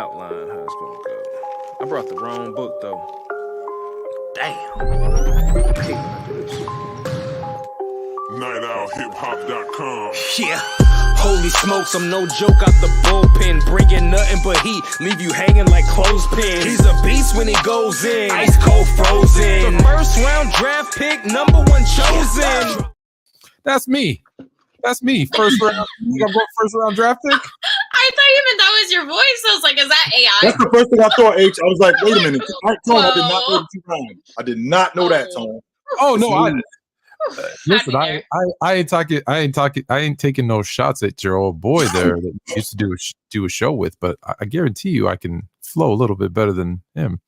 outline how it's gonna go. I brought the wrong book though. Damn. I hate when I do this shit. NightOutHipHop.com. Yeah. Holy smokes, I'm no joke out the bullpen. Bringing nothing but heat, leave you hanging like clothespins. He's a beast when he goes in, ice cold frozen. The first round draft pick, number one chosen. That's me. First round. You got first round draft pick? I thought you meant that was your voice. I was like, is that AI? That's the first thing I thought, H. I was like, wait a minute. I did not know the 2 rounds. I did not know that, Tone. Oh no, listen, I ain't taking no shots at your old boy there that you used to do a show with, but I guarantee you I can flow a little bit better than him.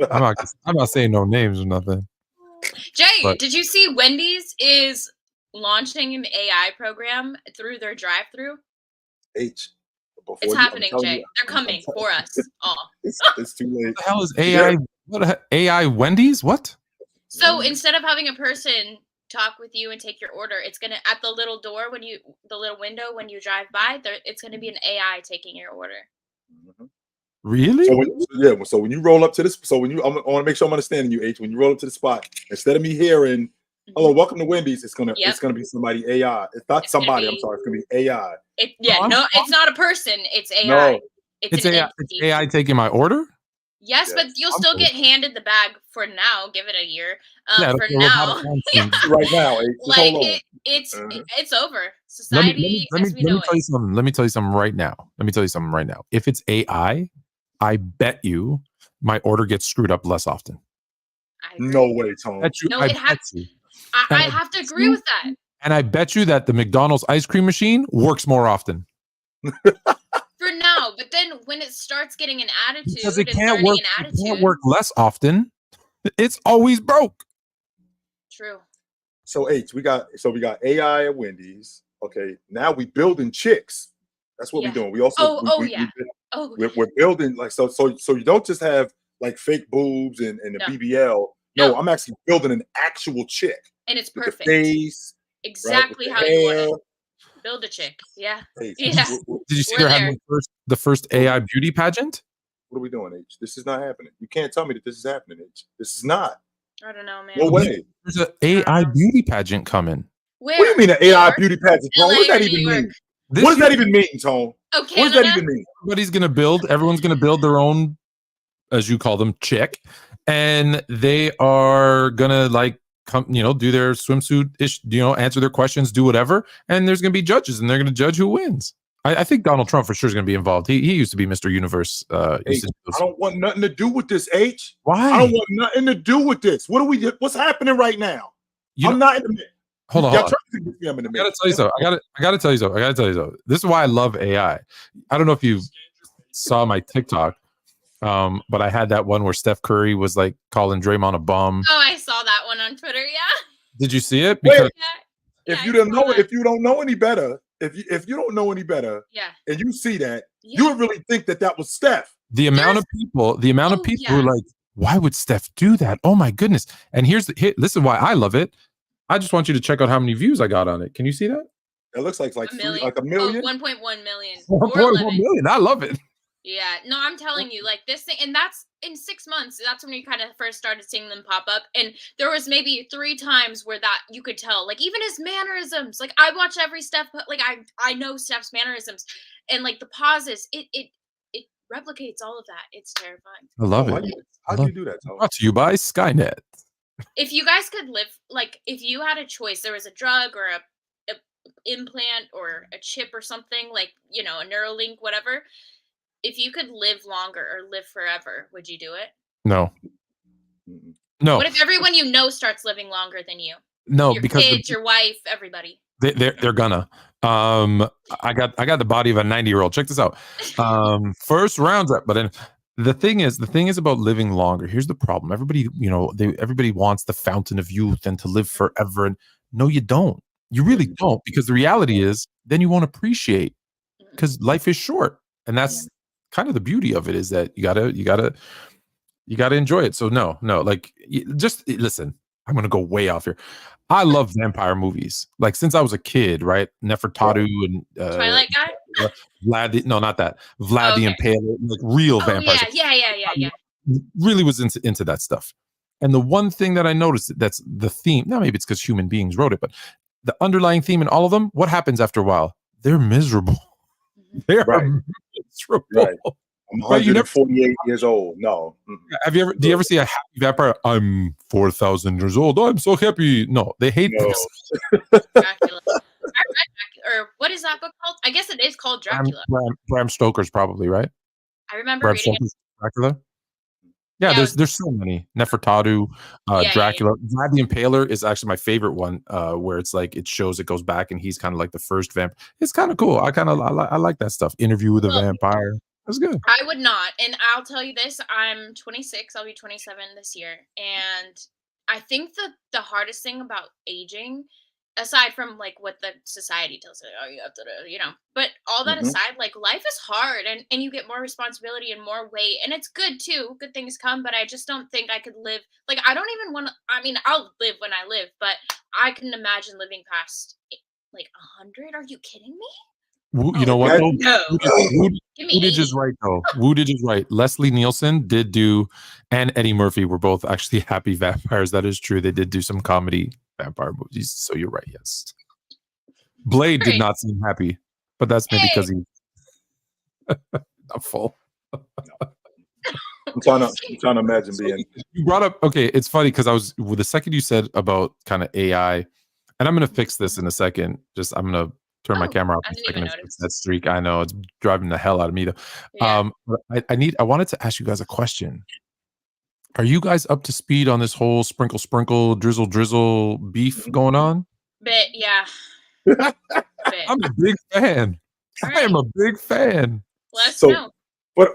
I'm not saying no names or nothing. Jay, did you see Wendy's is launching an AI program through their drive-through? H. It's happening, Jay. They're coming for us all. It's too late. What the hell is AI? What AI Wendy's? What? So instead of having a person talk with you and take your order, it's gonna at the little door the little window when you drive by, it's gonna be an AI taking your order. Mm-hmm. Really? So when you roll up to this, I want to make sure I'm understanding you, H. When you roll up to the spot, instead of me hearing, "Hello, welcome to Wendy's," it's gonna be somebody AI. It's not somebody. I'm sorry. It's gonna be AI. It's not a person. It's AI. No. It's AI. It's AI taking my order. Yes, but you'll still get handed the bag for now. Give it a year. For now, right now, like it's over. Society. Let me tell you something. Let me tell you something right now. If it's AI, I bet you my order gets screwed up less often. No way, Tone. I have to agree with that. And I bet you that the McDonald's ice cream machine works more often. For now, but then when it starts getting an attitude, because it can't work less often. It's always broke. True. So H, we got AI at Wendy's. Okay, now we building chicks. That's what we're doing. We also we're building like so you don't just have like fake boobs and the BBL. No, I'm actually building an actual chick. And it's perfect. The face, exactly right, how you want it. Build a chick. Yeah. Hey, yeah. Did you see they're having the first AI beauty pageant? What are we doing, H? This is not happening. You can't tell me that this is happening, H. This is not. I don't know, man. No way. There's an AI beauty pageant coming. Where? What do you mean an AI beauty pageant, Tone? What does that even mean? What does that even mean, Tone? Oh, what does that even mean? Everyone's gonna build their own, as you call them, chick, and they are gonna do their swimsuit ish, answer their questions, do whatever, and there's gonna be judges, and they're gonna judge who wins. I think Donald Trump for sure is gonna be involved. He used to be Mr. Universe. I don't want nothing to do with this, H. Why? I don't want nothing to do with this. What's happening right now? I'm not in the mix. Hold on. I gotta tell you so. I gotta tell you so. This is why I love AI. I don't know if you saw my TikTok, but I had that one where Steph Curry was like calling Draymond a bum. Oh, I saw that one on Twitter. Yeah. Did you see it? Because if you don't know any better, if you don't know any better, and you see that, you would really think that was Steph. The amount of people who are like, why would Steph do that? Oh my goodness! And this is why I love it. I just want you to check out how many views I got on it. Can you see that? It looks like a million. Oh, 1.1 million. 1.1 million. I love it. Yeah, no, I'm telling you, like this thing, and that's in 6 months. That's when we kind of first started seeing them pop up, and there was maybe 3 times where that you could tell, like even his mannerisms. Like I watch every Steph, like I know Steph's mannerisms, and like the pauses, it replicates all of that. It's terrifying. I love it. How do you do that? Brought to you by Skynet. If you guys could live, like if you had a choice, there was a drug or a implant or a chip or something, like a Neuralink, whatever. If you could live longer or live forever, would you do it? No. What if everyone you know starts living longer than you? No, your because kids, your wife, everybody. They're gonna. I got the body of a 90-year-old. Check this out. First rounds up, but then the thing is about living longer. Here's the problem. Everybody, everybody wants the fountain of youth and to live forever. And no, you don't. You really don't, because the reality is then you won't appreciate, because life is short, and that's kind of the beauty of it, is that you gotta enjoy it. So no, like just listen. I'm gonna go way off here. I love vampire movies. Like since I was a kid, right? Nefertari and Twilight guy. Dracula, not that. Vlad the Impaler, like real vampires. Yeah. Really was into that stuff. And the one thing that I noticed that's the theme, now maybe it's because human beings wrote it, but the underlying theme in all of them, what happens after a while? They're miserable. They are miserable. Right. I'm 148 years old. No. Do you ever see a happy vampire? I'm 4,000 years old. I'm so happy. No, they hate this. Dracula. Or what is that book called? I guess it is called Dracula. Bram Stoker's probably, right? I remember reading it. Dracula. Yeah, there's so many. Nefertatu, Dracula. Vlad the Impaler is actually my favorite one, where it's like it goes back and he's kind of like the first vamp. It's kind of cool. I like that stuff. Interview with a Vampire. That's good. I would not. And I'll tell you this, I'm 26. I'll be 27 this year. And I think the hardest thing about aging, aside from like what the society tells you, you have to, but all that aside, like life is hard and you get more responsibility and more weight, and it's good too. Good things come, but I just don't think I could live. Like, I don't even want to, I'll live when I live, but I couldn't imagine living past like 100. Are you kidding me? You know what? Though? No. Woodage is right, though. Woodage is right. Leslie Nielsen did do, and Eddie Murphy were both actually happy vampires. That is true. They did do some comedy vampire movies. So you're right. Yes. Blade did not seem happy, but that's maybe because he's not full. I'm trying to imagine being. You brought up. Okay, it's funny because the second you said about kind of AI, and I'm going to fix this in a second. I'm going to turn my camera off in a second. That streak, I know it's driving the hell out of me though. Yeah. But I wanted to ask you guys a question. Are you guys up to speed on this whole sprinkle, drizzle beef going on? Bit, yeah. I'm a big fan. Right. I am a big fan. Let's know.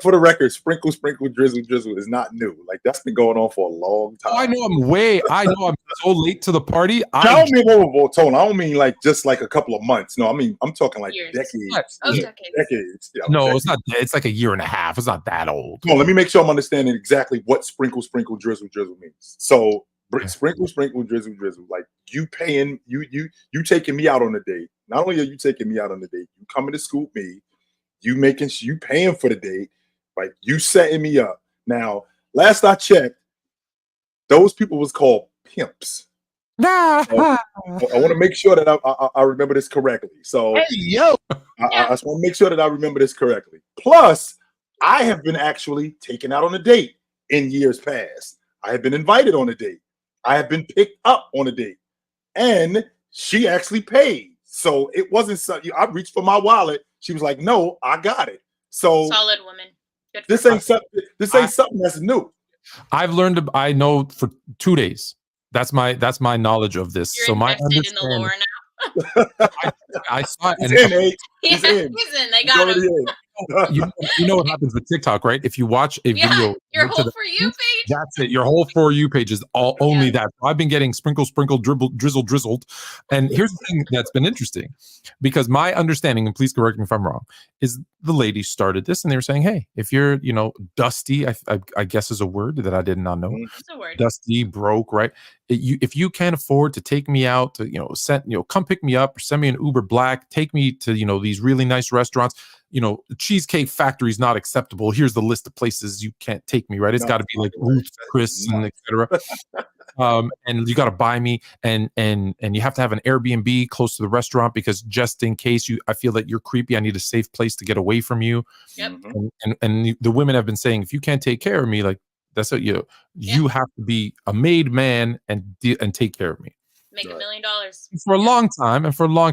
For the record, sprinkle, drizzle is not new. Like, that's been going on for a long time. I know I'm so late to the party. I don't mean Tone. I don't mean like just like a couple of months. No, I'm talking like years. Decades. Decades. Yeah, no, it's not. It's like a year and a half. It's not that old. No, let me make sure I'm understanding exactly what sprinkle, drizzle means. So sprinkle, drizzle. Like you paying you taking me out on a date. Not only are you taking me out on a date, you coming to scoop me. You paying for the date, like you setting me up. Now, last I checked, those people was called pimps. I want to make sure that I remember this correctly. So, I just want to make sure that I remember this correctly. Plus, I have been actually taken out on a date in years past. I have been invited on a date. I have been picked up on a date, and she actually paid. So it wasn't something I reached for my wallet. She was like, "No, I got it." So solid woman. This ain't something that's new. I've learned. I know for 2 days. That's my knowledge of this. You're so my invested in the lore now. I saw it. He's in. They got him. You know what happens with TikTok, right? If you watch a video, your whole For You page. That's it. Your whole For You page is only that. I've been getting sprinkle, drizzled. And here's the thing that's been interesting, because my understanding, and please correct me if I'm wrong, is the ladies started this and they were saying, hey, if you're, dusty, I guess is a word that I did not know. It's a word. Dusty, broke, right? If you can't afford to take me out to, come pick me up or send me an Uber Black, take me to, these really nice restaurants, the Cheesecake Factory is not acceptable. Here's the list of places you can't take me, right? It's got to be like Ruth's, Chris, and etc. And you got to buy me, and you have to have an Airbnb close to the restaurant, because just in case I feel that you're creepy, I need a safe place to get away from you. Yep. And the women have been saying, if you can't take care of me, like that's what you have to be a made man and take care of me. Make $1 million. For a long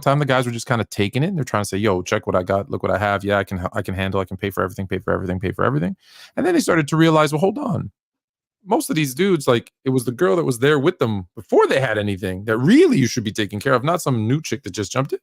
time, the guys were just kind of taking it. And they're trying to say, yo, check what I got. Look what I have. Yeah, I can handle. I can pay for everything. And then they started to realize, well, hold on. Most of these dudes, like, it was the girl that was there with them before they had anything that really you should be taking care of, not some new chick that just jumped in.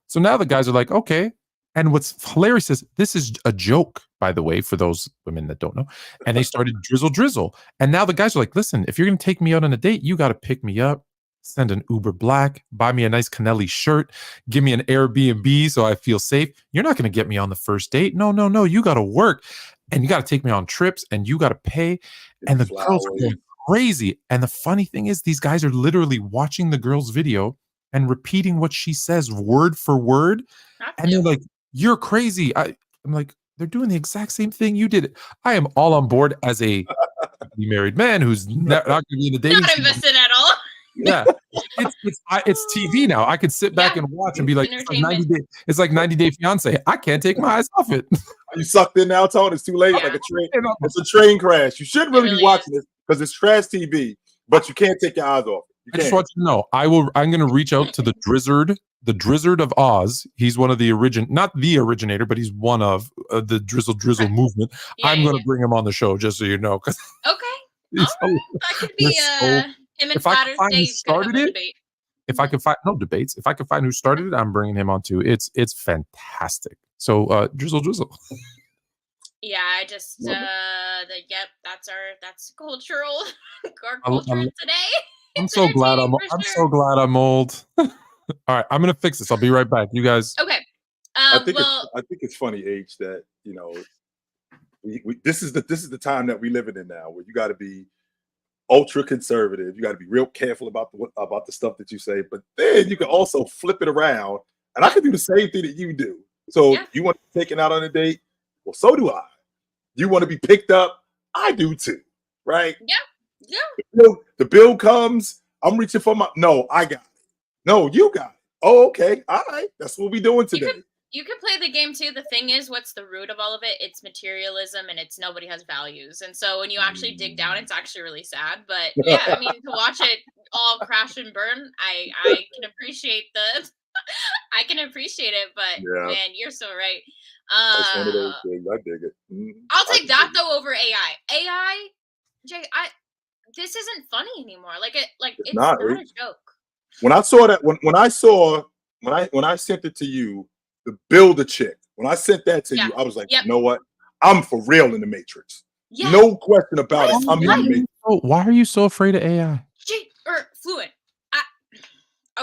So now the guys are like, okay. And what's hilarious is this is a joke, by the way, for those women that don't know. And they started drizzle. And now the guys are like, listen, if you're going to take me out on a date, you got to pick me up. Send an Uber Black, buy me a nice Canelli shirt, give me an Airbnb so I feel safe. You're not going to get me on the first date. No. You got to work, and you got to take me on trips, and you got to pay. And the girls are going crazy. And the funny thing is, these guys are literally watching the girl's video and repeating what she says word for word. And they're like, you're crazy. I'm like, they're doing the exact same thing you did. I am all on board as a married man who's not going to be in the dating. Not invested at all. Yeah, it's TV now. I could sit back and watch and be like, it's like 90 Day Fiance. I can't take my eyes off it. Are you sucked in now, Tone? It's too late. Like a train. It's a train crash. You shouldn't really be watching this because it's trash TV, but you can't take your eyes off it. I just want you to know, I'm going to reach out to the Drizzard of Oz. He's one of the not the originator, but he's one of the drizzle movement. I'm going to bring him on the show just so you know. Okay. That could be him and Father's Day started it. If I can find no debates, if I can find who started it, I'm bringing him on too. It's fantastic. So drizzle. Yeah, I just that's cultural our culture today. I'm so glad I'm old. All right, I'm gonna fix this. I'll be right back. You guys. Okay. I think it's funny, H, that this is the time that we living in now, where you got to be ultra conservative. You got to be real careful about the stuff that you say, but then you can also flip it around, and I can do the same thing that you do. So you want to be taken out on a date? Well, so do I. You want to be picked up? I do too, right? Yeah. The bill comes. I'm reaching for I got it. No, you got it. Oh, okay. All right. That's what we're doing today. You can play the game too. The thing is, what's the root of all of it? It's materialism, and it's nobody has values. And so when you actually dig down, it's actually really sad. But yeah, I mean, to watch it all crash and burn, I can appreciate I can appreciate it. But man, you're so right. It's one of those things. I dig it. I'll take that though over AI. Jay, this isn't funny anymore. It's not a joke. When I saw that, when I sent it to you, the build a chick. When I sent that to you, I was like, you know what? I'm for real in the Matrix. Yeah. No question about it. I'm in the Matrix. Why are you so afraid of AI? Fluent.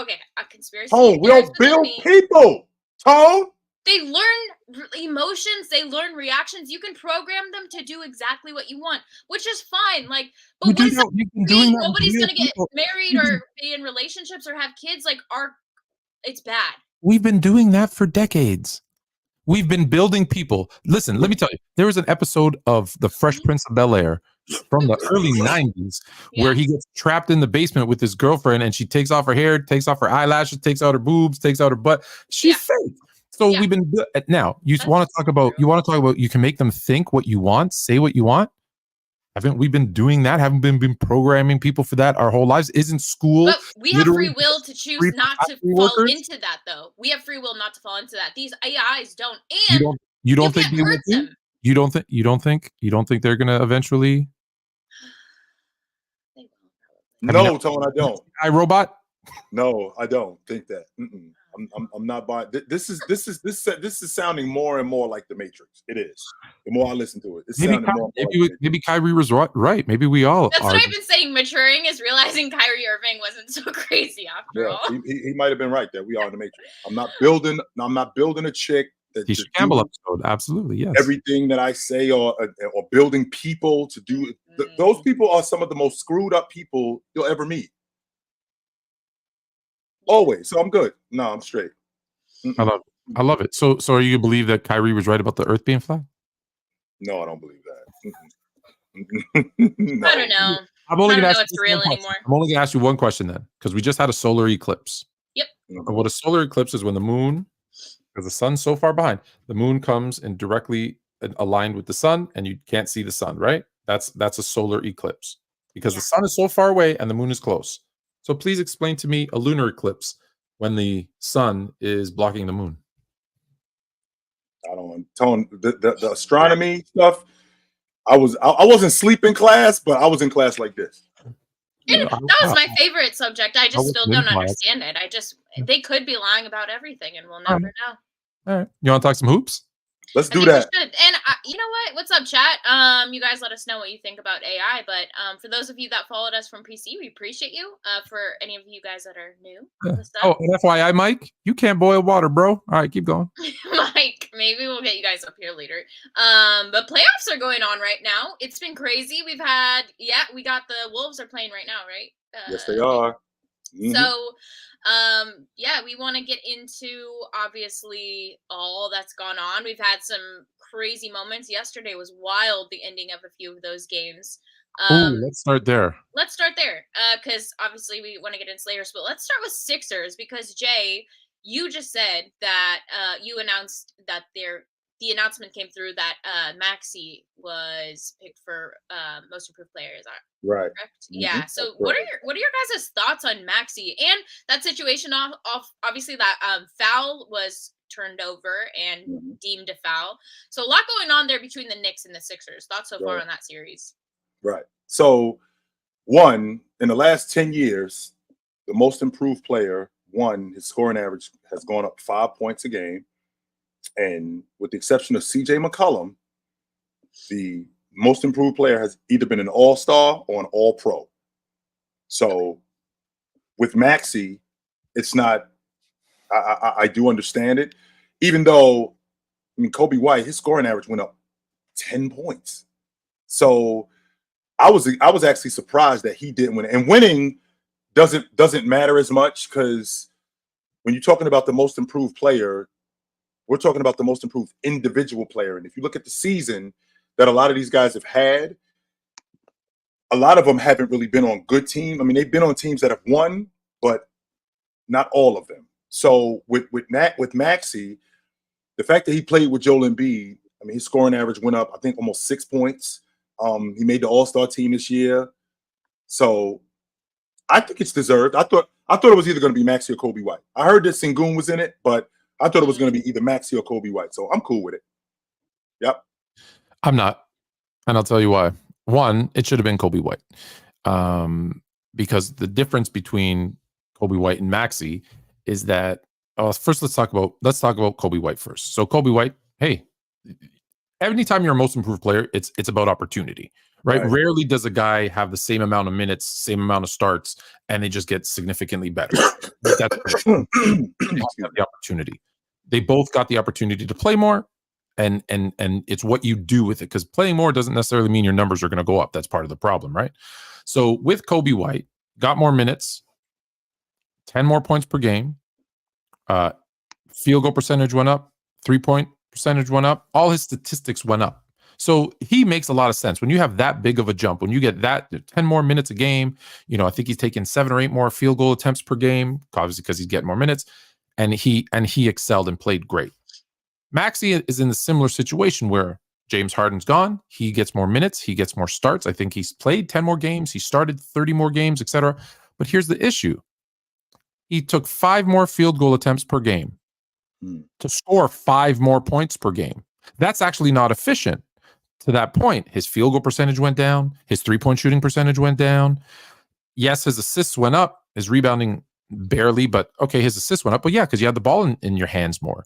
Okay, a conspiracy. Tone, we don't build people. Tone. They learn emotions. They learn reactions. You can program them to do exactly what you want, which is fine. But what does that mean? Nobody's going to get married or be in relationships or have kids. It's bad. We've been doing that for decades. We've been building people. Listen, let me tell you, there was an episode of The Fresh Prince of Bel-Air from the early 90s where he gets trapped in the basement with his girlfriend, and she takes off her hair, takes off her eyelashes, takes out her boobs, takes out her butt. She's fake. So we've been now. You want to talk about? You can make them think what you want, say what you want. Haven't we been doing that? Haven't been programming people for that our whole lives? Isn't school? But we have free will to choose not to fall into that, though. We have free will not to fall into that. These AIs don't. And you don't think they will? You don't think they're gonna eventually? No, Tone, I don't. iRobot? No, I don't think that. I'm not buying. This is sounding more and more like the Matrix. It is. The more I listen to it, maybe Kyrie was right. Maybe we all. That's what I've been saying. Maturing is realizing Kyrie Irving wasn't so crazy after all. He might have been right that we are in the Matrix. I'm not building a chick. Tisha Campbell episode, absolutely, yes. Everything that I say, or building people to do. Those people are some of the most screwed up people you'll ever meet. Always. So I'm good. No, I'm straight. I love it. So are you believe that Kyrie was right about the Earth being flat? No, I don't believe that. No. I don't know. I'm only going to ask it's real anymore. I'm only going to ask you one question then, because we just had a solar eclipse. Yep. What a solar eclipse is when the moon, because the sun's so far behind, the moon comes and directly aligned with the sun, and you can't see the sun, right? That's a solar eclipse because the sun is so far away and the moon is close. So please explain to me a lunar eclipse when the sun is blocking the moon. I don't Tone the astronomy stuff. I wasn't sleep in class, but I was in class like this. And that was my favorite subject. I just still don't understand it. They could be lying about everything, and we'll never know. All right, you want to talk some hoops? Let's do that. And you know what? What's up, chat? You guys let us know what you think about AI. But for those of you that followed us from PC, we appreciate you. For any of you guys that are new. Oh, and FYI, Mike, you can't boil water, bro. All right, keep going. Mike, maybe we'll get you guys up here later. But playoffs are going on right now. It's been crazy. We got the Wolves are playing right now, right? Yes, they are. So, yeah, we want to get into obviously all that's gone on. We've had some crazy moments. Yesterday was wild, the ending of a few of those games. Let's start there. Let's start there, because obviously we want to get into Slayers, but let's start with Sixers because Jay, you just said that you announced that the announcement came through that Maxey was picked for most improved player. Is that right? Correct? Yeah. So what are your guys' thoughts on Maxey and that situation off obviously that foul was turned over and deemed a foul. So a lot going on there between the Knicks and the Sixers. Thoughts so far on that series? Right. So one, in the last 10 years, the most improved player, his scoring average has gone up 5 points a game. And with the exception of CJ McCollum, the most improved player has either been an all-star or an all-pro. So with Maxey, it's not, I do understand it. Even though, I mean, Kobe White, his scoring average went up 10 points. So I was actually surprised that he didn't win. And winning doesn't matter as much because when you're talking about the most improved player, we're talking about the most improved individual player. And if you look at the season that a lot of these guys have had, a lot of them haven't really been on good teams. I mean, they've been on teams that have won, but not all of them. So with Maxey, the fact that he played with Joel Embiid, I mean, his scoring average went up, I think, almost 6 points. He made the All-Star team this year. So I think it's deserved. I thought it was either going to be Maxey or Kobe White. I heard that Sengun was in it, but I thought it was going to be either Maxey or Kobe White. So I'm cool with it. Yep. I'm not. And I'll tell you why. One, it should have been Kobe White. Because the difference between Kobe White and Maxey is that first let's talk about Kobe White first. So Kobe White, hey, anytime you're a most improved player, it's about opportunity, right? Rarely does a guy have the same amount of minutes, same amount of starts, and they just get significantly better. That's the opportunity. They both got the opportunity to play more, and it's what you do with it. Because playing more doesn't necessarily mean your numbers are going to go up. That's part of the problem, right? So with Kobe White, got more minutes, 10 more points per game, field goal percentage went up, 3-point percentage went up, all his statistics went up. So he makes a lot of sense. When you have that big of a jump, when you get that 10 more minutes a game, I think he's taking 7 or 8 more field goal attempts per game, obviously because he's getting more minutes, and he excelled and played great. Maxey is in a similar situation where James Harden's gone, he gets more minutes, he gets more starts. I think he's played 10 more games, he started 30 more games, etc. But here's the issue. He took 5 more field goal attempts per game to score 5 more points per game. That's actually not efficient. To that point, his field goal percentage went down, his 3-point shooting percentage went down. Yes, his assists went up, his rebounding barely, but okay, his assists went up. But yeah, because you had the ball in your hands more.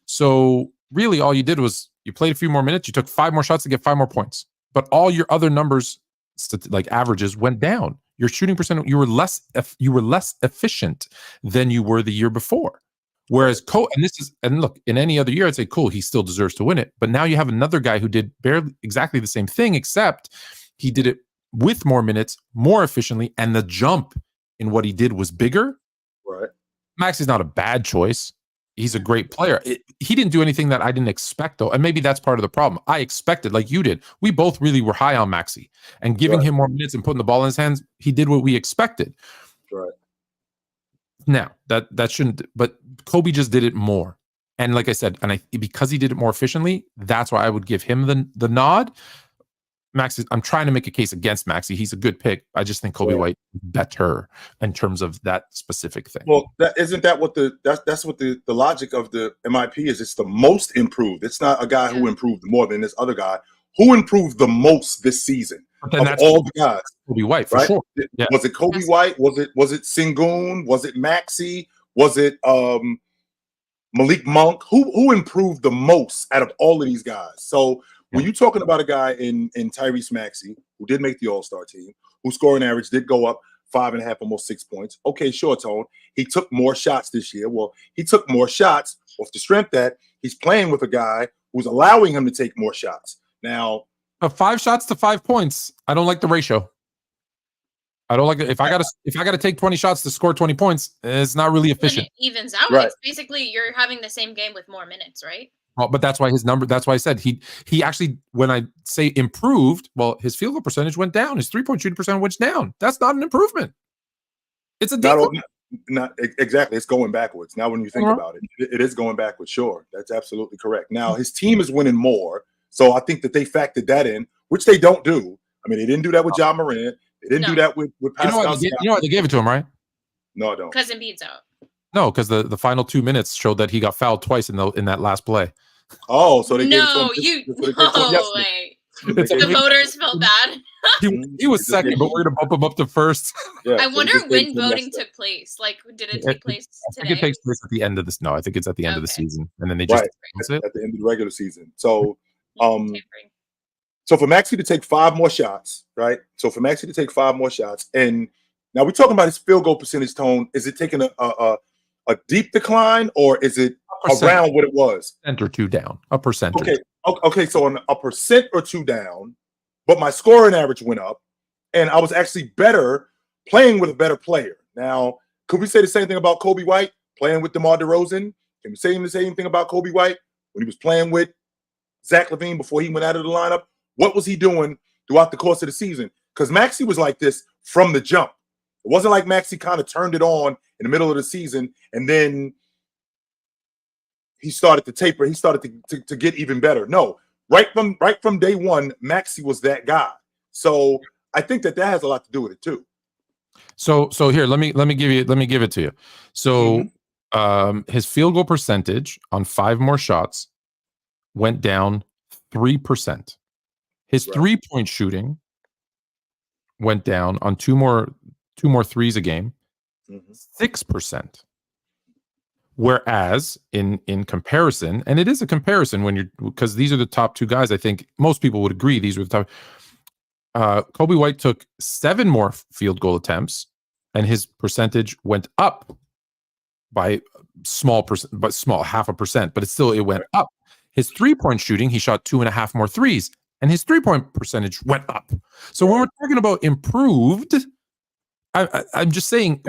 So really all you did was you played a few more minutes, you took 5 more shots to get 5 more points. But all your other numbers, like averages, went down. Your shooting percentage, you were less efficient than you were the year before. Whereas and look, in any other year, I'd say, cool, he still deserves to win it. But now you have another guy who did barely exactly the same thing, except he did it with more minutes, more efficiently, and the jump in what he did was bigger. Right. Max is not a bad choice. He's a great player. He didn't do anything that I didn't expect, though. And maybe that's part of the problem. I expected, like you did. We both really were high on Maxey. And giving him more minutes and putting the ball in his hands, he did what we expected. Right. Now, that shouldn't, but Kobe just did it more. And like I said, because he did it more efficiently, that's why I would give him the nod. Maxey, I'm trying to make a case against Maxey. He's a good pick. I just think Kobe White better in terms of that specific thing. Well, that's what the logic of the MIP is. It's the most improved. It's not a guy who improved more than this other guy. Who improved the most this season of all the guys? Kobe White, for sure. Yeah. Was it Kobe White? Was it Sengun? Was it Maxey? Was it Malik Monk? Who improved the most out of all of these guys? So when you're talking about a guy in Tyrese Maxey, who did make the All-Star team, whose scoring average did go up 5.5, almost 6 points. Okay, sure, Tone. He took more shots this year. Well, he took more shots off the strength that he's playing with a guy who's allowing him to take more shots. Now, 5 shots to 5 points. I don't like the ratio. I don't like it. If I gotta take 20 shots to score 20 points, it's not really efficient. It evens out. Right. It's basically you're having the same game with more minutes, right? Well, but that's why his number. That's why I said he actually, when I say improved, well, his field goal percentage went down. His 3-point shooting percentage went down. That's not an improvement. It's a decline. Not exactly. It's going backwards. Now, when you think about it, it is going backwards. Sure, that's absolutely correct. Now, his team is winning more, so I think that they factored that in, which they don't do. I mean, they didn't do that with John Morant. They didn't do that with Pascal. You know why they gave it to him, right? No, I don't. Because Embiid's out. No, because the final 2 minutes showed that he got fouled twice in that last play. Oh, so they gave no, it to him. No way. The voters felt bad. He was second, but we're gonna bump him up to first. Yeah, I wonder when voting took place. Like, did it take place today? I think it takes place at the end of this. No, I think it's at the end of the season, and then they just at the end of the regular season. So, so for Maxey to take 5 more shots, right? So for Maxey to take 5 more shots, and now we're talking about his field goal percentage. Tone, is it taking a deep decline, or is it around what it was? % or 2 down, a percentage. Okay. So on a % or 2 down, but my scoring average went up, and I was actually better playing with a better player. Now, could we say the same thing about Kobe White playing with DeMar DeRozan? Can we say the same thing about Kobe White when he was playing with Zach LaVine before he went out of the lineup? What was he doing throughout the course of the season? Because Maxey was like this from the jump. It wasn't like Maxey kind of turned it on in the middle of the season and then he started to taper. He started to get even better. No, right from day one, Maxey was that guy. So I think that has a lot to do with it too. So here, let me give it to you. So his field goal percentage on 5 more shots went down 3%. His 3-point shooting went down on 2 more threes a game, 6%. Whereas in comparison, and it is a comparison because these are the top 2 guys. I think most people would agree these were the top. Kobe White took 7 more field goal attempts, and his percentage went up by small 0.5%, but it went up. His 3-point shooting, he shot 2.5 more threes, and his 3-point percentage went up. So when we're talking about improved, I'm just saying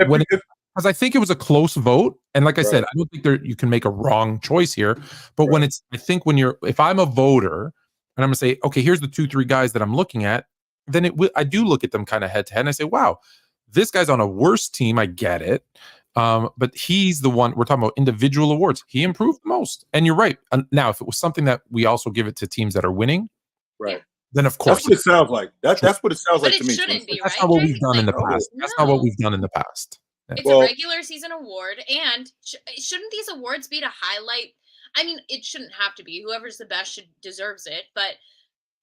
because I think it was a close vote, and like I said, I don't think you can make a wrong choice here. But if I'm a voter and I'm gonna say, okay, here's the 2-3 guys that I'm looking at, then I do look at them kind of head to head, and I say, wow, this guy's on a worse team. I get it, but he's the one we're talking about individual awards. He improved the most, and you're right. Now, if it was something that we also give it to teams that are winning, right? Then of course that's what it sounds like. That's what it sounds like to me. That's not what we've done in the past. That's not what we've done in the past. It's a regular season award, and shouldn't these awards be to highlight? I mean, it shouldn't have to be. Whoever's the best deserves it, but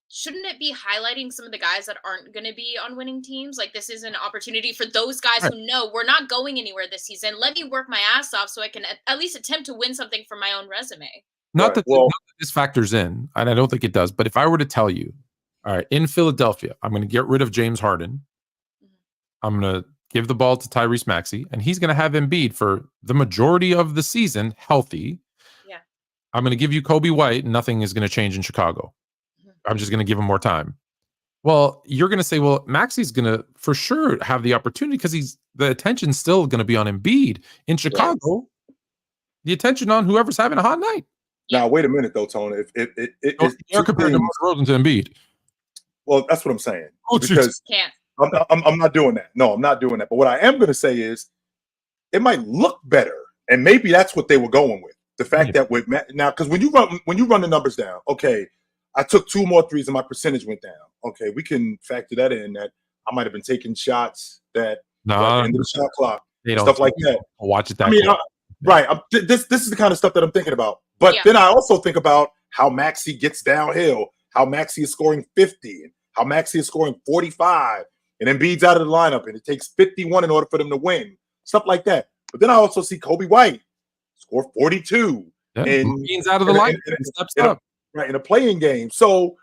shouldn't it be highlighting some of the guys that aren't going to be on winning teams? Like, this is an opportunity for those guys who know we're not going anywhere this season. Let me work my ass off so I can at least attempt to win something for my own resume. Not that this factors in, and I don't think it does, but if I were to tell you, all right, in Philadelphia, I'm going to get rid of James Harden. I'm going to give the ball to Tyrese Maxey, and he's going to have Embiid for the majority of the season healthy. Yeah. I'm going to give you Kobe White, and nothing is going to change in Chicago. I'm just going to give him more time. Well, you're going to say, well, Maxey's going to for sure have the opportunity because the attention's still going to be on Embiid. In Chicago, the attention on whoever's having a hot night. Now, wait a minute, though, Tony. You're comparing DeMar DeRozan to Embiid. Well, that's what I'm saying. Because can't. I'm not doing that. No, I'm not doing that. But what I am going to say is it might look better. And maybe that's what they were going with. The fact that now, because when you run the numbers down, okay, I took 2 more threes and my percentage went down. Okay, we can factor that in that I might have been taking shots that end of the shot clock, stuff like that. I'll watch it that. I mean, this is the kind of stuff that I'm thinking about. But then I also think about how Maxey gets downhill, how Maxey is scoring 50, and how Maxey is scoring 45, and Embiid's out of the lineup, and it takes 51 in order for them to win, stuff like that. But then I also see Kobe White score 42, and Embiid's out of the lineup and steps up. In a playing game. So,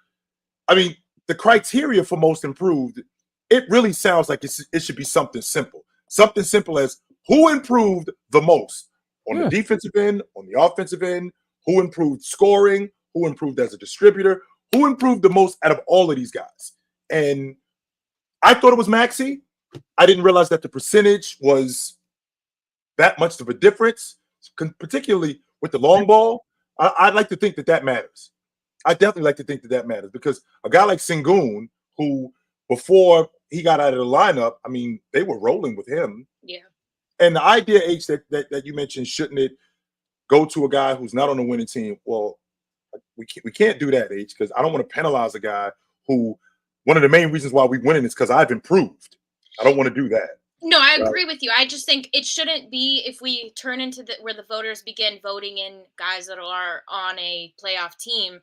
I mean, the criteria for most improved, it really sounds like it should be something simple. Something simple as who improved the most on the defensive end, on the offensive end, who improved scoring, who improved as a distributor, who improved the most out of all of these guys. And I thought it was Maxey, I didn't realize that the percentage was that much of a difference, particularly with the long ball. I'd like to think that matters. I definitely like to think that matters because a guy like Sengun, who before he got out of the lineup, I mean, they were rolling with him. Yeah. And the idea, H, that you mentioned, shouldn't it go to a guy who's not on the winning team? Well, we can't do that, H, because I don't want to penalize a guy who one of the main reasons why we winning is because I've improved. I don't want to do that. No, I agree with you. I just think it shouldn't be if we turn into where the voters begin voting in guys that are on a playoff team.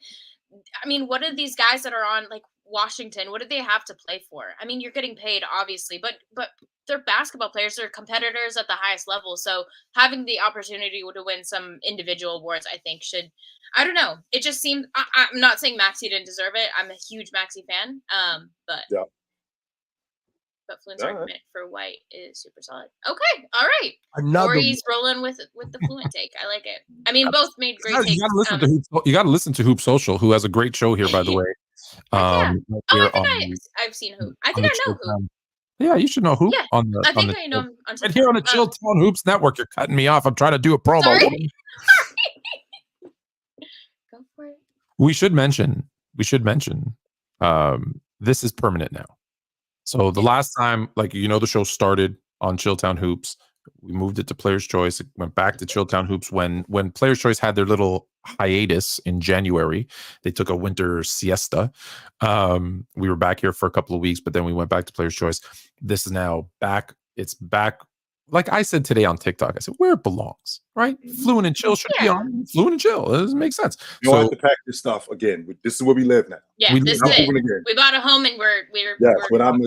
I mean, what are these guys that are on like Washington? What do they have to play for? I mean, you're getting paid, obviously, but they're basketball players. They're competitors at the highest level. So having the opportunity to win some individual awards, I think should. I don't know. It just seemed. I'm not saying Maxey didn't deserve it. I'm a huge Maxey fan. But yeah. But Fluent's argument for White is super solid. Okay, all right. Another Corey's rolling with the Fluent take. I like it. I mean, both made great takes. You got to listen to Hoop Social, who has a great show here, by the way. I think I've seen Hoop. I think I know Hoop. Yeah, you should know Hoop. Yeah, I think I know him on TikTok. And here on the Chill Town Hoops Network, you're cutting me off. I'm trying to do a promo. Sorry. Go for it. We should mention. This is permanent now. So the last time, the show started on Chilltown Hoops, we moved it to Players' Choice. It went back to Chilltown Hoops when Players' Choice had their little hiatus in January. They took a winter siesta. We were back here for a couple of weeks, but then we went back to Players' Choice. This is now back. It's back. Like I said today on TikTok, I said, where it belongs, right? Fluent and Chill should be on Fluent and Chill. It doesn't make sense. You don't have to pack this stuff again. This is where we live now. Yeah, this is it. We bought a home and we're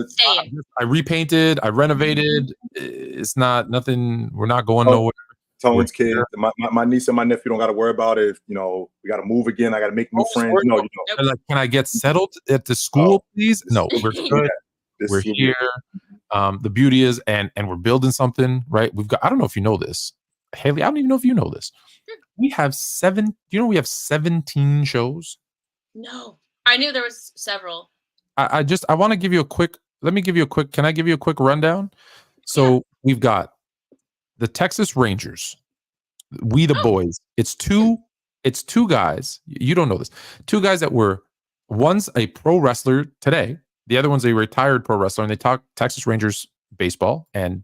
staying. I repainted, I renovated. It's nothing. We're not going nowhere. Tone's kid, my niece and my nephew don't got to worry about it. If, we got to move again. I got to make new friends. No, can I get settled at the school, please? No, we're good. We're here. The beauty is, and we're building something, right? We've got, I don't know if you know this, Haley, I don't even know if you know this. We have we have 17 shows? No, I knew there was several. I want to give you a quick, can I give you a quick rundown? So we've got the Texas Rangers, We the Boys. It's two guys, you don't know this, two guys that one's a pro wrestler today. The other one's a retired pro wrestler, and they talk Texas Rangers baseball and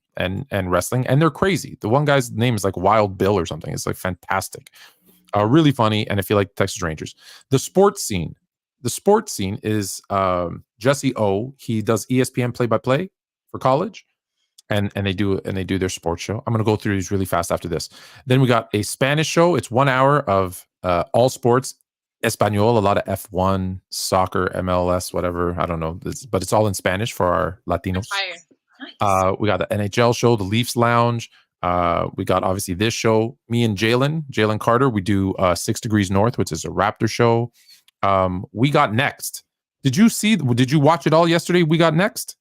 wrestling, and they're crazy. The one guy's name is like Wild Bill or something. It's like fantastic, really funny. And if you like Texas Rangers, the sports scene is Jesse O. He does ESPN play-by-play for college, and they do their sports show. I'm gonna go through these really fast after this. Then we got a Spanish show. It's 1 hour of all sports. Espanol, a lot of F1, soccer, MLS, whatever. I don't know, but it's all in Spanish for our Latinos. Nice. We got the NHL show, the Leafs Lounge. We got obviously this show. Me and Jalen Carter, we do 6 Degrees North, which is a Raptor show. We got Next. Did you watch it all yesterday? We got Next.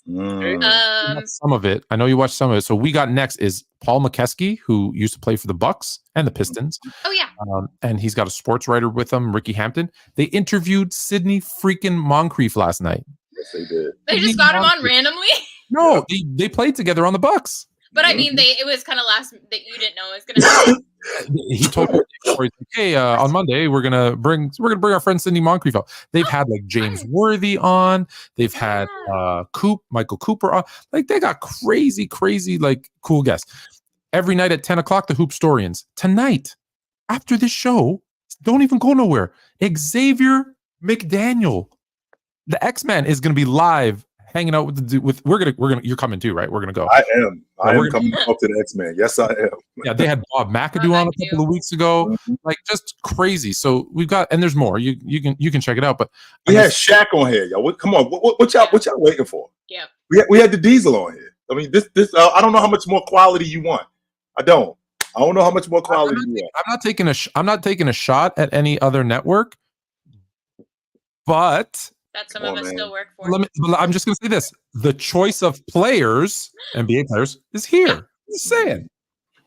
Some of it. I know you watched some of it. So We Got Next is Paul McKeskey, who used to play for the Bucks and the Pistons. Oh yeah. And he's got a sports writer with him, Ricky Hampton. They interviewed Sidney freaking Moncrief last night. Yes, they did. They just got him on randomly. No, they played together on the Bucks. But I mean, it was kind of last that you didn't know it was going to happen. He told me, hey, on Monday we're gonna bring our friend Sidney Moncrief out. They've had like James Worthy on. They've had Michael Cooper on. Like they got crazy like cool guests every night at 10 o'clock. The Hoopstorians tonight after this show. Don't even go nowhere. Xavier McDaniel, the X-Man, is gonna be live. Hanging out you're coming too, right? We're gonna go. I am coming up to the X-Men. Yes, I am. Yeah, they had Bob McAdoo on a couple of weeks ago. Like just crazy. So we've got, and there's more. You can check it out. But we had Shaq on here, y'all. Come on, what y'all waiting for? Yeah. We had the Diesel on here. I mean, this I don't know how much more quality you want. I don't know how much more quality you want. I'm not taking a shot at any other network, but that some of us still work for. I'm just going to say this. The choice of players, NBA players, is here. Just saying.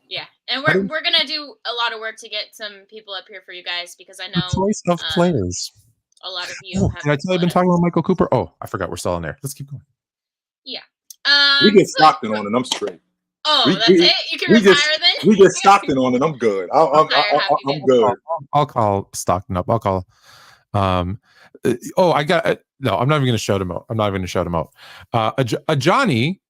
Yeah. And we're going to do a lot of work to get some people up here for you guys because I know. The choice of players. A lot of you have. Did I tell you I've been talking about Michael Cooper? Oh, I forgot. We're still on there. Let's keep going. Yeah. We get Stockton on, and I'm straight. Oh, that's it. You can retire then. We get Stockton on, and I'm good. I'm good. I'll call Stockton up. I'll call. Oh, I got. No, I'm not even going to shout him out. I'm not even going to shout him out. A Johnny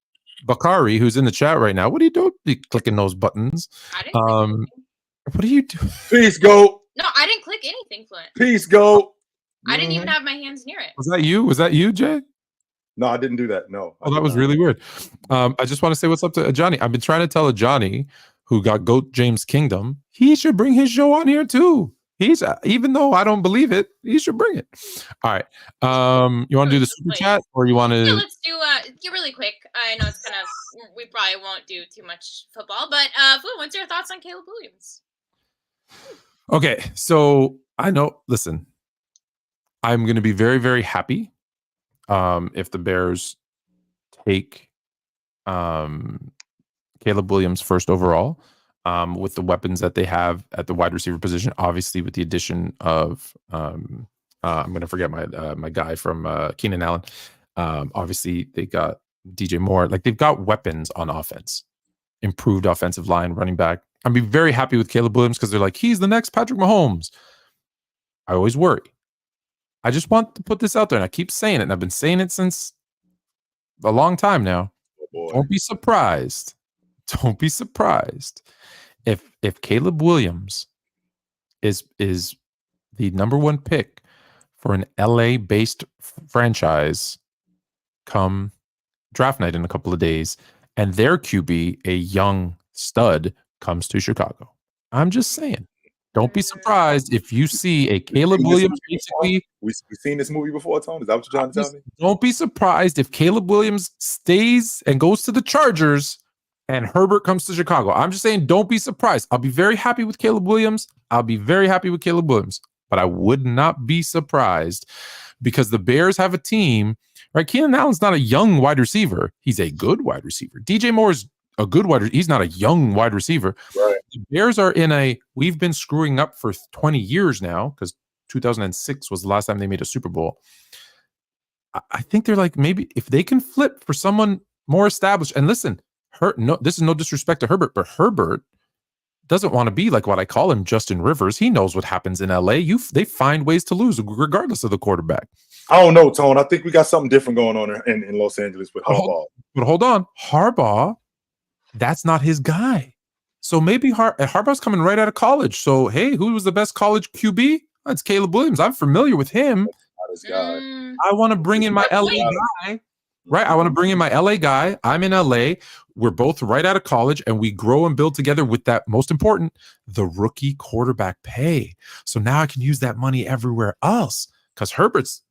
Bakari, who's in the chat right now. What are you doing? You clicking those buttons? I didn't what are you doing? Peace, go. No, I didn't click anything, Fluent. Peace, go. I didn't even have my hands near it. Was that you? Was that you, Jay? No, I didn't do that. No. Oh, that was really weird. I just want to say what's up to Johnny. I've been trying to tell Johnny, who got Goat James Kingdom, he should bring his show on here too. He's even though I don't believe it, he should bring it. All right. You want to do the super chat, or you want to? Yeah, let's do really quick. I know it's kind of we probably won't do too much football, but Fluent, what's your thoughts on Caleb Williams? Okay, so I know. Listen, I'm going to be very, very happy if the Bears take Caleb Williams first overall. With the weapons that they have at the wide receiver position, obviously with the addition of I'm going to forget my guy from Keenan Allen. Obviously they got DJ Moore. Like, they've got weapons on offense, improved offensive line, running back. I'd be very happy with Caleb Williams because they're like, he's the next Patrick Mahomes. I always worry. I just want to put this out there, and I keep saying it, and I've been saying it since a long time now. Don't be surprised. Don't be surprised if Caleb Williams is the number one pick for an LA-based franchise come draft night in a couple of days, and their QB, a young stud, comes to Chicago. I'm just saying. Don't be surprised if you see a Caleb Williams basically. We've seen this movie before, Tom. Is that what you're trying to tell me? Don't be surprised if Caleb Williams stays and goes to the Chargers and Herbert comes to Chicago. I'm just saying, don't be surprised. I'll be very happy with Caleb Williams. But I would not be surprised because the Bears have a team, right? Keenan Allen's not a young wide receiver. He's a good wide receiver. DJ Moore is a good wide receiver. He's not a young wide receiver. Right. The Bears are we've been screwing up for 20 years now because 2006 was the last time they made a Super Bowl. I think they're like, maybe if they can flip for someone more established, and listen, this is no disrespect to Herbert, but Herbert doesn't want to be like what I call him, Justin Rivers. He knows what happens in LA. They find ways to lose regardless of the quarterback. I don't know, Tone. I think we got something different going on in Los Angeles with Harbaugh. But hold on. Harbaugh, that's not his guy. So maybe Harbaugh's coming right out of college. So, hey, who was the best college QB? That's Caleb Williams. I'm familiar with him. I want to bring in my LA guy. Right. I want to bring in my LA guy. I'm in LA. We're both right out of college, and we grow and build together with that. Most important, the rookie quarterback pay. So now I can use that money everywhere else because Herbert's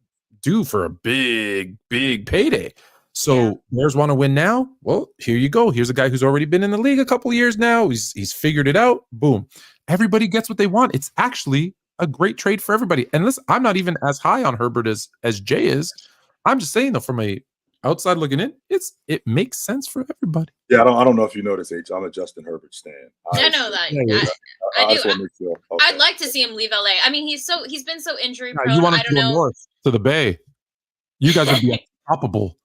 due for a big, big payday. So Bears want to win now. Well, here you go. Here's a guy who's already been in the league a couple of years now. He's figured it out. Boom. Everybody gets what they want. It's actually a great trade for everybody. And listen, I'm not even as high on Herbert as Jay is. I'm just saying, though, from a outside looking in, it makes sense for everybody. Yeah, I don't know if you know this, H. I'm a Justin Herbert stan. I know that. I do. Okay. I'd like to see him leave LA. I mean, he's been so injury prone. You want to go north to the Bay? You guys would be unstoppable.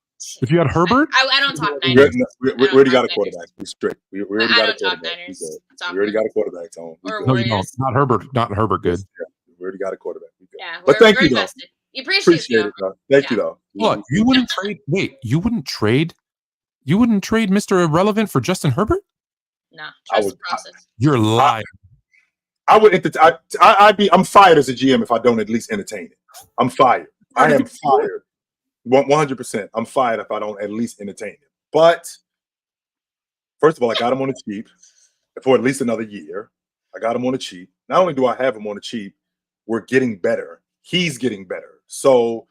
If you had Herbert, I don't talk Niners. We already got a quarterback. We're straight. We already got a quarterback. We already got a quarterback, Tone. No, you don't. Not Herbert. Not Herbert. Good. Yeah, we already got a quarterback. Yeah, but thank you, though. You appreciate it, though. Thank you, though. Look, you wouldn't trade. Wait, you wouldn't trade Mr. Irrelevant for Justin Herbert? No, trust the process. You're lying. I would. I'm fired as a GM if I don't at least entertain it. I'm fired. I am fired. 100%. I'm fired if I don't at least entertain it. But first of all, I got him on the cheap for at least another year. I got him on the cheap. Not only do I have him on the cheap, we're getting better. He's getting better. So,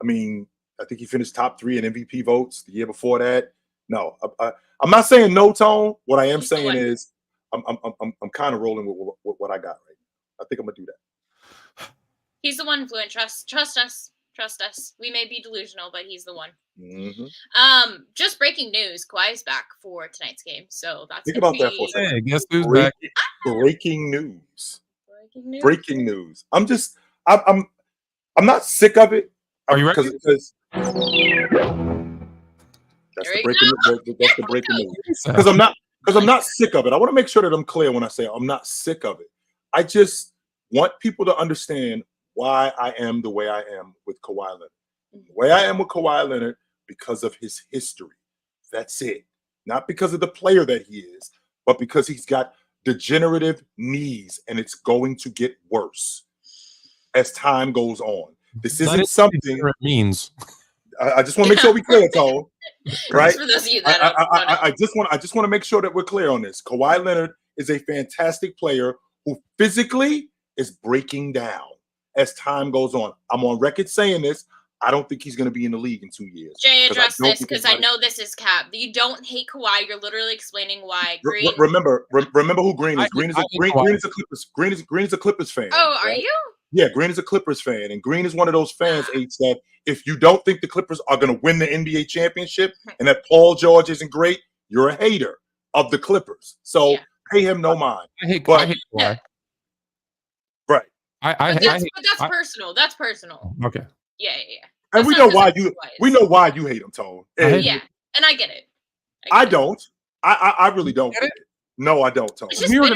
I mean, I think he finished top 3 in MVP votes the year before that. No, I'm not saying no, Tone. What I am saying is I'm kind of rolling with what I got right now. I think I'm gonna do that. He's the one, Fluent. Trust us. Trust us. We may be delusional, but he's the one. Mm-hmm. Just breaking news. Kawhi's back for tonight's game, so that's think about that for a second. Hey, guess who's back? Breaking news. Breaking news. I'm not sick of it. Are you ready? Because That's the breaking news. Because I'm not sick of it. I want to make sure that I'm clear when I say I'm not sick of it. I just want people to understand why I am the way I am with Kawhi Leonard. The way I am with Kawhi Leonard because of his history. That's it. Not because of the player that he is, but because he's got degenerative knees, and it's going to get worse as time goes on. This isn't something it means. I just want to make sure we're clear, Tone. Right? For those of you that I just want to make sure that we're clear on this. Kawhi Leonard is a fantastic player who physically is breaking down as time goes on. I'm on record saying this. I don't think he's going to be in the league in 2 years. Jay, address this because I know this is cap. You don't hate Kawhi. You're literally explaining why. Green. Remember who Green is. Green is a Clippers fan. Oh, are you? Yeah, Green is a Clippers fan, and Green is one of those fans, H, that if you don't think the Clippers are going to win the NBA championship and that Paul George isn't great, you're a hater of the Clippers. So pay him no mind. I hate Kawhi. Right. But that's personal. That's personal. Okay. Yeah. And we know why you hate him, Tone. And and I get it. I don't. I really don't get it. No, I don't, Tone. We were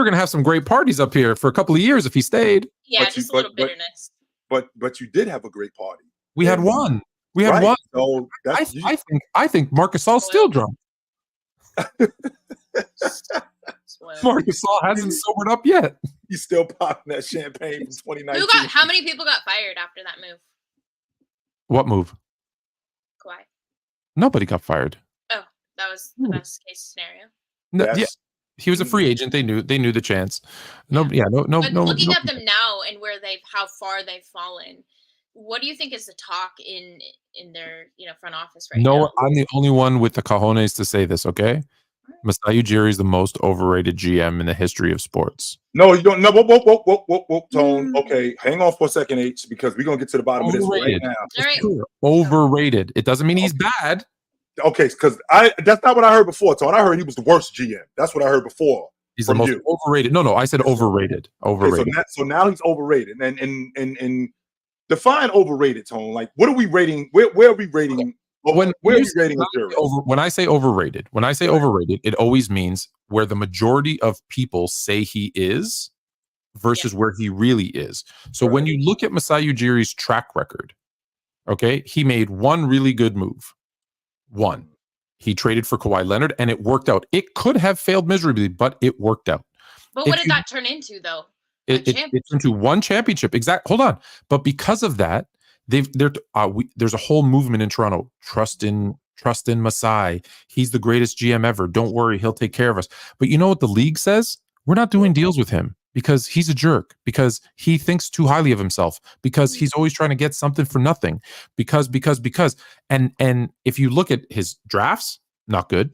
gonna have some great parties up here for a couple of years if he stayed. Yeah, just a little bitterness. But you did have a great party. We had one. We had one. So I think Marc Gasol's still drunk. Marc Gasol hasn't sobered up yet. He's still popping that champagne from 2019. How many people got fired after that move? What move? Kawhi. Nobody got fired. Oh, that was the best case scenario. No, yeah, he was a free agent. They knew the chance. No. But looking at them now and how far they've fallen, what do you think is the talk in their front office right now? No, I'm the only one with the cojones to say this. Okay, Masai Ujiri is the most overrated GM in the history of sports. No, you don't. No, whoa, Tone. Okay, hang on for a second, H, because we're gonna get to the bottom of this right now. All right. Overrated. It doesn't mean he's bad. Okay, because that's not what I heard before, Tone. I heard he was the worst GM. That's what I heard before. He's the most overrated. No, I said overrated. Overrated. Okay, so now he's overrated. And define overrated, Tone. Like, what are we rating? Where are we rating? Where are we rating the jury? When I say overrated, it always means where the majority of people say he is versus where he really is. So when you look at Masai Ujiri's track record, okay, he made one really good move. One, he traded for Kawhi Leonard, and it worked out. It could have failed miserably, but it worked out. But what did that turn into, though? It's into one championship. Hold on. But because of that, there's a whole movement in Toronto. Trust in Masai. He's the greatest GM ever. Don't worry, he'll take care of us. But you know what the league says? We're not doing deals with him because he's a jerk, because he thinks too highly of himself, because he's always trying to get something for nothing, because. And if you look at his drafts, not good.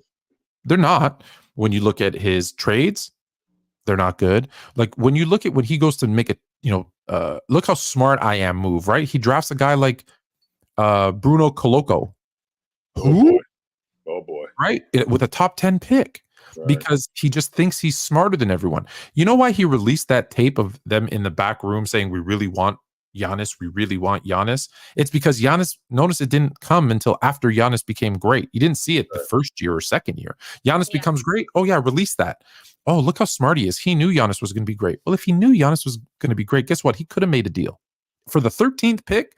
They're not. When you look at his trades, they're not good. Like when you look at when he goes to make a, look how smart I am move, right? He drafts a guy like Bruno Coloco. Who? Oh boy. Right? With a top 10 pick. Right. Because he just thinks he's smarter than everyone. You know why he released that tape of them in the back room saying, we really want Giannis, It's because Giannis, notice it didn't come until after Giannis became great. You didn't see it the first year or second year. Giannis becomes great. Oh yeah, release that. Oh, look how smart he is. He knew Giannis was going to be great. Well, if he knew Giannis was going to be great, guess what? He could have made a deal. For the 13th pick,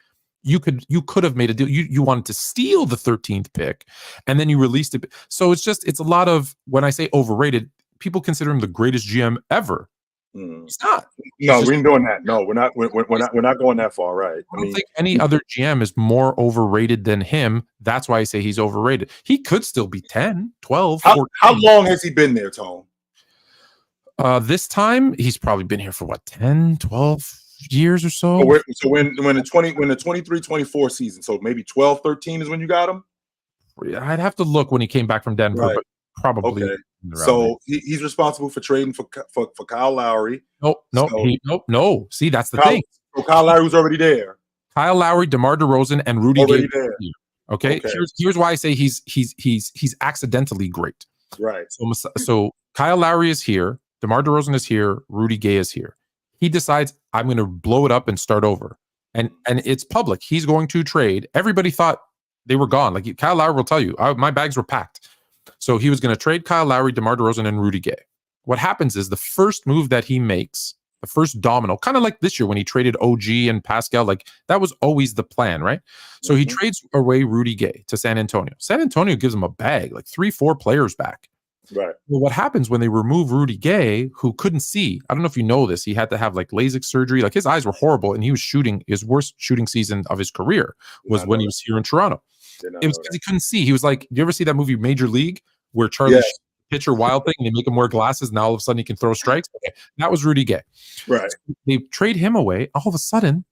you could have made a deal. You wanted to steal the 13th pick, and then you released it. So it's a lot of, when I say overrated, people consider him the greatest GM ever. He's not. No, we ain't doing that. No, we're not going that far, right? I don't think any other GM is more overrated than him. That's why I say he's overrated. He could still be 10, 12, 14. How long has he been there, Tone? This time he's probably been here for what, 10, 12 years or so. So when the 23-24 season, so maybe 12-13 is when you got him? I'd have to look when he came back from Denver, but probably. Okay. So he's responsible for trading for Kyle Lowry. No. See, that's the thing. So Kyle Lowry was already there. Kyle Lowry, DeMar DeRozan, and Rudy Gay. Okay. Okay. Here's why I say he's accidentally great. Right. So Kyle Lowry is here, DeMar DeRozan is here, Rudy Gay is here. He decides, I'm going to blow it up and start over. And it's public. He's going to trade. Everybody thought they were gone. Like Kyle Lowry will tell you, my bags were packed. So he was going to trade Kyle Lowry, DeMar DeRozan, and Rudy Gay. What happens is the first move that he makes, the first domino, kind of like this year when he traded OG and Pascal, like that was always the plan, right? So he trades away Rudy Gay to San Antonio. San Antonio gives him a bag, like 3-4 players back. Right. Well, what happens when they remove Rudy Gay, who couldn't see? I don't know if you know this. He had to have like LASIK surgery. Like his eyes were horrible, and he was shooting his worst shooting season of his career was when he was here in Toronto. It was because he couldn't see. He was like, do you ever see that movie Major League where Charlie pitcher wild thing and they make him wear glasses? Now all of a sudden he can throw strikes. Okay, that was Rudy Gay. Right. So they trade him away. All of a sudden,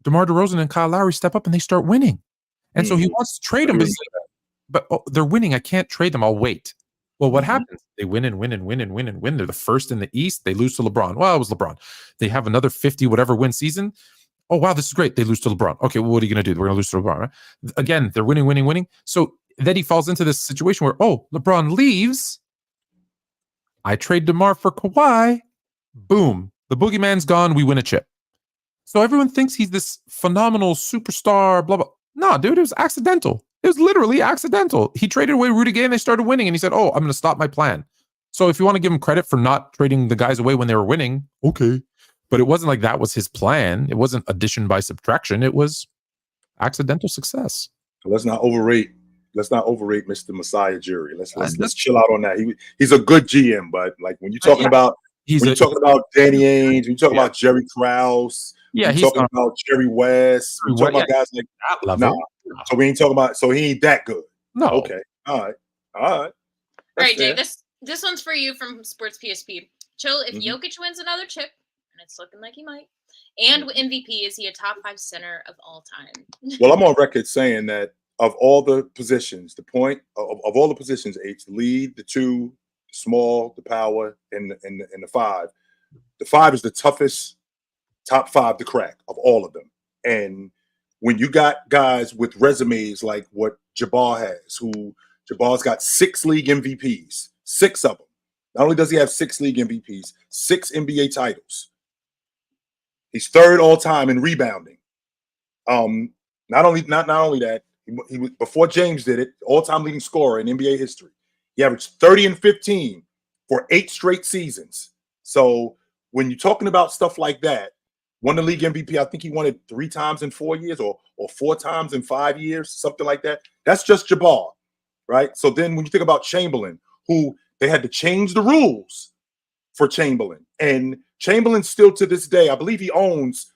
DeMar DeRozan and Kyle Lowry step up and they start winning. And so he wants to trade them, but they're winning. I can't trade them. I'll wait. Well, what happens? They win and win and win and win and win. They're the first in the East. They lose to LeBron. Well, it was LeBron. They have another 50 whatever win season. Oh, wow, this is great. They lose to LeBron. Okay, well, what are you going to do? We're going to lose to LeBron, right? Again, they're winning, winning, winning. So then he falls into this situation where, oh, LeBron leaves. I trade DeMar for Kawhi. Boom. The boogeyman's gone. We win a chip. So everyone thinks he's this phenomenal superstar, blah, blah. No, dude, it was accidental. It was literally accidental. He traded away Rudy Gay and they started winning. And he said, oh, I'm going to stop my plan. So if you want to give him credit for not trading the guys away when they were winning, okay. But it wasn't like that was his plan. It wasn't addition by subtraction. It was accidental success. Let's not overrate Mr. Masai Ujiri. Let's chill out on that. He's a good GM, but like when you're talking about Danny Ainge, when you're talking about Jerry Krause, he's talking about Jerry West, we're talking about guys like that level. Nah. So we ain't talking about. So he ain't that good. No. Okay. All right. All right, Jay. This one's for you from Sports PSP. Chill. If Jokic wins another chip, and it's looking like he might, and MVP, is he a top 5 center of all time? Well, I'm on record saying that of all the positions, the point of all the positions, H, the lead, the 2, the small, the power, and the 5. The 5 is the toughest top 5 to crack of all of them. And when you got guys with resumes like what Jabbar has, who Jabbar's got 6 league MVPs, 6 of them. Not only does he have 6 league MVPs, 6 NBA titles. He's 3rd all time in rebounding. Not only that, he was, before James did it, all-time leading scorer in NBA history. He averaged 30 and 15 for 8 straight seasons. So when you're talking about stuff like that, won the league MVP, I think he won it 3 times in 4 years or 4 times in 5 years, something like that. That's just Jabbar, right? So then when you think about Chamberlain, who they had to change the rules for Chamberlain. And Chamberlain still to this day, I believe he owns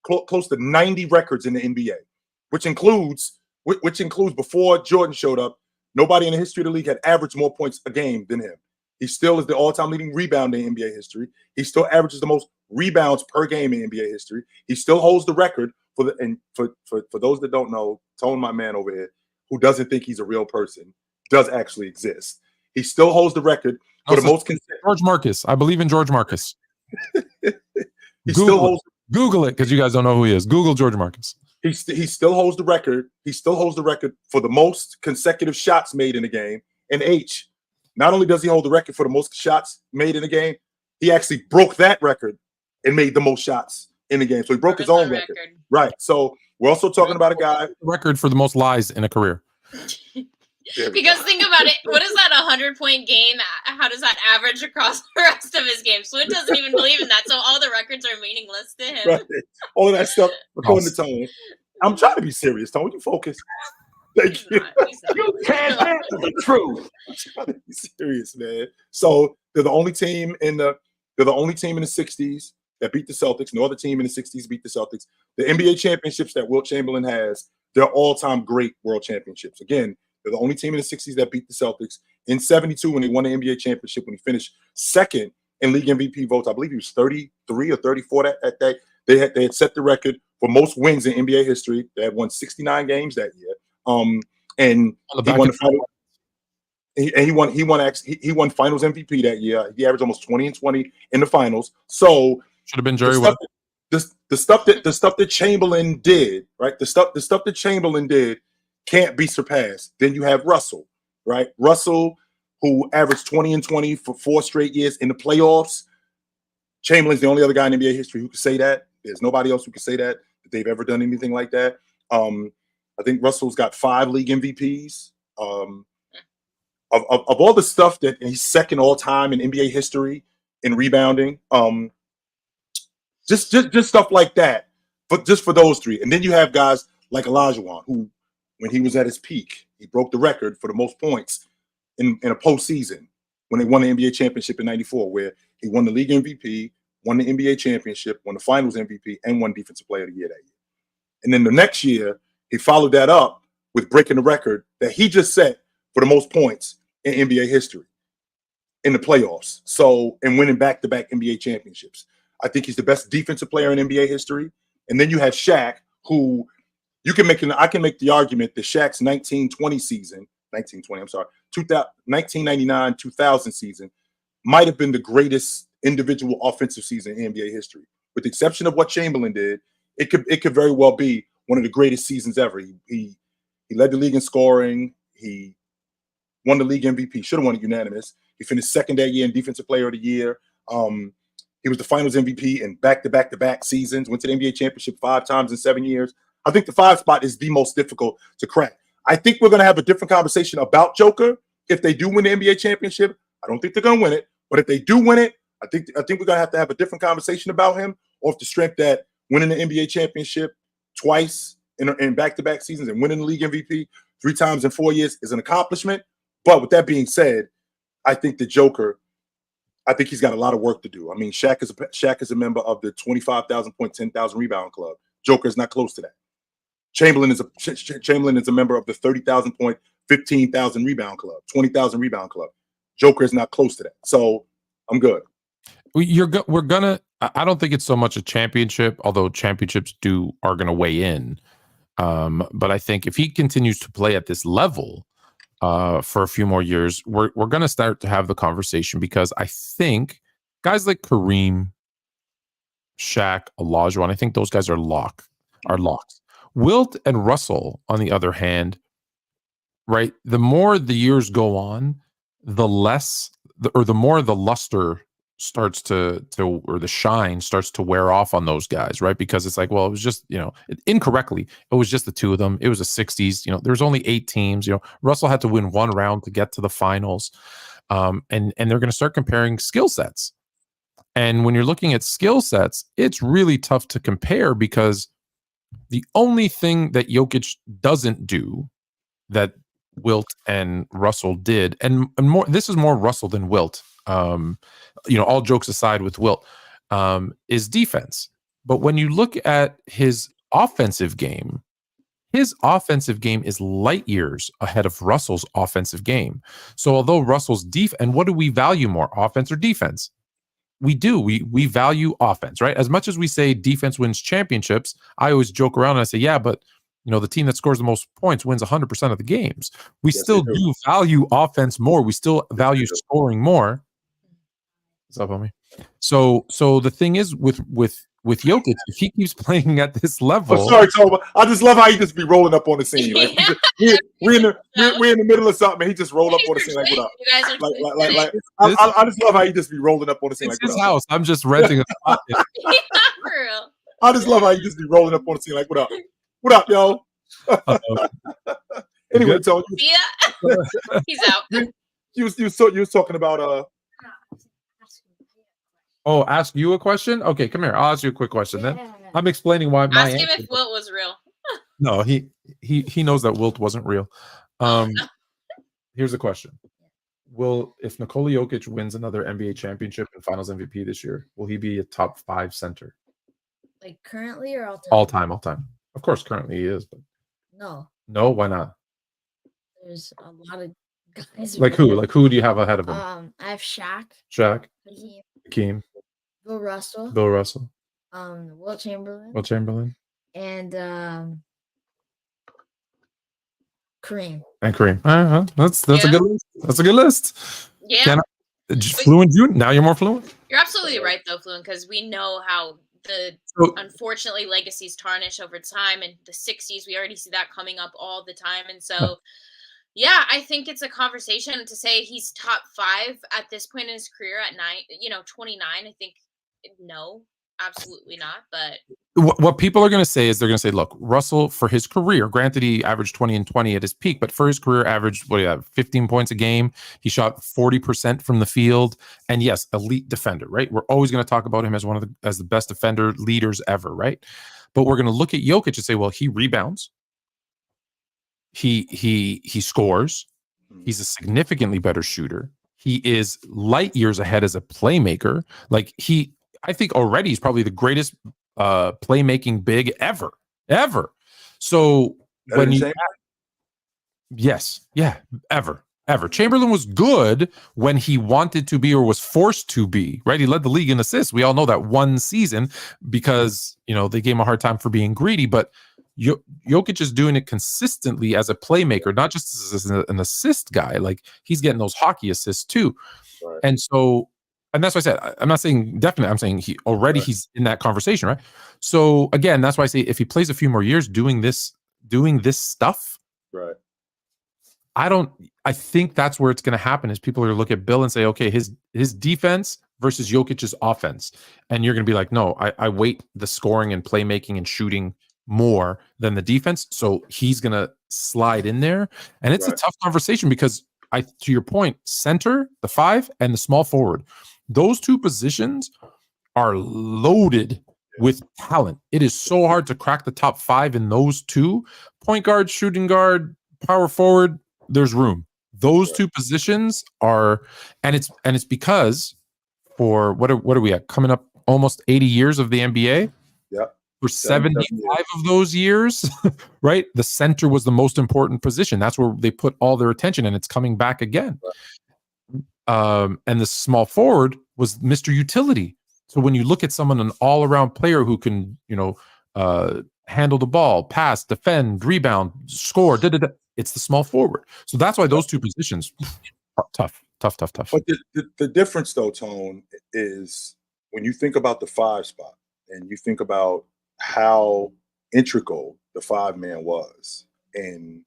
close to 90 records in the NBA, which includes before Jordan showed up, nobody in the history of the league had averaged more points a game than him. He still is the all-time leading rebounder in NBA history. He still averages the most rebounds per game in NBA history. He still holds the record for those that don't know, Tone, my man over here, who doesn't think he's a real person, does actually exist. He still holds the record for the most consistent. George Marcus. I believe in George Marcus. Google it because you guys don't know who he is. Google George Marcus. He still holds the record. He still holds the record for the most consecutive shots made in a game. And H, not only does he hold the record for the most shots made in a game, he actually broke that record and made the most shots in the game. So he broke his own record. Right. So we're also talking about a guy. Record for the most lies in a career. Because think about it. What is that 100-point game? How does that average across the rest of his games? Flint doesn't even believe in that. So all the records are meaningless to him. Right. All of that stuff. According to Tone. I'm trying to be serious, Tone. You focus. Thank you. You can't answer the truth. I'm trying to be serious, man. So they're the only team in the 60s that beat the Celtics. No other team in the 60s beat the Celtics. The NBA championships that Wilt Chamberlain has, they're all-time great world championships. Again, they're the only team in the 60s that beat the Celtics. In 72, when they won the NBA championship, when he finished 2nd in league MVP votes, I believe he was 33 or 34 that day. They had set the record for most wins in NBA history. They had won 69 games that year. And he won the final. And he won Finals MVP that year. He averaged almost 20 and 20 in the finals. So should have been Jerry West. The stuff that Chamberlain did, right? The stuff that Chamberlain did can't be surpassed. Then you have Russell, right? Russell, who averaged 20 and 20 for 4 straight years in the playoffs. Chamberlain's the only other guy in NBA history who could say that. There's nobody else who could say that they've ever done anything like that. I think Russell's got 5 league MVPs. Of all the stuff that he's second all time in NBA history in rebounding. Just stuff like that. But just for those 3. And then you have guys like Olajuwon, who, when he was at his peak, he broke the record for the most points in a postseason when they won the NBA championship in '94, where he won the league MVP, won the NBA championship, won the finals MVP, and won Defensive Player of the Year that year. And then the next year, he followed that up with breaking the record that he just set for the most points in NBA history in the playoffs. So, and winning back-to-back NBA championships. I think he's the best defensive player in NBA history. And then you have Shaq, who I can make the argument that Shaq's 1999-2000 season might have been the greatest individual offensive season in NBA history. With the exception of what Chamberlain did, it could very well be one of the greatest seasons ever. He led the league in scoring. He won the league MVP, should have won it unanimous. He finished second that year in Defensive Player of the Year. He was the Finals MVP in back-to-back seasons, went to the NBA championship 5 times in 7 years. I think the 5 spot is the most difficult to crack. I think we're going to have a different conversation about Joker if they do win the NBA championship. I don't think they're going to win it, but if they do win it, I think we're going to have a different conversation about him off the strength that winning the NBA championship twice in back-to-back seasons and winning the league MVP 3 times in 4 years is an accomplishment. But with that being said, I think the Joker, I think he's got a lot of work to do. I mean, Shaq is a member of the 25,000 point, 10,000 rebound club. Joker is not close to that. Chamberlain is a member of the 30,000 point, 15,000 rebound club, 20,000 rebound club. Joker is not close to that. So I'm good. I don't think it's so much a championship, although championships are going to weigh in. But I think if he continues to play at this level for a few more years, we're going to start to have the conversation, because I think guys like Kareem, Shaq, Olajuwon, I think those guys are locks. Wilt and Russell, on the other hand, right? The more the years go on, the more the luster starts to or the shine starts to wear off on those guys, right? Because it's like, well, it was just, incorrectly, it was just the 2 of them. It was the 60s. There was only 8 teams. Russell had to win 1 round to get to the finals. And they're going to start comparing skill sets. And when you're looking at skill sets, it's really tough to compare, because the only thing that Jokic doesn't do that Wilt and Russell did, and more, this is more Russell than Wilt, all jokes aside with Wilt, is defense. But when you look at his offensive game is light years ahead of Russell's offensive game. So although Russell's and what do we value more, offense or defense? We value offense, right? As much as we say defense wins championships, I always joke around and I say, yeah, but the team that scores the most points wins 100% of the games. We still do value offense more. We still value scoring more. What's up, homie? So the thing is with Jokic, if he keeps playing at this level. Oh, sorry, Toba. I just love how he just be rolling up on the scene. Like we're in the middle of something, and he just roll up on the scene like, what up? You guys are I just love how he just be rolling up on the scene like, what up? It's his house. I'm just renting a spot. For real. I just love how he just be rolling up on the scene like, what up? What up, yo? Anyway, so yeah, he's out. You was talking about Oh, ask you a question? Okay, come here. I'll ask you a quick question then. I'm explaining why my ask him if Wilt was real. No, he knows that Wilt wasn't real. Here's the question. If Nikola Jokic wins another NBA championship and finals MVP this year, will he be a top 5 center? Like currently or all time? All time. Of course, currently he is, but no, why not? There's a lot of guys. Like who? Like who do you have ahead of him? I have Shaq, Hakeem, Bill Russell, Wilt Chamberlain, and Kareem. That's a good list. That's a good list. Yeah. Fluent June. Now you're more fluent. You're absolutely right, though, Fluent, because we know how unfortunately legacies tarnish over time. In the 60s, we already see that coming up all the time, and so. Yeah, I think it's a conversation to say he's top 5 at this point in his career at 29. I think no. absolutely not. But what people are going to say is they're going to say, look, Russell, for his career, granted he averaged 20 and 20 at his peak, but for his career averaged, 15 points a game. He shot 40% from the field. And yes, elite defender, right? We're always going to talk about him as as the best defender leaders ever, right? But we're going to look at Jokic and say, well, he rebounds. He scores. He's a significantly better shooter. He is light years ahead as a playmaker. I think already he's probably the greatest playmaking big ever. So when you, ever. Chamberlain was good when he wanted to be or was forced to be, right? He led the league in assists. We all know that one season because, they gave him a hard time for being greedy, but Jokic is doing it consistently as a playmaker, not just as an assist guy. Like he's getting those hockey assists too. Right. And that's why I said, I'm not saying definitely, I'm saying he's in that conversation, right? So again, that's why I say if he plays a few more years doing this stuff, right? I think that's where it's going to happen is people are going to look at Bill and say, okay, his defense versus Jokic's offense. And you're going to be like, no, I weight the scoring and playmaking and shooting more than the defense. So he's going to slide in there. And it's a tough conversation because to your point, center, the 5 and the small forward, those two positions are loaded with talent. It is so hard to crack the top 5 in those two. Point guard, shooting guard, power forward, there's room. Those two positions are, and it's because for what are we at? Coming up almost 80 years of the NBA. Yeah. For 75 of those years, right? The center was the most important position. That's where they put all their attention, and it's coming back again. And the small forward was Mr. Utility. So when you look at someone, an all-around player who can, handle the ball, pass, defend, rebound, score, it's the small forward. So that's why those two positions are tough. But the difference, though, Tone, is when you think about the 5 spot and you think about how integral the 5-man was and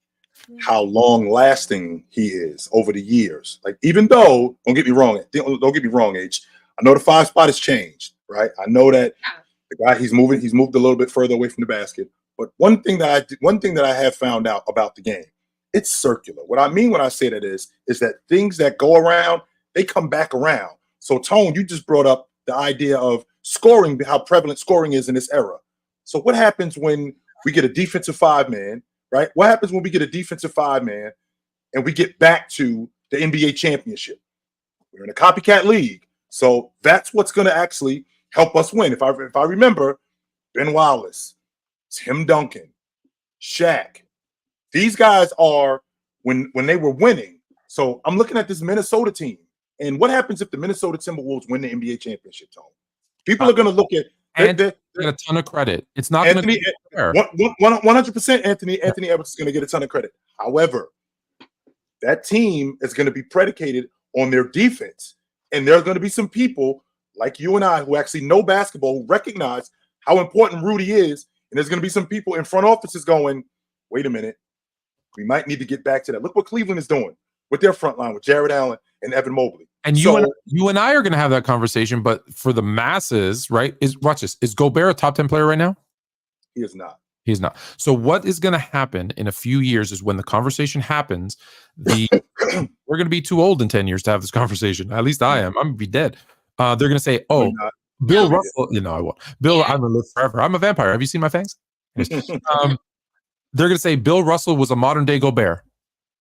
how long lasting he is over the years. Like, even though, don't get me wrong, H, I know the 5 spot has changed, right? I know that the guy he's moved a little bit further away from the basket. But one thing that I have found out about the game, it's circular. What I mean when I say that is that things that go around, they come back around. So Tone, you just brought up the idea of scoring, how prevalent scoring is in this era. So what happens when we get a defensive 5-man, right? What happens when we get a defensive 5-man and we get back to the NBA championship? We're in a copycat league. So that's what's going to actually help us win. If I remember, Ben Wallace, Tim Duncan, Shaq, these guys are when they were winning. So I'm looking at this Minnesota team. And what happens if the Minnesota Timberwolves win the NBA championship, Tone? People are going to look at and get a ton of credit. It's not going to be fair. 100% Anthony Edwards is going to get a ton of credit. However, that team is going to be predicated on their defense. And there are going to be some people like you and I who actually know basketball, who recognize how important Rudy is. And there's going to be some people in front offices going, wait a minute, we might need to get back to that. Look what Cleveland is doing with their front line with Jared Allen and Evan Mobley. And you and I are going to have that conversation, but for the masses, right? Watch this. Is Gobert a top 10 player right now? He is not. He's not. So what is going to happen in a few years is when the conversation happens, we're going to be too old in 10 years to have this conversation. At least I am. I'm going to be dead. They're going to say, oh, Bill Russell. I won't. Bill, I'm going to live forever. I'm a vampire. Have you seen my fangs? They're going to say Bill Russell was a modern day Gobert.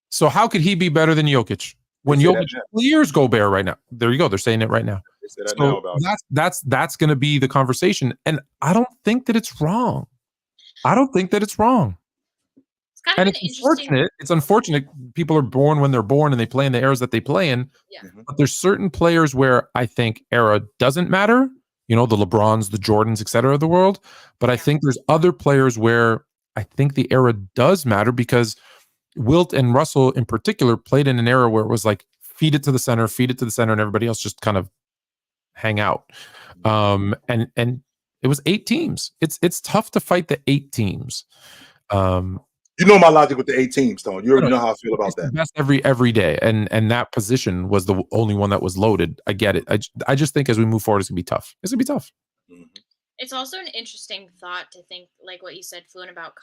So how could he be better than Jokic? When Jokic clears Gobert right now. There you go. They're saying it right now. So that's going to be the conversation. And I don't think that it's wrong. It's kind of unfortunate. It's unfortunate people are born when they're born and they play in the eras that they play in. Yeah. But there's certain players where I think era doesn't matter. The LeBrons, the Jordans, et cetera, of the world. But I think there's other players where I think the era does matter because Wilt and Russell in particular played in an era where it was like feed it to the center, and everybody else just kind of hang out. And it was 8 teams. It's tough to fight the 8 teams. You know my logic with the 8 teams, Tone. You already know how I feel about that. Best every day, and that position was the only one that was loaded. I get it. I just think as we move forward, it's gonna be tough. It's gonna be tough. Mm-hmm. It's also an interesting thought to think, like what you said, Fluent, about,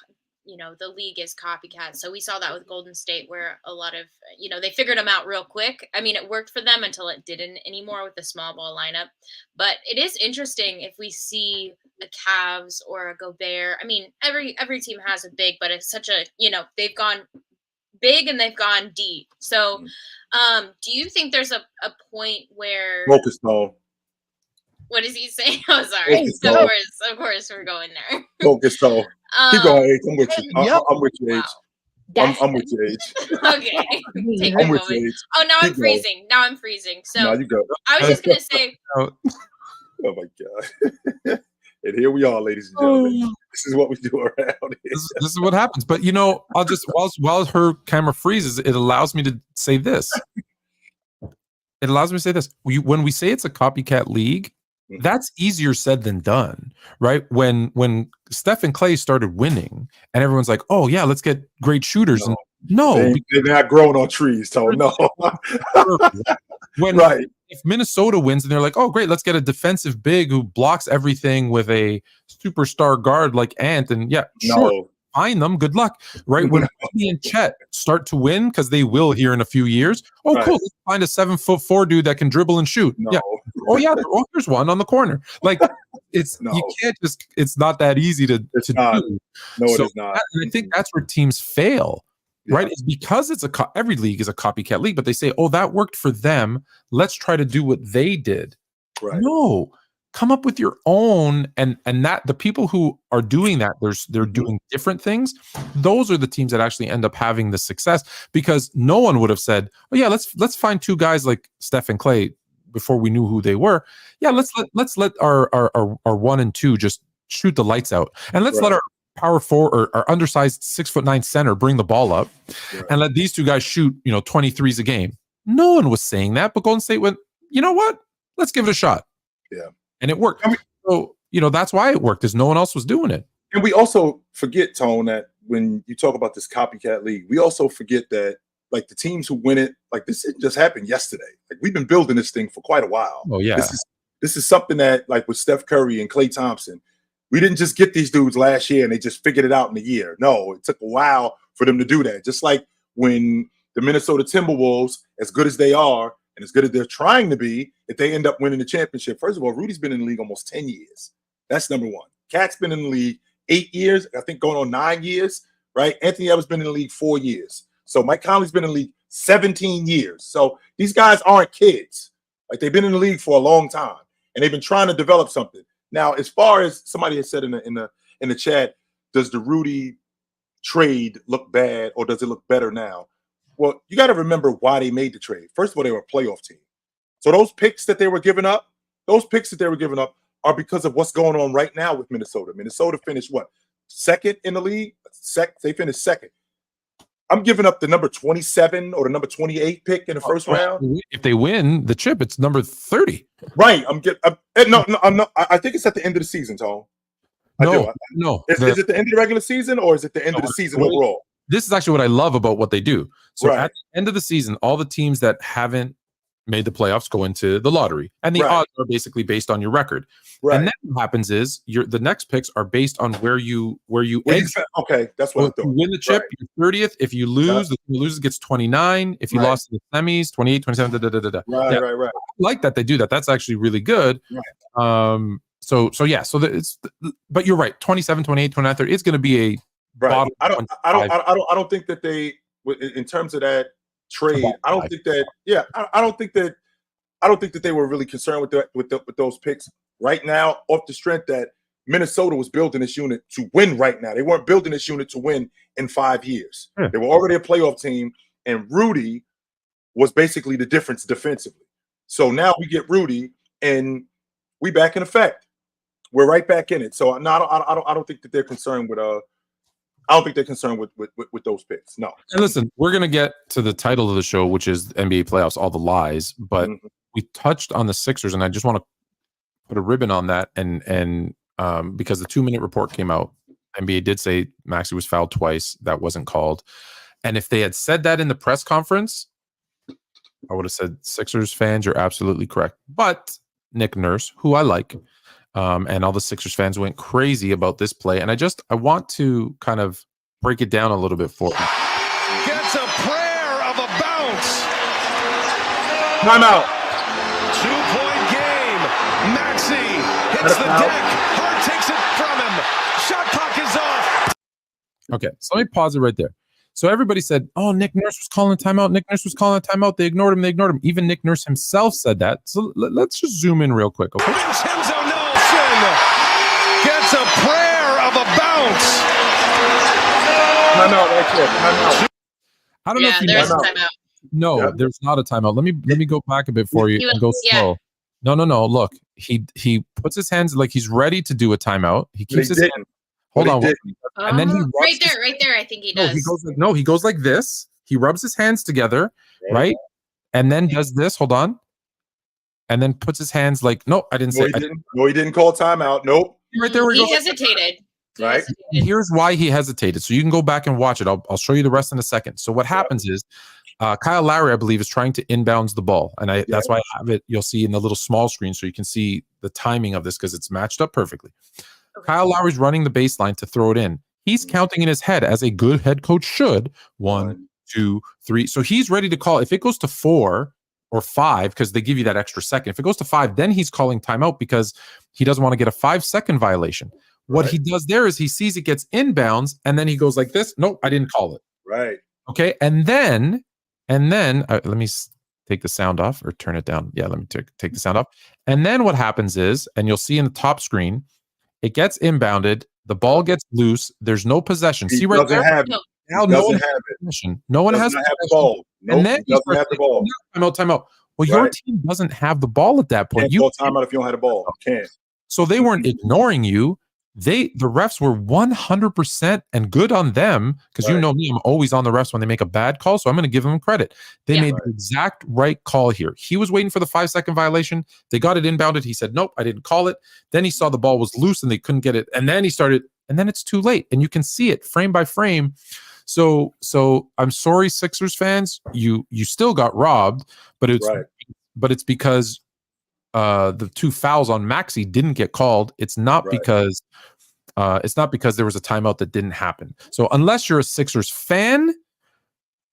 the league is copycat. So we saw that with Golden State, where a lot of, they figured them out real quick. I mean, it worked for them until it didn't anymore with the small ball lineup. But it is interesting if we see a Cavs or a Gobert. I mean, every team has a big, but it's such a, they've gone big and they've gone deep. So do you think there's a point where focus though? What does he say? Oh, sorry. Of course, we're going there. Focus though. Keep going, Age. I'm with you. I'm with you, Age. Wow. I'm with you, Age. Okay. Take I'm a with moment. you, Age. Oh, now Keep I'm freezing. So no, you go. I was just gonna say. Oh my God. And here we are, ladies and gentlemen. This is what we do around here. This is what happens. But I'll just while her camera freezes, it allows me to say this. It allows me to say this. When we say it's a copycat league, that's easier said than done, right? When Steph and Clay started winning, and everyone's like, "Oh yeah, let's get great shooters." They're not growing on trees, so no. Right. If Minnesota wins and they're like, "Oh great, let's get a defensive big who blocks everything with a superstar guard like Ant," and sure, find them. Good luck, right? When Rudy and Chet start to win, because they will here in a few years. Oh, cool! Let's find a 7'4" dude that can dribble and shoot. No. Yeah. Oh yeah. Oh, there's one on the corner. Like you can't just. It's not that easy to do. No, it is not. And I think that's where teams fail. Yeah. Right? It's because every league is a copycat league, but they say, "Oh, that worked for them. Let's try to do what they did." Right. No. Come up with your own, and that the people who are doing that, they're doing different things. Those are the teams that actually end up having the success, because no one would have said, "Oh yeah, let's find two guys like Steph and Clay," before we knew who they were. Yeah, let's let our 1 and 2 just shoot the lights out, and let's let our power forward or our undersized 6'9" center bring the ball up, and let these two guys shoot 23s a game. No one was saying that, but Golden State went, "You know what? Let's give it a shot." Yeah. And it worked. So, that's why it worked, is no one else was doing it. And we also forget, Tone, that when you talk about this copycat league, we also forget that, like, the teams who win it, like, this didn't just happen yesterday. Like, we've been building this thing for quite a while. Oh, yeah. This is something that, like, with Steph Curry and Klay Thompson, we didn't just get these dudes last year and they just figured it out in a year. No, it took a while for them to do that. Just like when the Minnesota Timberwolves, as good as they are, and as good as they're trying to be, if they end up winning the championship. First of all, Rudy's been in the league almost 10 years. That's number one. Cat's been in the league 8 years, I think going on 9 years, right? Anthony Edwards been in the league 4 years. So Mike Conley's been in the league 17 years. So these guys aren't kids. Like, they've been in the league for a long time, and they've been trying to develop something. Now, as far as somebody has said in the chat, does the Rudy trade look bad, or does it look better now? Well, you got to remember why they made the trade. First of all, they were a playoff team. So those picks that they were giving up are because of what's going on right now with Minnesota. Minnesota finished what? Second in the league? They finished second. I'm giving up the number 27 or the number 28 pick in the first round. If they win the chip, it's number 30. Right. I'm not. I think it's at the end of the season, Tom. No. Is it the end of the regular season, or is it the end of the season overall? This is actually what I love about what they do. So Right. at the end of the season, all the teams that haven't made the playoffs go into the lottery, and the odds are basically based on your record. Right. And then what happens is the next picks are based on where you exit. Okay, that's what I thought. If you win the chip, you're 30th. If you lose, the team who loses gets 29. If you lost in the semis, 28, 27, Right. I like that they do that. That's actually really good. Right. But you're right. 27, 28, 29, 30. It's going to be a right. I don't think that they, in terms of that trade, I don't think that they were really concerned with those picks right now, off the strength that Minnesota was building this unit to win right now. They weren't building this unit to win in 5 years. They were already a playoff team, and Rudy was basically the difference defensively. So now we get Rudy, and we back in effect. We're right back in it. So no, I don't think that they're concerned with I don't think they're concerned with those picks. No. And listen, we're gonna get to the title of the show, which is NBA playoffs, all the lies. But we touched on the Sixers, and I just want to put a ribbon on that. And because the 2-minute report came out, NBA did say Maxey was fouled twice. That wasn't called. And if they had said that in the press conference, I would have said, Sixers fans, you're absolutely correct. But Nick Nurse, who I like, And all the Sixers fans went crazy about this play. And I want to kind of break it down a little bit for you. Gets a prayer of a bounce. Timeout. 2-point game. Maxey hits the deck. Hart takes it from him. Shot clock is off. Okay, so let me pause it right there. So everybody said, oh, Nick Nurse was calling a timeout. Nick Nurse was calling a timeout. They ignored him. Even Nick Nurse himself said that. So let's just zoom in real quick, okay? Vincenzo Nelson gets a prayer of a bounce. Timeout right there. Timeout. I don't know if you there's know. a timeout. No, there's not a timeout. Let me go back a bit for you and go slow. No. Look, he puts his hands like he's ready to do a timeout. He keeps his hand. Hold on. And then he right there. I think he does. He goes like this. He rubs his hands together, right? And then does this. Hold on. And then puts his hands like, no, I didn't say. No, he didn't call timeout. Nope. Right there. He hesitated. Right. Here's why he hesitated. So you can go back and watch it. I'll show you the rest in a second. So what happens is Kyle Lowry, I believe, is trying to inbounds the ball. And that's why I have it. You'll see in the little small screen so you can see the timing of this because it's matched up perfectly. Okay. Kyle Lowry's running the baseline to throw it in. He's counting in his head as a good head coach should. 1, 2, 3. So he's ready to call. If it goes to 4 or 5, because they give you that extra second. If it goes to 5, then he's calling timeout because he doesn't want to get a 5-second violation. What he does there is he sees it gets inbounds, and then he goes like this. Nope, I didn't call it. Right. Okay. And then let me take the sound off or turn it down. Yeah, let me take the sound off. And then what happens is, and you'll see in the top screen, it gets inbounded. The ball gets loose. There's no possession. See right there? Now no one has possession. No one has the ball. Nope, and then he doesn't have the ball. Timeout. Well, your team doesn't have the ball at that point. You can't call timeout if you don't have the ball. You can't. So they weren't ignoring you. The refs were 100% and good on them because you know me, I'm always on the refs when they make a bad call, so I'm going to give them credit. They made the exact right call here. He was waiting for the 5-second violation. They got it inbounded. He said, nope, I didn't call it. Then he saw the ball was loose and they couldn't get it. And then he started, and then it's too late. And you can see it frame by frame. So I'm sorry, Sixers fans, you still got robbed, but it's because the 2 fouls on Maxey didn't get called. It's not because there was a timeout that didn't happen. So unless you're a Sixers fan,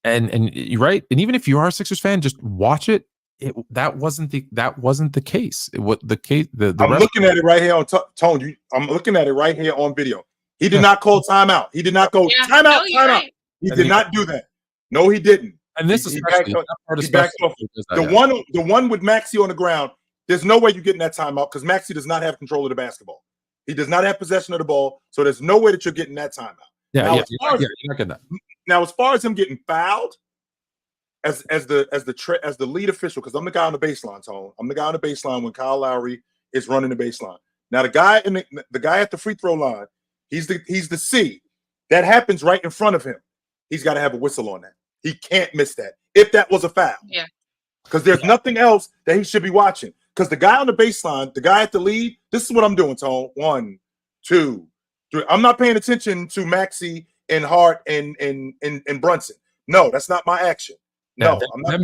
and you're right, and even if you are a Sixers fan, just watch it. That wasn't the case. I'm looking at it right here on Tone. I'm looking at it right here on video. He did not call timeout. He did not go timeout. Right. He did not do that. No, he didn't. And this is the one with Maxey on the ground. There's no way you're getting that timeout because Maxey does not have control of the basketball. He does not have possession of the ball, so there's no way that you're getting that timeout. You're not getting that. Now, as far as him getting fouled, as the lead official, because I'm the guy on the baseline, Tone. I'm the guy on the baseline when Kyle Lowry is running the baseline. Now, the guy at the free throw line, he's the C. That happens right in front of him. He's got to have a whistle on that. He can't miss that if that was a foul. Yeah. Because there's nothing else that he should be watching. Because the guy on the baseline, the guy at the lead, this is what I'm doing, Tone. 1, 2, 3. I'm not paying attention to Maxey and Hart and Brunson. No, that's not my action. No, I'm not.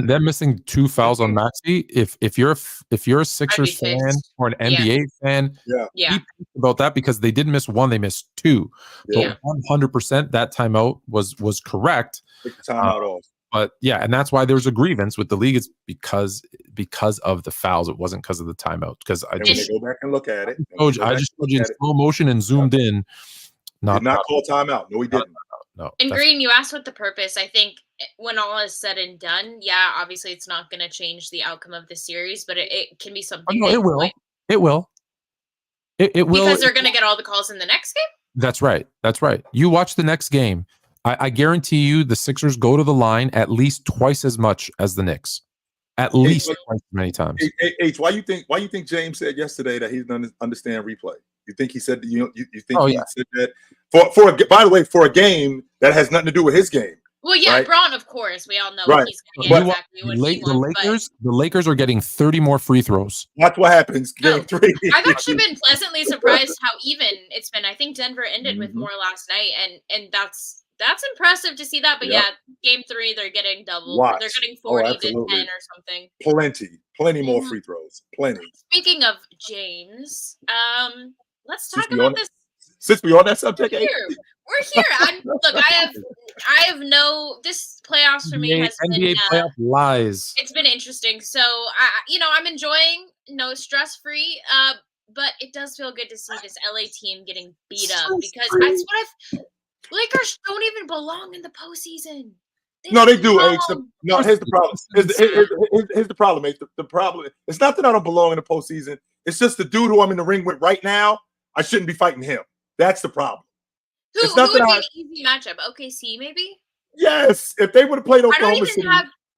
Them missing 2 fouls on Maxey. If you're a Sixers fan or an NBA fan, be pissed about that because they didn't miss 1, they missed 2. But 100% that timeout was correct. Take the timeout off. But and that's why there's a grievance with the league. It's because of the fouls. It wasn't because of the timeout. Because when they go back and look at it, I just showed you in slow motion and zoomed in. Did not call timeout. No, he didn't. No. And Green, you asked what the purpose. I think when all is said and done, obviously it's not going to change the outcome of the series, but it can be something. No, it will. It will. It will because they're going to get all the calls in the next game. That's right. You watch the next game. I guarantee you the Sixers go to the line at least twice as much as the Knicks. At least twice as many times. H, why you think James said yesterday that he doesn't understand replay? You think he said you think said that by the way, for a game that has nothing to do with his game. Well, right? Braun, of course, we all know he's going to get exactly what he wants. The Lakers are getting 30 more free throws. Watch what happens. Game 3. I've actually been pleasantly surprised how even it's been. I think Denver ended with more last night, and that's impressive to see that. But game 3, they're getting double. They're getting 40 to 10 or something. Plenty more free throws. Plenty. Speaking of James, let's talk about this. Since we on that subject, we're here. Look, I have this playoffs for me has NBA been playoff lies. It's been interesting. So I'm enjoying stress free. But it does feel good to see this LA team getting beat up because that's what Lakers don't even belong in the postseason. No, they do. No, here's the problem. Here's the problem, H. The problem. It's not that I don't belong in the postseason. It's just the dude who I'm in the ring with right now. I shouldn't be fighting him. That's the problem. Who would be an easy matchup? OKC, maybe. Yes, if they would have played Oklahoma City,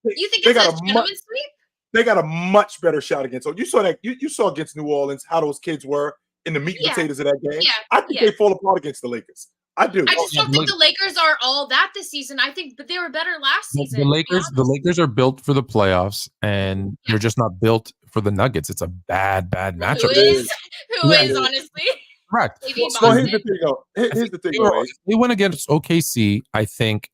you think it's a gentleman's sweep? They got a much better shot against. So you saw that. You saw against New Orleans how those kids were in the meat and potatoes of that game. Yeah, I think they fall apart against the Lakers. I do. I just don't think the Lakers are all that this season. I think they were better last season. The Lakers are built for the playoffs, and they're just not built for the Nuggets. It's a bad matchup. Who is honestly? Correct. So here's the thing, though. Here's the thing, though. They went against OKC. I think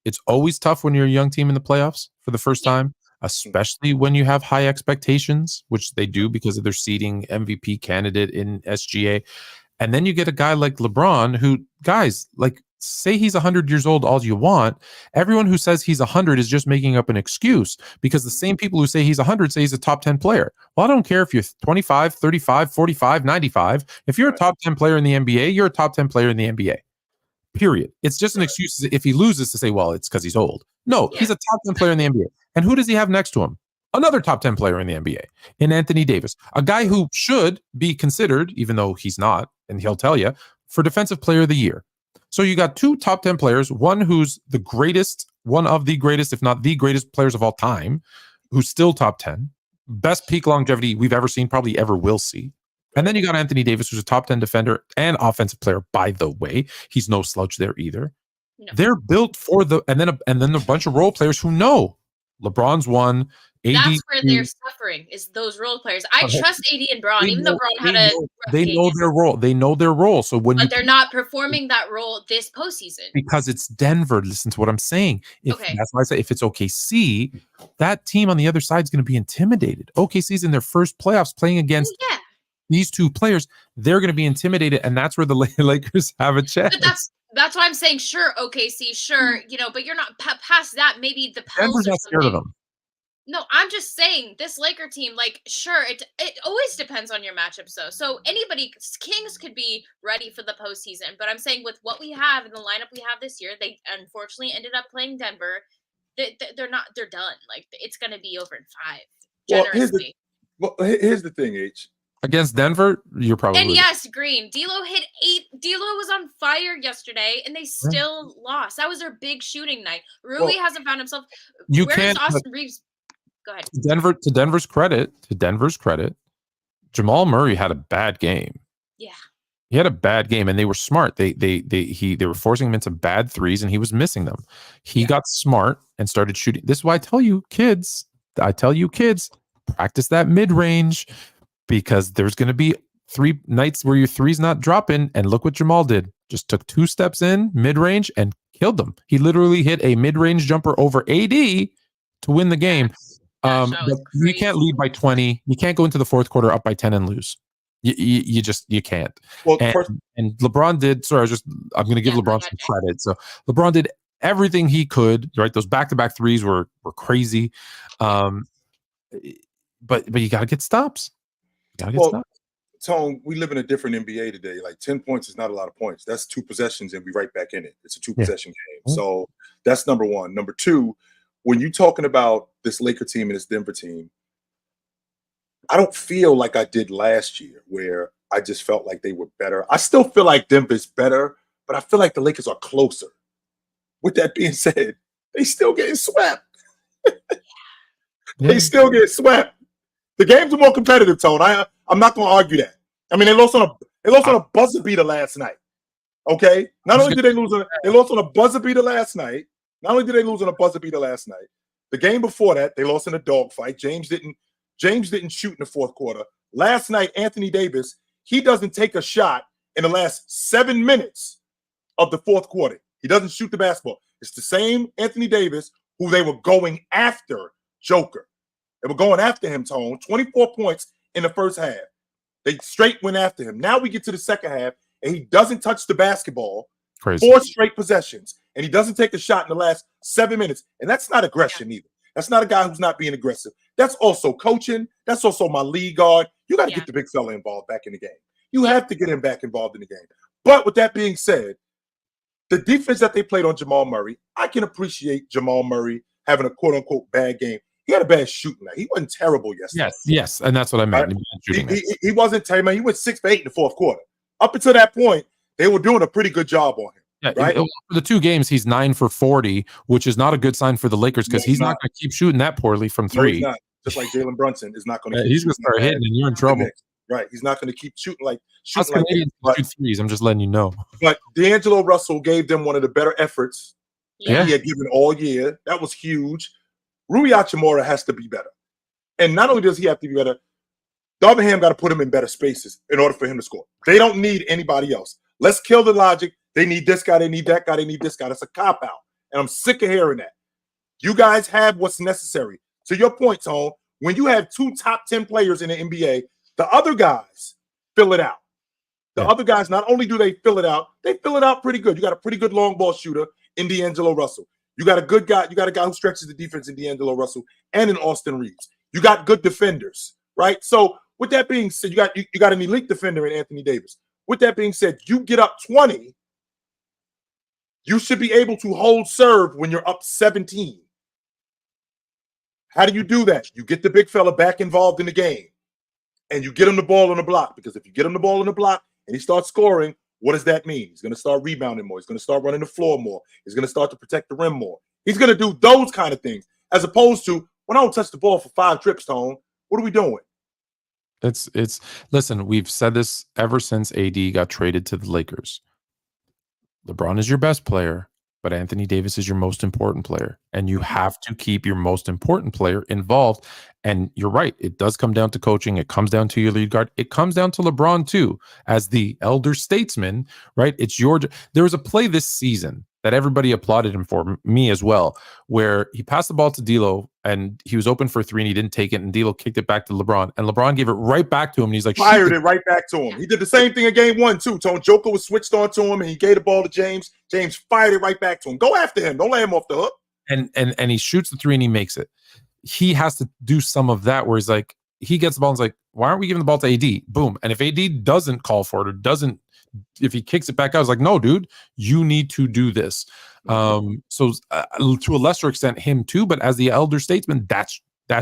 it's always tough when you're a young team in the playoffs for the first time, especially when you have high expectations, which they do because of their seeding MVP candidate in SGA. And then you get a guy like LeBron who, guys, like, say he's 100 years old all you want. Everyone who says he's 100 is just making up an excuse because the same people who say he's 100 say he's a top 10 player. Well, I don't care if you're 25, 35, 45, 95. If you're a top 10 player in the NBA, you're a top 10 player in the NBA. Period. It's just an excuse if he loses to say, well, it's because he's old. No, he's a top 10 player in the NBA. And who does he have next to him? Another top 10 player in the NBA, in Anthony Davis, a guy who should be considered, even though he's not, and he'll tell you, for Defensive Player of the Year. So you got two top 10 players, one who's the greatest, one of the greatest, if not the greatest players of all time, who's still top 10, best peak longevity we've ever seen, probably ever will see. And then you got Anthony Davis, who's a top 10 defender and offensive player, by the way. He's no slouch there either. No. They're built for and then a bunch of role players who know. LeBron's one. AD, that's where they're suffering, is those role players. I trust AD and Bron, even though Bron had a they know their role. They know their role. So but they're not performing that role this postseason. Because it's Denver. Listen to what I'm saying. That's why I say if it's OKC, that team on the other side is going to be intimidated. OKC's in their first playoffs playing against these two players. They're going to be intimidated, and that's where the Lakers have a chance. But that's why I'm saying, sure, OKC, sure, but you're not past that. Maybe the Pels Denver's not scared of them. No, I'm just saying this Laker team, sure, it always depends on your matchups, though. So Kings could be ready for the postseason, but I'm saying with what we have in the lineup we have this year, they unfortunately ended up playing Denver. They're done. It's going to be over in 5. Generously. Here's the thing, H. Against Denver, you're probably. And yes, Green. D'Lo hit 8. D'Lo was on fire yesterday, and they still lost. That was their big shooting night. Rui hasn't found himself. Where's Austin Reeves? Go ahead. To Denver's credit, Jamal Murray had a bad game. Yeah. He had a bad game, and they were smart. They were forcing him into bad threes, and he was missing them. He got smart and started shooting. This is why I tell you, kids, practice that mid-range, because there's going to be 3 nights where your three's not dropping. And look what Jamal did. Just took 2 steps in mid-range and killed them. He literally hit a mid-range jumper over AD to win the game. But you can't lead by 20. You can't go into the fourth quarter up by 10 and lose. You can't. Well, and LeBron did. Sorry, I'm going to give LeBron some credit. So LeBron did everything he could. Right, those back-to-back threes were crazy. But you got to get stops. Tone, we live in a different NBA today. 10 points is not a lot of points. That's 2 possessions, and we right back in it. It's a 2-possession game. So that's number 1. Number 2. When you're talking about this Laker team and this Denver team, I don't feel like I did last year, where I just felt like they were better. I still feel like Denver's better, but I feel like the Lakers are closer. With that being said, they still getting swept. They still get swept. The games are more competitive, Tone. I'm not going to argue that. I mean, they lost on a buzzer beater last night. Okay, not only did they lost on a buzzer beater last night. Not only did they lose on a buzzer beater last night, the game before that, they lost in a dogfight. James didn't shoot in the fourth quarter. Last night, Anthony Davis, he doesn't take a shot in the last 7 minutes of the fourth quarter. He doesn't shoot the basketball. It's the same Anthony Davis who they were going after Joker. They were going after him, Tone. 24 points in the first half. They straight went after him. Now we get to the second half, and he doesn't touch the basketball. Crazy. 4 straight possessions, and he doesn't take a shot in the last 7 minutes. And that's not aggression either. That's not a guy who's not being aggressive. That's also coaching. That's also my lead guard. You got to get the big fella involved back in the game. You have to get him back involved in the game. But with that being said, the defense that they played on Jamal Murray, I can appreciate Jamal Murray having a quote-unquote bad game. He had a bad shooting night. He wasn't terrible yesterday. Yes, and that's what I meant. Right? He wasn't terrible. He went 6 for 8 in the fourth quarter. Up until that point, they were doing a pretty good job on him. Yeah, right? For the 2 games, he's 9 for 40, which is not a good sign for the Lakers because he's not going to keep shooting that poorly from 3. No, he's not. Just like Jalen Brunson is not going to. He's going to start hitting, and you're in trouble. Right, he's not going to keep shooting like Us Canadians shoot threes. I'm just letting you know. But D'Angelo Russell gave them one of the better efforts that he had given all year. That was huge. Rui Hachimura has to be better, and not only does he have to be better, Darvingham got to put him in better spaces in order for him to score. They don't need anybody else. Let's kill the logic. They need this guy. They need that guy. They need this guy. That's a cop out, and I'm sick of hearing that. You guys have what's necessary. To your point, Tone, when you have 2 top 10 players in the NBA. The other guys fill it out. The other guys, not only do they fill it out pretty good. You got a pretty good long ball shooter in D'Angelo Russell. You got a good guy. You got a guy who stretches the defense in D'Angelo Russell and in Austin Reeves. You got good defenders, right? So with that being said, you got an elite defender in Anthony Davis. With that being said, you get up 20, you should be able to hold serve when you're up 17. How do you do that? You get the big fella back involved in the game. And you get him the ball on the block, because if you get him the ball on the block and he starts scoring, what does that mean? He's going to start rebounding more. He's going to start running the floor more. He's going to start to protect the rim more. He's going to do those kind of things, as opposed to, when I don't touch the ball for 5 trips, Tone, what are we doing? Listen, we've said this ever since AD got traded to the Lakers. LeBron is your best player, but Anthony Davis is your most important player, and you have to keep your most important player involved. And you're right, it does come down to coaching. It comes down to your lead guard. It comes down to LeBron too, as the elder statesman, right? There was a play this season that everybody applauded him for, me as well, where he passed the ball to D'Lo and he was open for 3 and he didn't take it, and D'Lo kicked it back to LeBron, and LeBron gave it right back to him, and he's like, fired it right back to him. He did the same thing in game 1 too. Tone, Joker was switched on to him and he gave the ball to James. James fired it right back to him. Go after him. Don't let him off the hook. And he shoots the 3 and he makes it. He has to do some of that where he's like, he gets the ball and he's like, why aren't we giving the ball to AD? Boom. And if AD doesn't call for it or if he kicks it back out, it's like, no, dude, you need to do this. So to a lesser extent, him too, but as the elder statesman, that's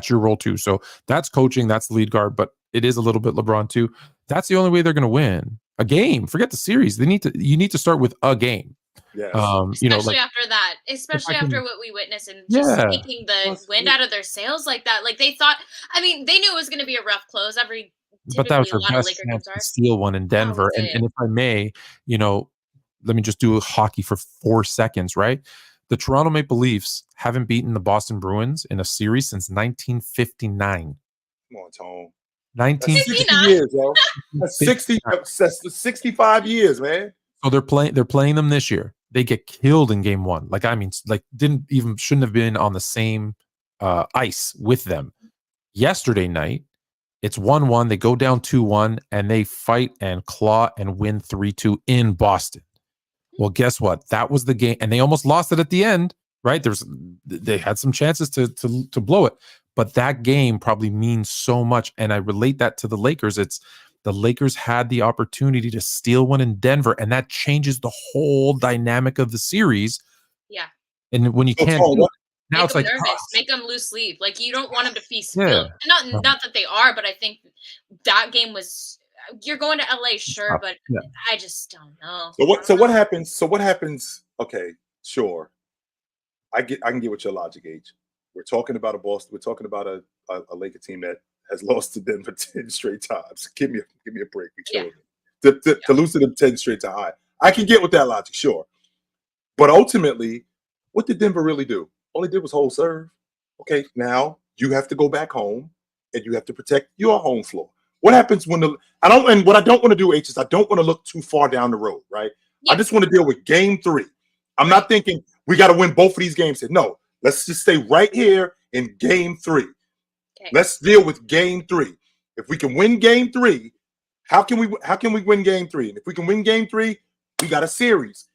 your role too. So that's coaching, that's the lead guard, but it is a little bit LeBron too. That's the only way they're going to win a game. Forget the series. You need to start with a game. Yes. Especially after that, after what we witnessed, and just taking the wind out of their sails like that. Like they thought, I mean, they knew it was going to be a rough close. But that was your best chance to steal one in Denver. And if I may, let me just do hockey for 4 seconds, right? The Toronto Maple Leafs haven't beaten the Boston Bruins in a series since 1959. Come on, Tone. 1959 years, yo. That's 65 years, man. So they're playing them this year. They get killed in game 1. Shouldn't have been on the same ice with them. Yesterday night, it's 1-1. They go down 2-1, and they fight and claw and win 3-2 in Boston. Well, guess what? That was the game, and they almost lost it at the end, right? They had some chances to blow it, but that game probably means so much, and I relate that to the Lakers. It's the Lakers had the opportunity to steal one in Denver, and that changes the whole dynamic of the series. Yeah. And when you can't do it, now it's like nervous, make them lose sleep. Like you don't want them to be spilled. Not that they are, but I think that game was. You're going to LA, sure, but I just don't know. So what happens? Okay, sure. I can get with your logic, H. We're talking about a Boston. We're talking about a Laker team that has lost to Denver 10 straight times. Give me a break. We're killing it. To lose to them 10 straight times. I can get with that logic, sure. But ultimately, what did Denver really do? All they did was hold serve. Okay, now you have to go back home and you have to protect your home floor. What happens when what I don't want to do, H, is I don't want to look too far down the road, right? Yeah. I just want to deal with game 3. I'm not thinking we got to win both of these games. No, let's just stay right here in game 3. Okay. Let's deal with game 3. If we can win game 3, how can we win game 3? And if we can win game 3, we got a series.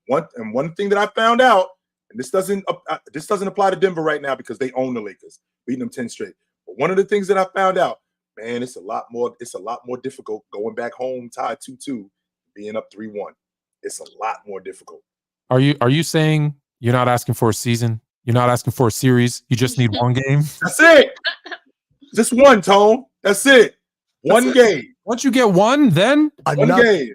And one thing that I found out, and this doesn't apply to Denver right now because they own the Lakers, beating them 10 straight. But one of the things that I found out, man, it's a lot more difficult going back home tied 2-2, being up 3-1. It's a lot more difficult. Are you saying you're not asking for a season? You're not asking for a series. You just need one game. That's it. Just one, Tone. That's it. One game. Once you get one, then one game.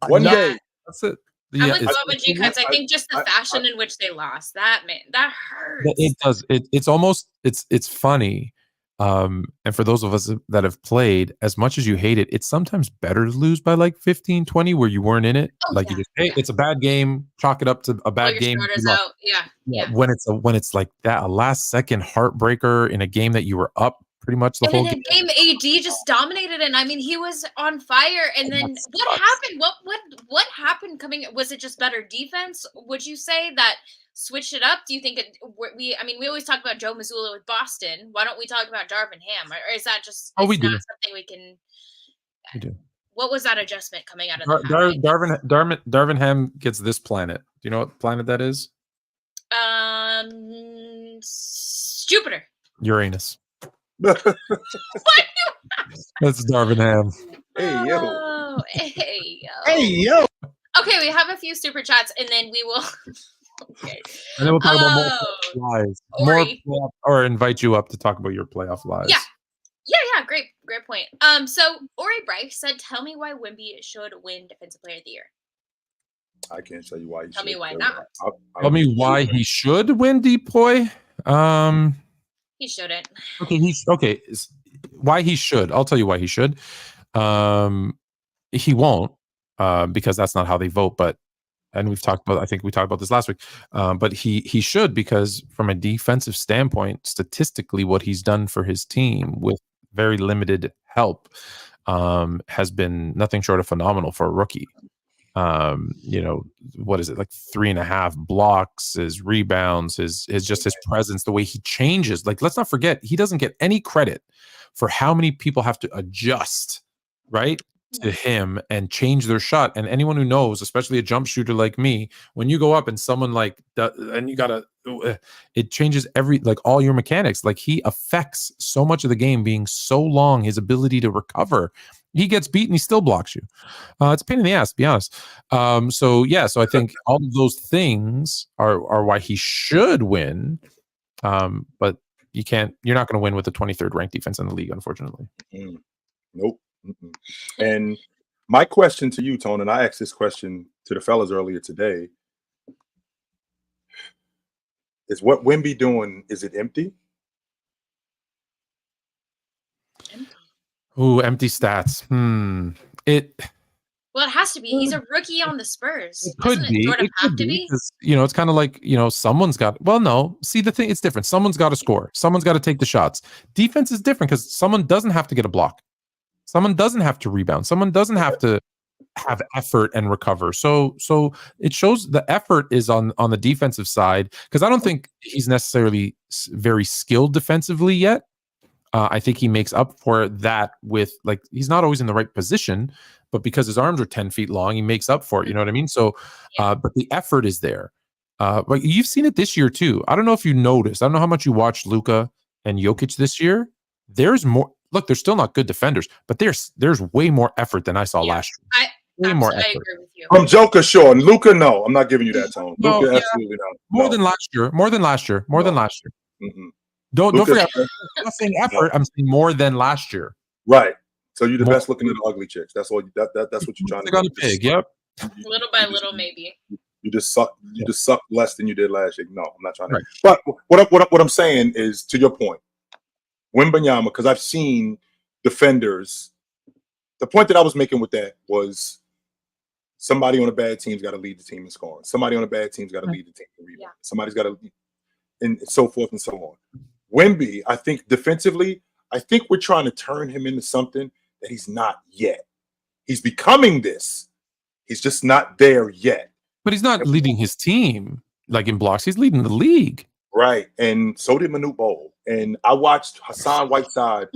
One game. That's it. I'm with you because I think just the fashion in which they lost, that hurts. It does. It's almost it's funny. And for those of us that have played, as much as you hate it, it's sometimes better to lose by like 15, 20 where you weren't in it. You just, hey, it's a bad game, chalk it up to a bad game. Out. Yeah. When it's like that, a last second heartbreaker in a game that you were up pretty much the whole game. In a game, AD just dominated, and I mean he was on fire. And then what happened? What happened coming? Was it just better defense? Would you say that switched it up? Do you think we always talk about Joe Mazzulla with Boston. Why don't we talk about Darvin Ham? Or is that just we do something we can? We do. What was that adjustment coming out of the Darvin Ham gets this planet? Do you know what planet that is? Jupiter. Uranus. What? That's Darvin Ham. Hey yo. Oh, hey yo. Hey yo. Okay, we have a few super chats, and then we will. Okay. And then we'll talk about more lies. Or invite you up to talk about your playoff lies. Yeah. Great point. So Ori Bryce said, "Tell me why Wemby should win Defensive Player of the Year." I can't tell you why. Tell me why not. Tell me why he should win, Depoy. He shouldn't. Okay. Why he should? I'll tell you why he should. He won't, because that's not how they vote. And I think we talked about this last week. But he should, because from a defensive standpoint, statistically, what he's done for his team with very limited help has been nothing short of phenomenal for a rookie. What is it, like 3.5 blocks, his rebounds, his presence, the way he changes. Like, let's not forget, he doesn't get any credit for how many people have to adjust, right, to him and change their shot. And anyone who knows, especially a jump shooter like me, when you go up and someone and you gotta, it changes all your mechanics. Like, he affects so much of the game being so long, his ability to recover. He gets beaten, he still blocks you. It's a pain in the ass, to be honest. So I think all of those things are why he should win. But you're not going to win with the 23rd ranked defense in the league, unfortunately. Nope. Mm-mm. And my question to you, Tone, and I asked this question to the fellas earlier today, is what Wemby doing, is it empty? Ooh, empty stats. Well, it has to be. He's a rookie on the Spurs. It could be. Sort of it have could to be. It's kind of like, someone's got. Well, no. See, the thing, it's different. Someone's got to score. Someone's got to take the shots. Defense is different because someone doesn't have to get a block. Someone doesn't have to rebound. Someone doesn't have to have effort and recover. So it shows the effort is on the defensive side, because I don't think he's necessarily very skilled defensively yet. I think he makes up for that with, like, he's not always in the right position, but because his arms are 10 feet long, he makes up for it. You know what I mean? So, but the effort is there. But you've seen it this year too. I don't know if you noticed. I don't know how much you watched Luka and Jokic this year. There's more. Look, they're still not good defenders, but there's way more effort than I saw last year. Way more effort. I agree with you. From Joker, sure. And Luka, no, I'm not giving you that, Tone. Luka, absolutely not. More than last year. Mm-mm. Don't forget. I'm not saying effort. I'm saying more than last year. Right. So you're the best looking at the ugly chicks. That's all. That's what you're trying to do. On a pig. Yep. Little by little, maybe. You just suck. You just suck less than you did last year. No, I'm not trying to. Right. But what I'm saying is, to your point, Wembanyama, because I've seen defenders. The point that I was making with that was, somebody on a bad team's got to lead the team in scoring. Somebody on a bad team's got to lead the team in rebounding. Yeah. Somebody's got to, and so forth and so on. Wemby, I think defensively, I think we're trying to turn him into something that he's not yet. He's becoming this. He's just not there yet. But he's not leading his team like in blocks. He's leading the league. Right. And so did Manute Bol. and I watched Hassan Whiteside,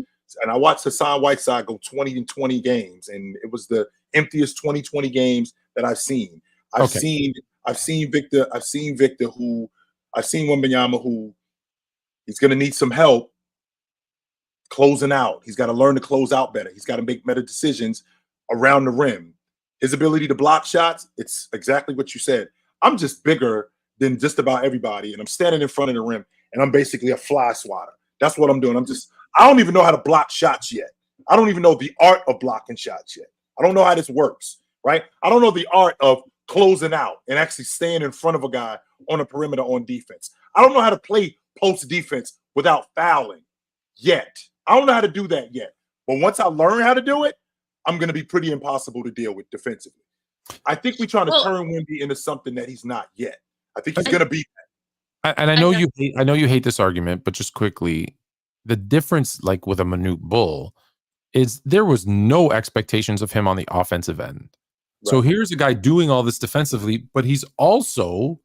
go 20-20 games, and it was the emptiest 20-20 games that I've seen. I've seen Victor Wembanyama, who he's going to need some help closing out. He's got to learn to close out better. He's got to make better decisions around the rim. His ability to block shots, it's exactly what you said. I'm just bigger than just about everybody, and I'm standing in front of the rim, and I'm basically a fly swatter. That's what I'm doing. I don't even know how to block shots yet. I don't even know the art of blocking shots yet. I don't know how this works, right? I don't know the art of closing out and actually staying in front of a guy on a perimeter on defense. I don't know how to play post defense without fouling yet. I don't know how to do that yet. But once I learn how to do it, I'm going to be pretty impossible to deal with defensively. I think we're trying to turn Wemby into something that he's not yet. I think he's going to be that. And I know you hate this argument, but just quickly, the difference, like with a Manute Bull, is there was no expectations of him on the offensive end. Right. So here's a guy doing all this defensively, but he's also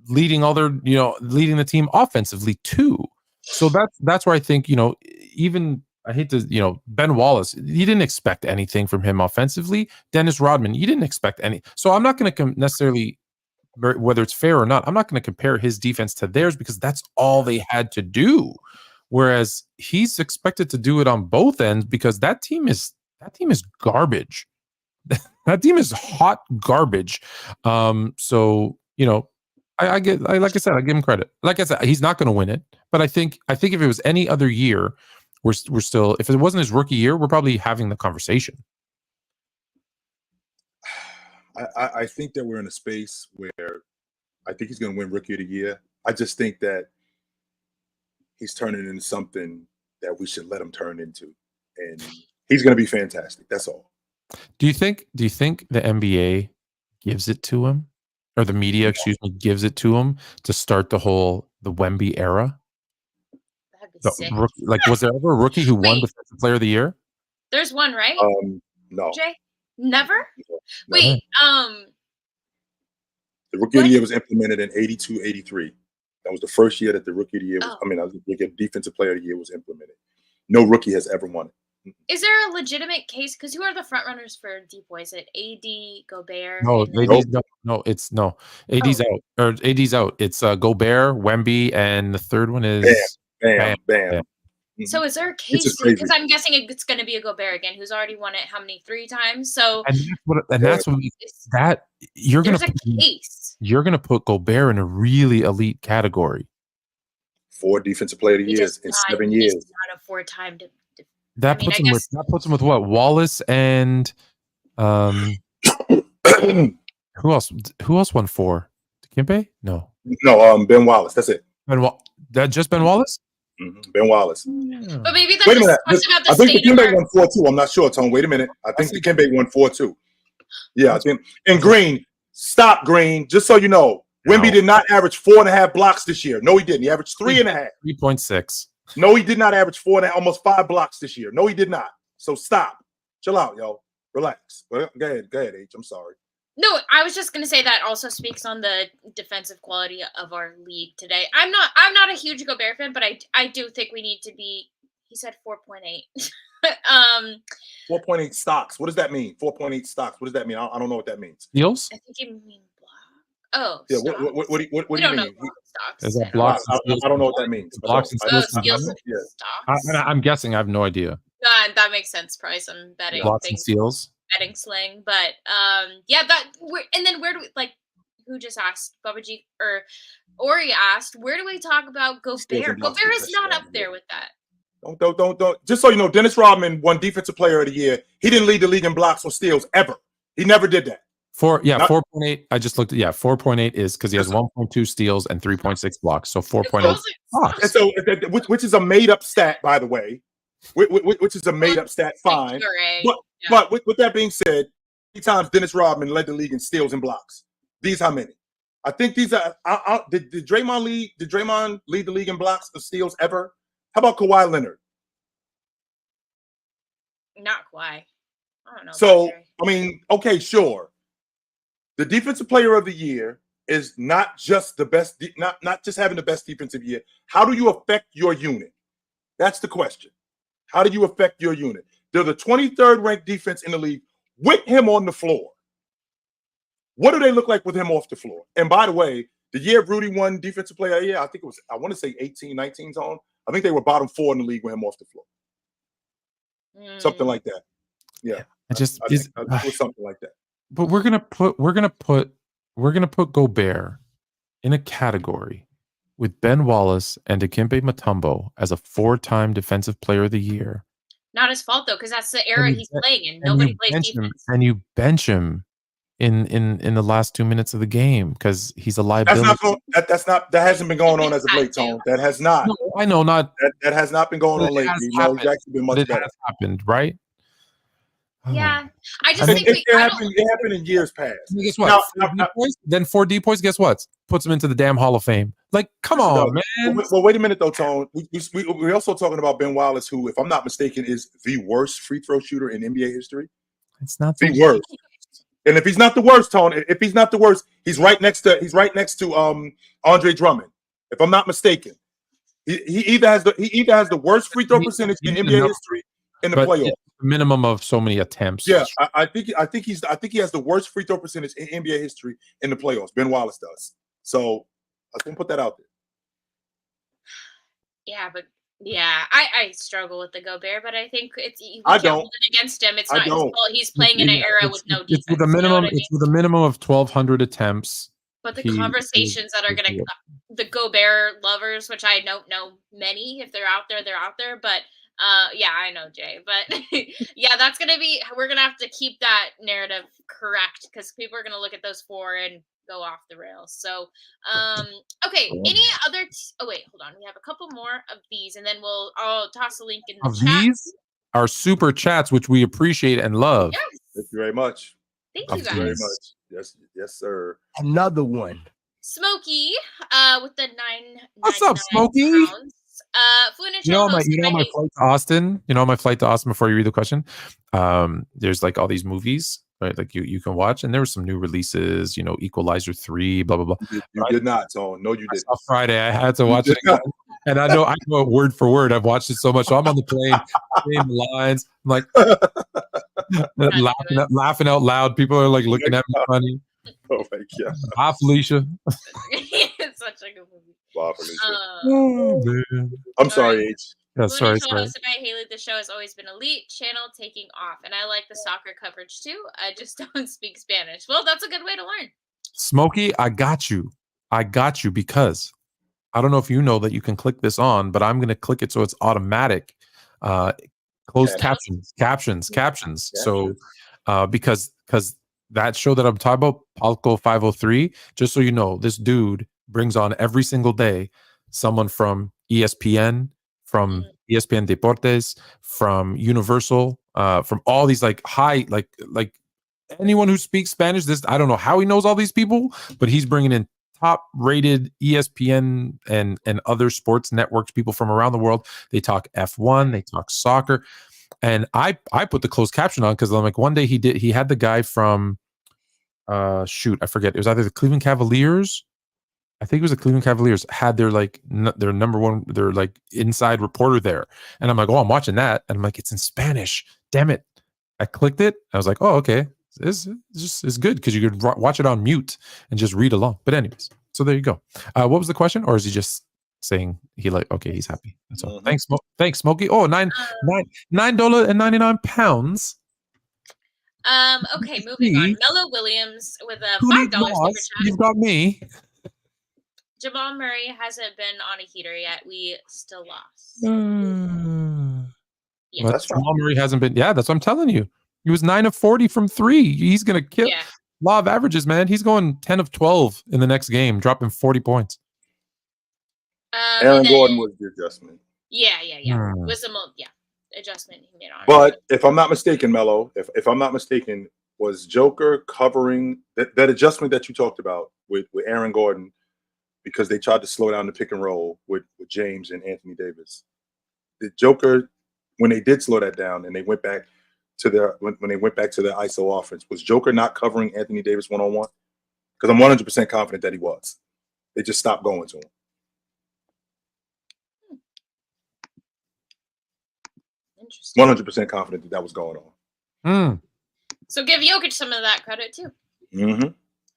leading leading the team offensively too. So that's where I think, even I hate to, Ben Wallace, you didn't expect anything from him offensively. Dennis Rodman, you didn't expect any. So I'm not going to necessarily, whether it's fair or not, I'm not going to compare his defense to theirs because that's all they had to do. Whereas he's expected to do it on both ends because that team is garbage. That team is hot garbage. So I give him credit. Like I said, he's not going to win it, but I think if it was any other year, we're still. If it wasn't his rookie year, we're probably having the conversation. I think that we're in a space where I think he's going to win Rookie of the Year. I just think that he's turning into something that we should let him turn into, and he's going to be fantastic. That's all. Do you think the NBA gives it to him, or the media, gives it to him to start the Wemby era? That'd be sick. Was there ever a rookie who won Defensive Player of the Year? There's one, right? No. Jay? Never? No. Wait, the Rookie of the Year was implemented in 82-83. That was the first year that the Rookie of the Year was, Defensive Player of the Year was implemented. No rookie has ever won it. Is there a legitimate case? Because who are the front runners for Deep Boy? Is it AD, Gobert? AD's out. Or AD's out. It's Gobert, Wemby, and the third one is Bam. So is there a case? Because I'm guessing it's going to be a Gobert again, who's already won it. How many? 3 times. So that's what you're going to case. You're going to put Gobert in a really elite category. 4 Defensive Player of the Years in 7 years. Not a 4-time. That puts him with what? Wallace and who else? Who else won 4? Dikembe? No, Ben Wallace. That's it. Ben Wallace? Mm-hmm. Ben Wallace. But maybe that's just about the I think Dikembe won 4 too. I'm not sure, Tone. Wait a minute. I think Dikembe won 4 too. Yeah, I think. And Green, stop Green. Just so you know, Wemby did not average 4.5 blocks this year. No, he didn't. He averaged 3.5. 3.6. No, he did not average 4.5, almost 5 blocks this year. No, he did not. So stop. Chill out, yo. Relax. Well, go ahead, H. I'm sorry. No, I was just gonna say that also speaks on the defensive quality of our league today. I'm not a huge Gobert fan, but I do think we need to be. He said 4.8. 4.8 stocks. What does that mean? 4.8 stocks. What does that mean? I don't know what that means. Steals? I think you mean block. Oh, yeah. What do you mean? Stocks. Is that blocks? I don't know what that means. Blocks and steals. Stocks. I'm guessing. I have no idea. That makes sense. Probably some betting. Blocks and steals. Betting slang, but where do we who just asked Babaji or Ori asked, where do we talk about Gobert? Gobert is not up there with that. Don't. Just so you know, Dennis Rodman won Defensive Player of the Year. He didn't lead the league in blocks or steals ever. He never did that. 4.8. I just looked at 4.8 is because he has 1.2 steals and 3.6 blocks. So 4.8 blocks. So which is a made up stat, by the way. Which is a made up stat. Fine. But with that being said, 3 times Dennis Rodman led the league in steals and blocks. These how many? I think these are. Did Draymond lead? Did Draymond lead the league in blocks or steals ever? How about Kawhi Leonard? Not Kawhi. I don't know. So I mean, okay, sure. The Defensive Player of the Year is not just the best, not just having the best defensive year. How do you affect your unit? That's the question. How do you affect your unit? They're the 23rd ranked defense in the league with him on the floor. What do they look like with him off the floor? And by the way, the year Rudy won Defensive Player of the Year, I think it was, I want to say 18, 19 on. I think they were bottom 4 in the league with him off the floor. Something like that. Yeah. I think it was something like that. But we're gonna put Gobert in a category with Ben Wallace and Dikembe Mutombo as a 4-time Defensive Player of the Year. Not his fault though, because that's the era he's playing in. Nobody plays defense. And you bench him in the last 2 minutes of the game because he's a liability. That hasn't been going on as of late, Tone. That has not. No, I know not. That has not been going on lately. No, he's actually been much better. Has happened, right? Yeah, I just think it happened in years past. Guess what? Then 4 depoys. Guess what? Puts him into the damn Hall of Fame. Like, come on, man. Well, wait a minute though, Tone. We're also talking about Ben Wallace, who, if I'm not mistaken, is the worst free throw shooter in NBA history. It's not the worst. And if he's not the worst, Tone, if he's not the worst, he's right next to Andre Drummond. If I'm not mistaken, he either has the worst free throw percentage in NBA history in the playoffs. Minimum of so many attempts. Yeah, I think he has the worst free throw percentage in NBA history in the playoffs. Ben Wallace does. So I can put that out there. Yeah, but I struggle with the Gobert, but I think I don't hold it against him. It's not his fault. He's playing in an era with no defense. It's with a minimum. It's with a minimum of 1,200 attempts. But the conversations that are going to the Gobert lovers, which I don't know many, if they're out there, they're out there, but. Yeah, I know, Jay, but yeah, that's going to be, we're going to have to keep that narrative correct because people are going to look at those 4 and go off the rails. So, okay, any other, oh wait, hold on. We have a couple more of these and then I'll toss a link in the chat. These are super chats, which we appreciate and love. Yes. Thank you very much. Thank you guys. Very much. Yes, sir. Another one. Smokey, with the 9. What's up, Smokey? Fluent Chill. You know my flight to Austin. You know my flight to Austin. Before you read the question, there's like all these movies, right? Like you can watch, and there were some new releases. You know, Equalizer 3, blah blah blah. You did not, Tone. No, you didn't. Friday, I had to watch it again. And I know it word for word. I've watched it so much. So I'm on the plane, same lines. I'm like laughing out loud. People are like looking at me funny. Oh my god! Bye, Felicia. It's such a good movie. Bye, Felicia. I'm sorry, H. Yeah, sorry. Hosted by Haley, the show has always been elite. Channel taking off, and I like the soccer coverage too. I just don't speak Spanish. Well, that's a good way to learn. Smokey, I got you because I don't know if you know that you can click this on, but I'm going to click it so it's automatic. Closed captions. Yeah. So because that show that I'm talking about, Palco 503, just so you know, this dude brings on every single day someone from ESPN, from ESPN Deportes, from Universal, from all these like high, like anyone who speaks Spanish. I don't know how he knows all these people, but he's bringing in top-rated ESPN and other sports networks, people from around the world. They talk F1, they talk soccer. And I put the closed caption on because I'm like, one day he had the guy from I forget, it was either the Cleveland Cavaliers, I think it was the Cleveland Cavaliers, had their like their number one, their like inside reporter there. And I'm like, oh, I'm watching that. And I'm like, it's in Spanish. Damn it. I clicked it. I was like, oh, okay. It's good because you could watch it on mute and just read along. But anyways, so there you go. What was the question? Or is he just saying okay, he's happy? That's all. Thanks, Smokey. Oh, $9.99. Okay, moving on. Mello Williams with a $5 super chat. You've got me. Jamal Murray hasn't been on a heater yet. We still lost. Yeah, Jamal Murray hasn't been. Yeah, that's what I'm telling you. He was 9 of 40 from 3. He's gonna kill. Yeah. Law of averages, man. He's going 10 of 12 in the next game, dropping 40 points. Aaron Gordon was the adjustment. Yeah. Was the adjustment he made on. But if I'm not mistaken, Mello, if I'm not mistaken, was Joker covering that adjustment that you talked about with Aaron Gordon because they tried to slow down the pick and roll with James and Anthony Davis? The Joker, when they did slow that down and they went back to when they went back to their ISO offense, was Joker not covering Anthony Davis one-on-one? Because I'm 100% confident that he was. They just stopped going to him. Interesting. 100% confident that was going on. So give Jokic some of that credit too. Mm-hmm.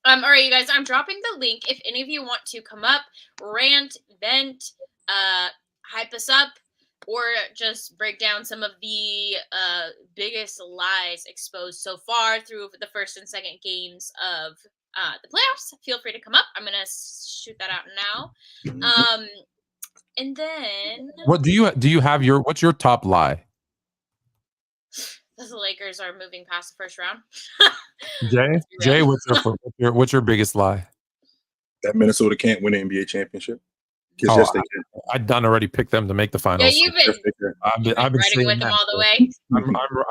All right, you guys, I'm dropping the link. If any of you want to come up, rant, vent, hype us up, or just break down some of the biggest lies exposed so far through the first and second games of the playoffs, feel free to come up. I'm gonna shoot that out now. And then what do you have what's your top lie? The Lakers are moving past the first round. Jay, what's your biggest lie? That Minnesota can't win an NBA championship. Yes, they can. I've done already picked them to make the finals. Yeah, I've been riding with them all the way.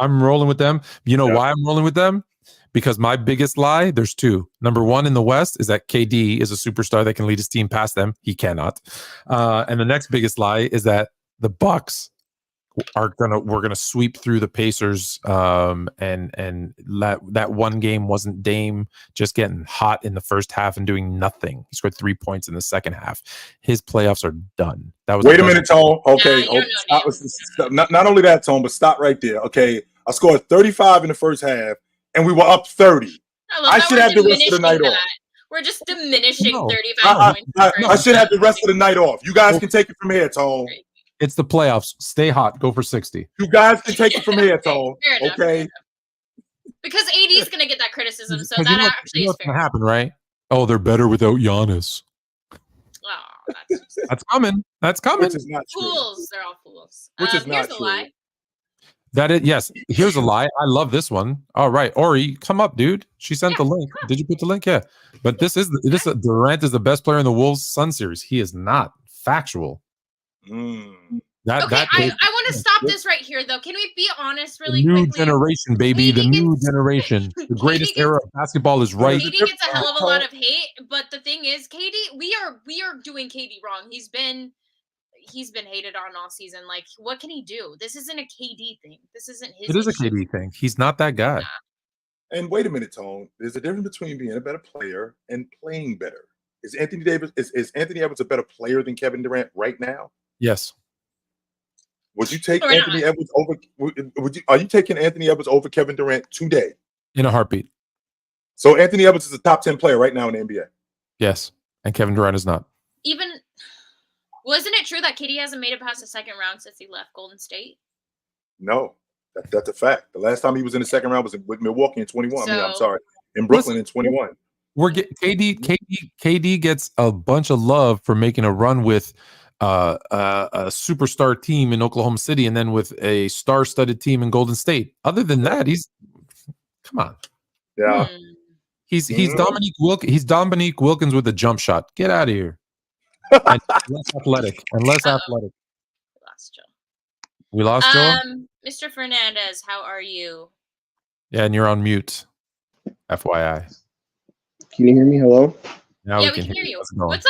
I'm rolling with them. You know why I'm rolling with them? Because my biggest lie, there's two. Number one in the West is that KD is a superstar that can lead his team past them. He cannot. And the next biggest lie is that the Bucks we're gonna sweep through the Pacers, and that one game wasn't Dame just getting hot in the first half and doing nothing. He scored 3 points in the second half. His playoffs are done. That was wait a minute, Tone. Okay, not only that, Tone, but stop right there. Okay, I scored 35 in the first half, and we were up 30. I should have the rest of the night off. We're just diminishing 35 points. I should have the rest of the night off. You guys can take it from here, Tone. It's the playoffs. Stay hot. Go for 60. You guys can take it from here, Tone. Okay. Because AD is going to get that criticism, so that actually is fair. Going to happen, right? Oh, they're better without Giannis. Oh, that's coming. That's coming. Which is not true. Fools. They're all fools. Which is not true. Lie. Yes. Here's a lie. I love this one. All right, Ori, come up, dude. She sent the link. Did you put the link? Yeah. But Durant is the best player in the Wolves Sun series. He is not factual. I want to stop this right here, though. Can we be honest really quickly? New generation, baby. The new generation. The greatest era of basketball is right. KD gets a hell of a lot of hate, but the thing is, KD, we are doing KD wrong. He's been hated on all season. Like, what can he do? This isn't a KD thing. This isn't his. It is a KD thing. He's not that guy. Yeah. And wait a minute, Tone. There's a difference between being a better player and playing better. Is Anthony Edwards a better player than Kevin Durant right now? Yes. Would you take Anthony Edwards over? Are you taking Anthony Edwards over Kevin Durant today? In a heartbeat. So Anthony Edwards is a top 10 player right now in the NBA. Yes, and Kevin Durant is not. Wasn't it true that KD hasn't made it past the second round since he left Golden State? No, that's a fact. The last time he was in the second round was with Milwaukee in 21. In Brooklyn in 21. KD gets a bunch of love for making a run with a superstar team in Oklahoma City and then with a star-studded team in Golden State. Other than that, come on. Yeah. He's Dominique Wilkins with a jump shot. Get out of here. And less athletic. We lost Joe. Mr. Fernandez, how are you? Yeah, and you're on mute. FYI. Can you hear me? Hello? Now we can hear you. What's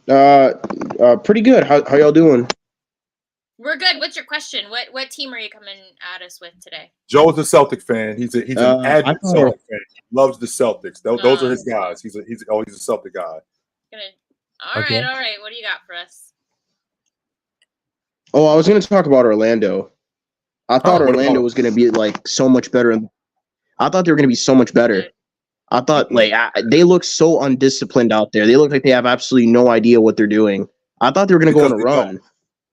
up? Pretty good. How y'all doing? We're good. What's your question? What team are you coming at us with today? Joe's a Celtic fan. He's an avid Celtic fan. He loves the Celtics. Those are his guys. He's a Celtic guy. All right. What do you got for us? Oh, I was going to talk about Orlando. I thought Orlando was going to be like so much better. I thought they were going to be so much better. I thought they look so undisciplined out there. They look like they have absolutely no idea what they're doing. I thought they were going to go on a run.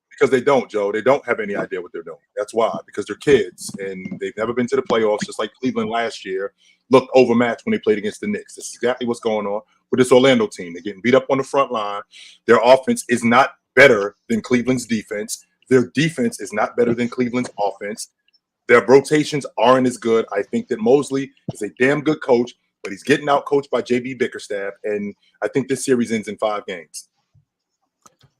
Because they don't, Joe. They don't have any idea what they're doing. That's why. Because they're kids and they've never been to the playoffs, just like Cleveland last year looked overmatched when they played against the Knicks. That's exactly what's going on with this Orlando team. They're getting beat up on the front line. Their offense is not better than Cleveland's defense. Their defense is not better than Cleveland's offense. Their rotations aren't as good. I think that Mosley is a damn good coach, but he's getting out coached by JB Bickerstaff, and I think this series ends in 5 games.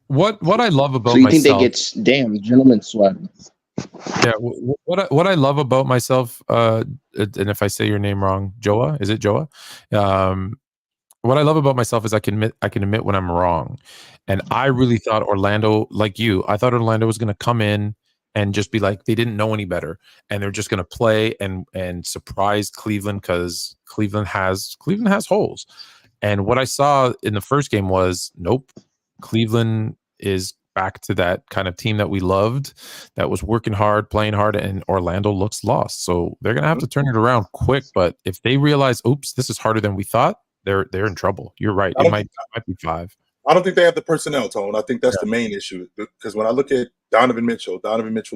What I love about myself. So you myself, think they get gentleman sweat? Yeah. What I love about myself, and if I say your name wrong, Joa, is it Joa? What I love about myself is I can admit when I'm wrong, and I really thought Orlando, like you, I thought Orlando was going to come in and just be like they didn't know any better, and they're just going to play and surprise Cleveland because Cleveland has holes. And what I saw in the first game was nope, Cleveland is back to that kind of team that we loved, that was working hard, playing hard, and Orlando looks lost. So they're going to have to turn it around quick. But if they realize, oops, this is harder than we thought, they're in trouble. You're right. It might be 5. I don't think they have the personnel, Tone. I think that's the main issue. Because when I look at Donovan Mitchell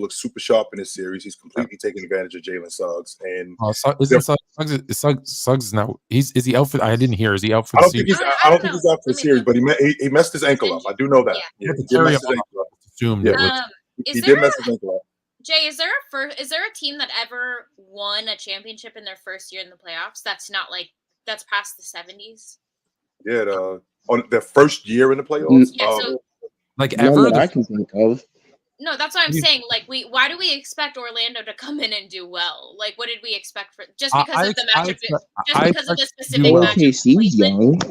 looks super sharp in this series. He's completely taking advantage of Jalen Suggs. And Suggs now? Is he out for? I didn't hear. Is he out for the series? I don't think he's out for the series, but he messed his ankle up. I do know that. Yeah. He did mess his ankle up. Assumed he did mess his ankle up. Jay, is there a team that ever won a championship in their first year in the playoffs? That's past the 70s. Yeah, on their first year in the playoffs. Yeah, so like ever that I can think of. No, that's what I'm saying. Like, why do we expect Orlando to come in and do well? Like, what did we expect for just because of the matchup? Because of the specific matchup. OKC's young.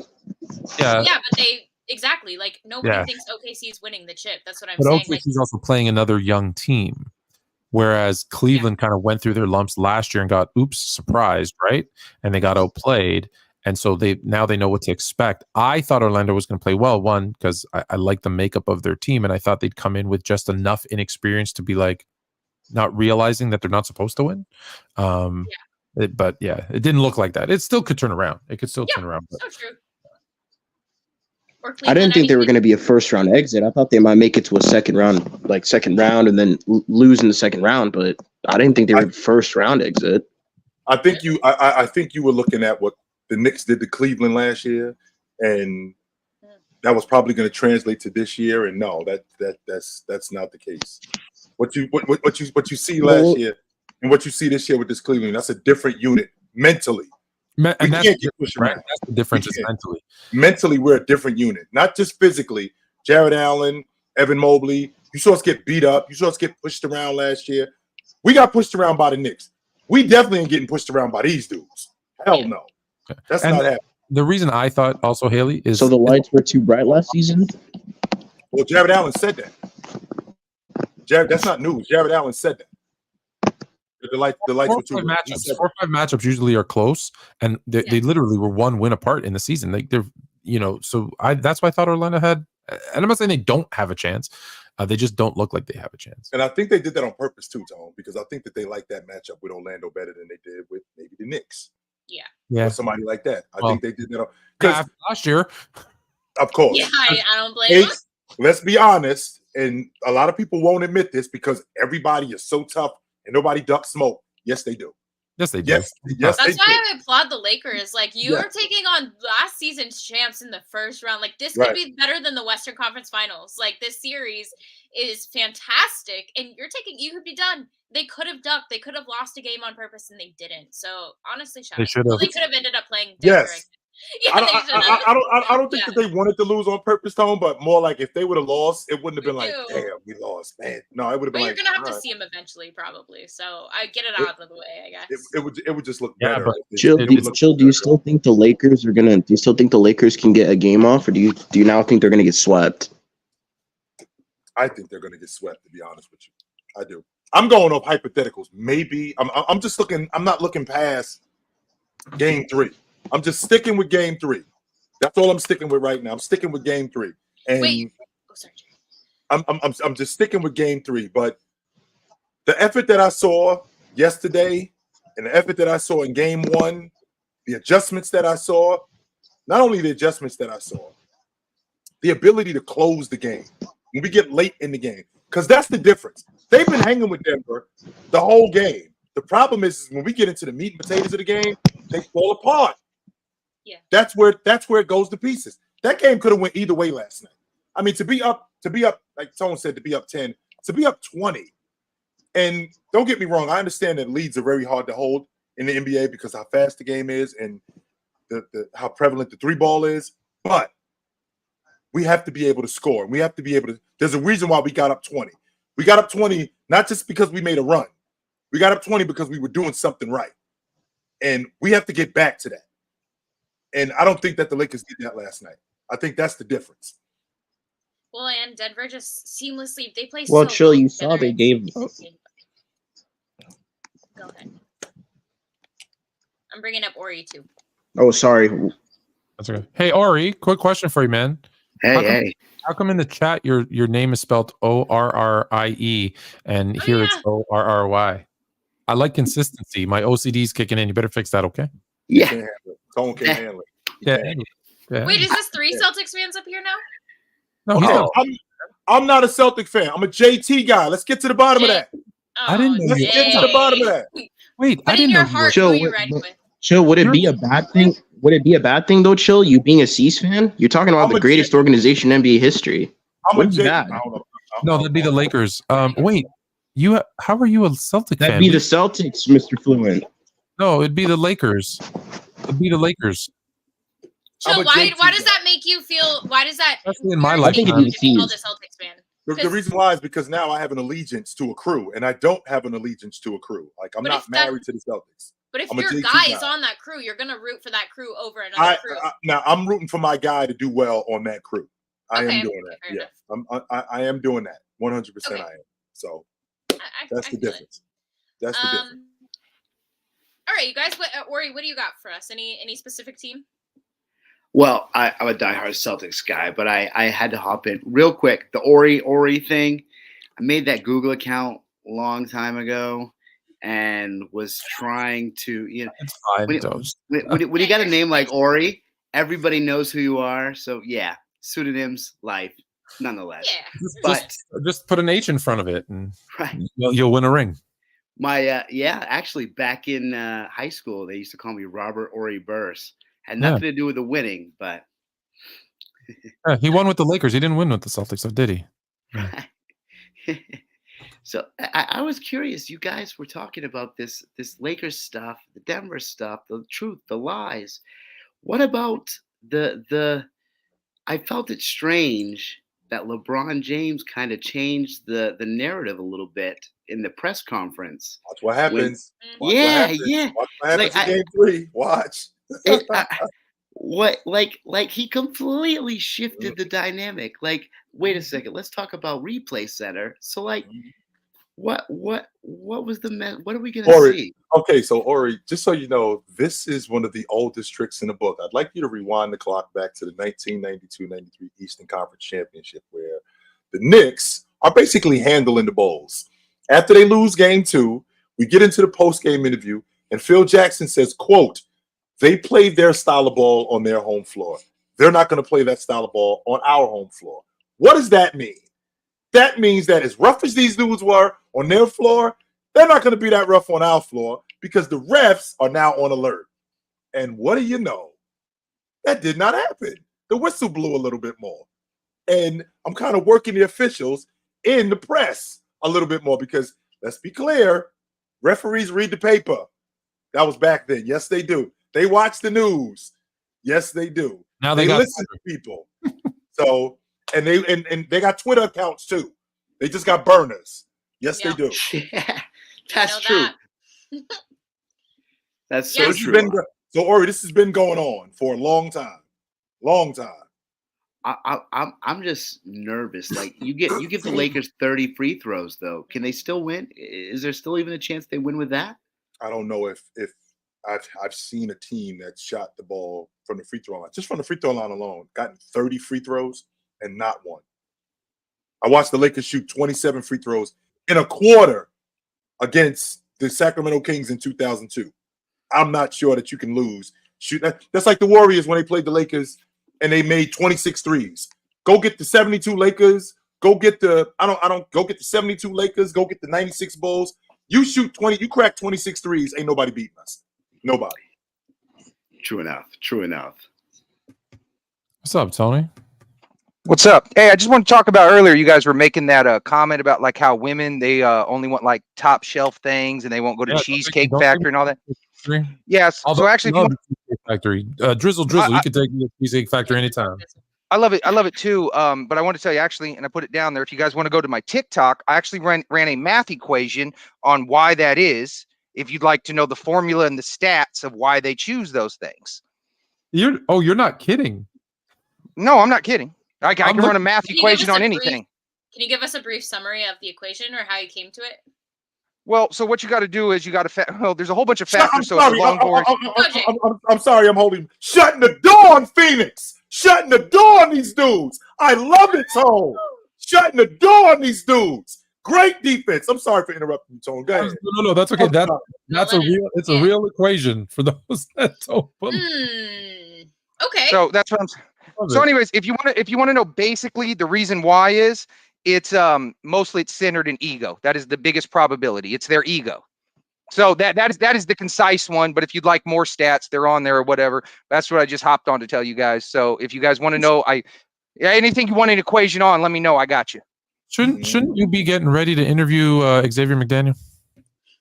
Yeah, but they exactly like nobody thinks OKC's winning the chip. That's what I'm but saying. But OKC's also playing another young team, whereas Cleveland kind of went through their lumps last year and got surprised, right? And they got outplayed. And so now they know what to expect. I thought Orlando was going to play well, one, because I like the makeup of their team, and I thought they'd come in with just enough inexperience to be like not realizing that they're not supposed to win. But it didn't look like that. It still could turn around. It could still turn around. But. So true. I didn't think they were going to be a first round exit. I thought they might make it to a second round, and then lose in the second round. But I didn't think they were first round exit. I think you were looking at what the Knicks did to Cleveland last year, and that was probably going to translate to this year. And no, that's not the case. What you see last year and what you see this year with this Cleveland, that's a different unit mentally. And that's the difference is mentally. Mentally, we're a different unit, not just physically. Jared Allen, Evan Mobley, you saw us get beat up. You saw us get pushed around last year. We got pushed around by the Knicks. We definitely ain't getting pushed around by these dudes. Hell no. That's not happening. The reason I thought also, Haley, is so the lights were too bright last season. Well, Jared Allen said that. That's not news. Jared Allen said that. The lights were too bright. 4 or 5 matchups usually are close, and they literally were 1 win apart in the season. So that's why I thought Orlando had. And I'm not saying they don't have a chance. They just don't look like they have a chance. And I think they did that on purpose too, Tom, because I think that they like that matchup with Orlando better than they did with maybe the Knicks. Yeah. Or somebody like that. I think they did that because last year. Of course. Yeah, I don't blame them. Let's be honest, and a lot of people won't admit this because everybody is so tough and nobody ducks smoke. Yes, they do. Yes, they do. Yes, that's why I applaud the Lakers. Like, you are taking on last season's champs in the first round. Like, this could be better than the Western Conference Finals. Like, this series is fantastic, and you could be done. They could have ducked. They could have lost a game on purpose, and they didn't. So, honestly, they should have. They could have ended up playing Denver. Yes. I don't think that they wanted to lose on purpose, Tom, but more like if they would have lost, it wouldn't have been like, damn, we lost, man. No, it would have been like, you're gonna have to see him eventually, probably. So I get it out of the way, I guess. It would just look better. But Chill, do you still think the Lakers are gonna? Do you still think the Lakers can get a game off, or do you now think they're gonna get swept? I think they're gonna get swept. To be honest with you, I do. I'm going off hypotheticals. Maybe I'm just looking. I'm not looking past game 3. I'm just sticking with game 3. That's all I'm sticking with right now. I'm sticking with game 3. And wait. Oh, sorry. I'm just sticking with game 3. But the effort that I saw yesterday and the effort that I saw in game 1, the adjustments that I saw, not only the adjustments that I saw, the ability to close the game when we get late in the game. Because that's the difference. They've been hanging with Denver the whole game. The problem is when we get into the meat and potatoes of the game, they fall apart. Yeah, that's where it goes to pieces. That game could have went either way last night. I mean, to be up, like someone said, to be up 10, to be up 20. And don't get me wrong, I understand that leads are very hard to hold in the NBA because how fast the game is and how prevalent the 3-ball is. But we have to be able to score. We have to be able to. There's a reason why we got up 20. We got up 20 not just because we made a run. We got up 20 because we were doing something right. And we have to get back to that. And I don't think that the Lakers did that last night. I think that's the difference. Well, and Denver just seamlessly they play. Well, so Chill, well you together. saw they gave. Go ahead. I'm bringing up Ori too. Oh, sorry. That's okay. Hey, Ori, quick question for you, man. Hey. How come in the chat your name is spelled ORRIE and here it's ORRY? I like consistency. My OCD's kicking in. You better fix that, okay? Yeah. Tone can't handle it. Yeah. Wait, is this 3 Celtics fans up here now? No, he's not. I'm not a Celtic fan. I'm a JT guy. Let's get to the bottom of that. I didn't know Let's you. get to the bottom of that. Wait, But I in didn't your know. heart, Chill, who are you riding with? Chill, would it be a bad thing? Would it be a bad thing though, Chill? You being a C's fan? You're talking about the greatest organization in NBA history. What's bad? No, that'd be the Lakers. Wait, how are you a Celtic fan? That'd be the Celtics, Mr. Fluent. No, it'd be the Lakers. It'd be the Lakers. So why does that make you feel? Why does that? Especially in my I think it'd be the called a C's. Celtics fan. The reason why is because now I have an allegiance to a crew, and I don't have an allegiance to a crew. Like I'm not married to the Celtics. But if I'm a your JT guy is guy. on that crew, you're gonna root for that crew over another crew. Now I'm rooting for my guy to do well on that crew. I am doing that. Yeah, I am doing that. 100%. I am. So that's the difference. That's the difference. All right, you guys. Ori, what do you got for us? Any specific team? Well, I'm a diehard Celtics guy, but I had to hop in real quick. The Ori thing, I made that Google account a long time ago and was trying to, it's fine. When you got a name like Ori, everybody knows who you are. So yeah, pseudonyms, life, nonetheless. Yeah. But just put an H in front of it, and you'll win a ring. My actually back in high school, they used to call me Robert Ori Burse. Had nothing to do with the winning, but he won with the Lakers. He didn't win with the Celtics, so did he? Yeah. So I was curious. You guys were talking about this Lakers stuff, the Denver stuff, the truth, the lies. What about the? I felt it strange that LeBron James kind of changed the narrative a little bit in the press conference. Watch what happens. Watch what happens in Game 3. Watch. Like he completely shifted the dynamic. Like, wait a second, let's talk about Replay Center. So like, what was what are we gonna see? Okay, so Ori, just so you know, this is one of the oldest tricks in the book. I'd like you to rewind the clock back to the 1992-93 Eastern Conference Championship, where the Knicks are basically handling the Bulls. After they lose Game 2, we get into the post-game interview, and Phil Jackson says, quote, "They played their style of ball on their home floor. They're not going to play that style of ball on our home floor." What does that mean? That means that as rough as these dudes were on their floor, they're not going to be that rough on our floor because the refs are now on alert. And what do you know? That did not happen. The whistle blew a little bit more. And I'm kind of working the officials in the press a little bit more because, let's be clear, referees read the paper. That was back then. Yes, they do. They watch the news. Yes, they do. Now they listen to people. So, and they got Twitter accounts too. They just got burners. Yes, they do. Yeah, that's true. That's so true. So, Ori, this has been going on for a long time. Long time. I'm just nervous. Like you give the Lakers 30 free throws though. Can they still win? Is there still even a chance they win with that? I don't know if I've seen a team that shot the ball from the free throw line, just from the free throw line alone, gotten 30 free throws and not one. I watched the Lakers shoot 27 free throws in a quarter against the Sacramento Kings in 2002. I'm not sure that you can lose. Shoot that's like the Warriors when they played the Lakers and they made 26 threes. Go get the 72 Lakers. Go get the go get the 72 Lakers. Go get the 96 Bulls. You shoot 20. You crack 26 threes. Ain't nobody beating us. Nobody. True enough. True enough. What's up, Tony? What's up? Hey, I just want to talk about earlier. You guys were making that comment about like how women they only want like top shelf things and they won't go to Cheesecake Factory and all that. Yes. So actually, Factory, Drizzle, you can take the Cheesecake Factory anytime. I love it too. But I want to tell you actually, and I put it down there. If you guys want to go to my TikTok, I actually ran a math equation on why that is. If you'd like to know the formula and the stats of why they choose those things. You're not kidding. No, I'm not kidding. I can run a math equation on anything. Can you give us a brief summary of the equation or how you came to it? Well, so what you got to do is you got to. Well, there's a whole bunch of factors. So it's a long board. I'm sorry. I'm holding. Shutting the door on Phoenix. Shutting the door on these dudes. I love it, Tone. Shutting the door on these dudes. Great defense. I'm sorry for interrupting you, Tone. Go ahead. No, that's okay. That's a real. It's a real equation for those that don't. Okay. So that's what I'm saying. So, anyways, if you want to know basically the reason why is it's mostly it's centered in ego. That is the biggest probability. It's their ego. So that is the concise one. But if you'd like more stats, they're on there or whatever. That's what I just hopped on to tell you guys. So if you guys want to know, anything you want an equation on, let me know. I got you. Shouldn't you be getting ready to interview Xavier McDaniel?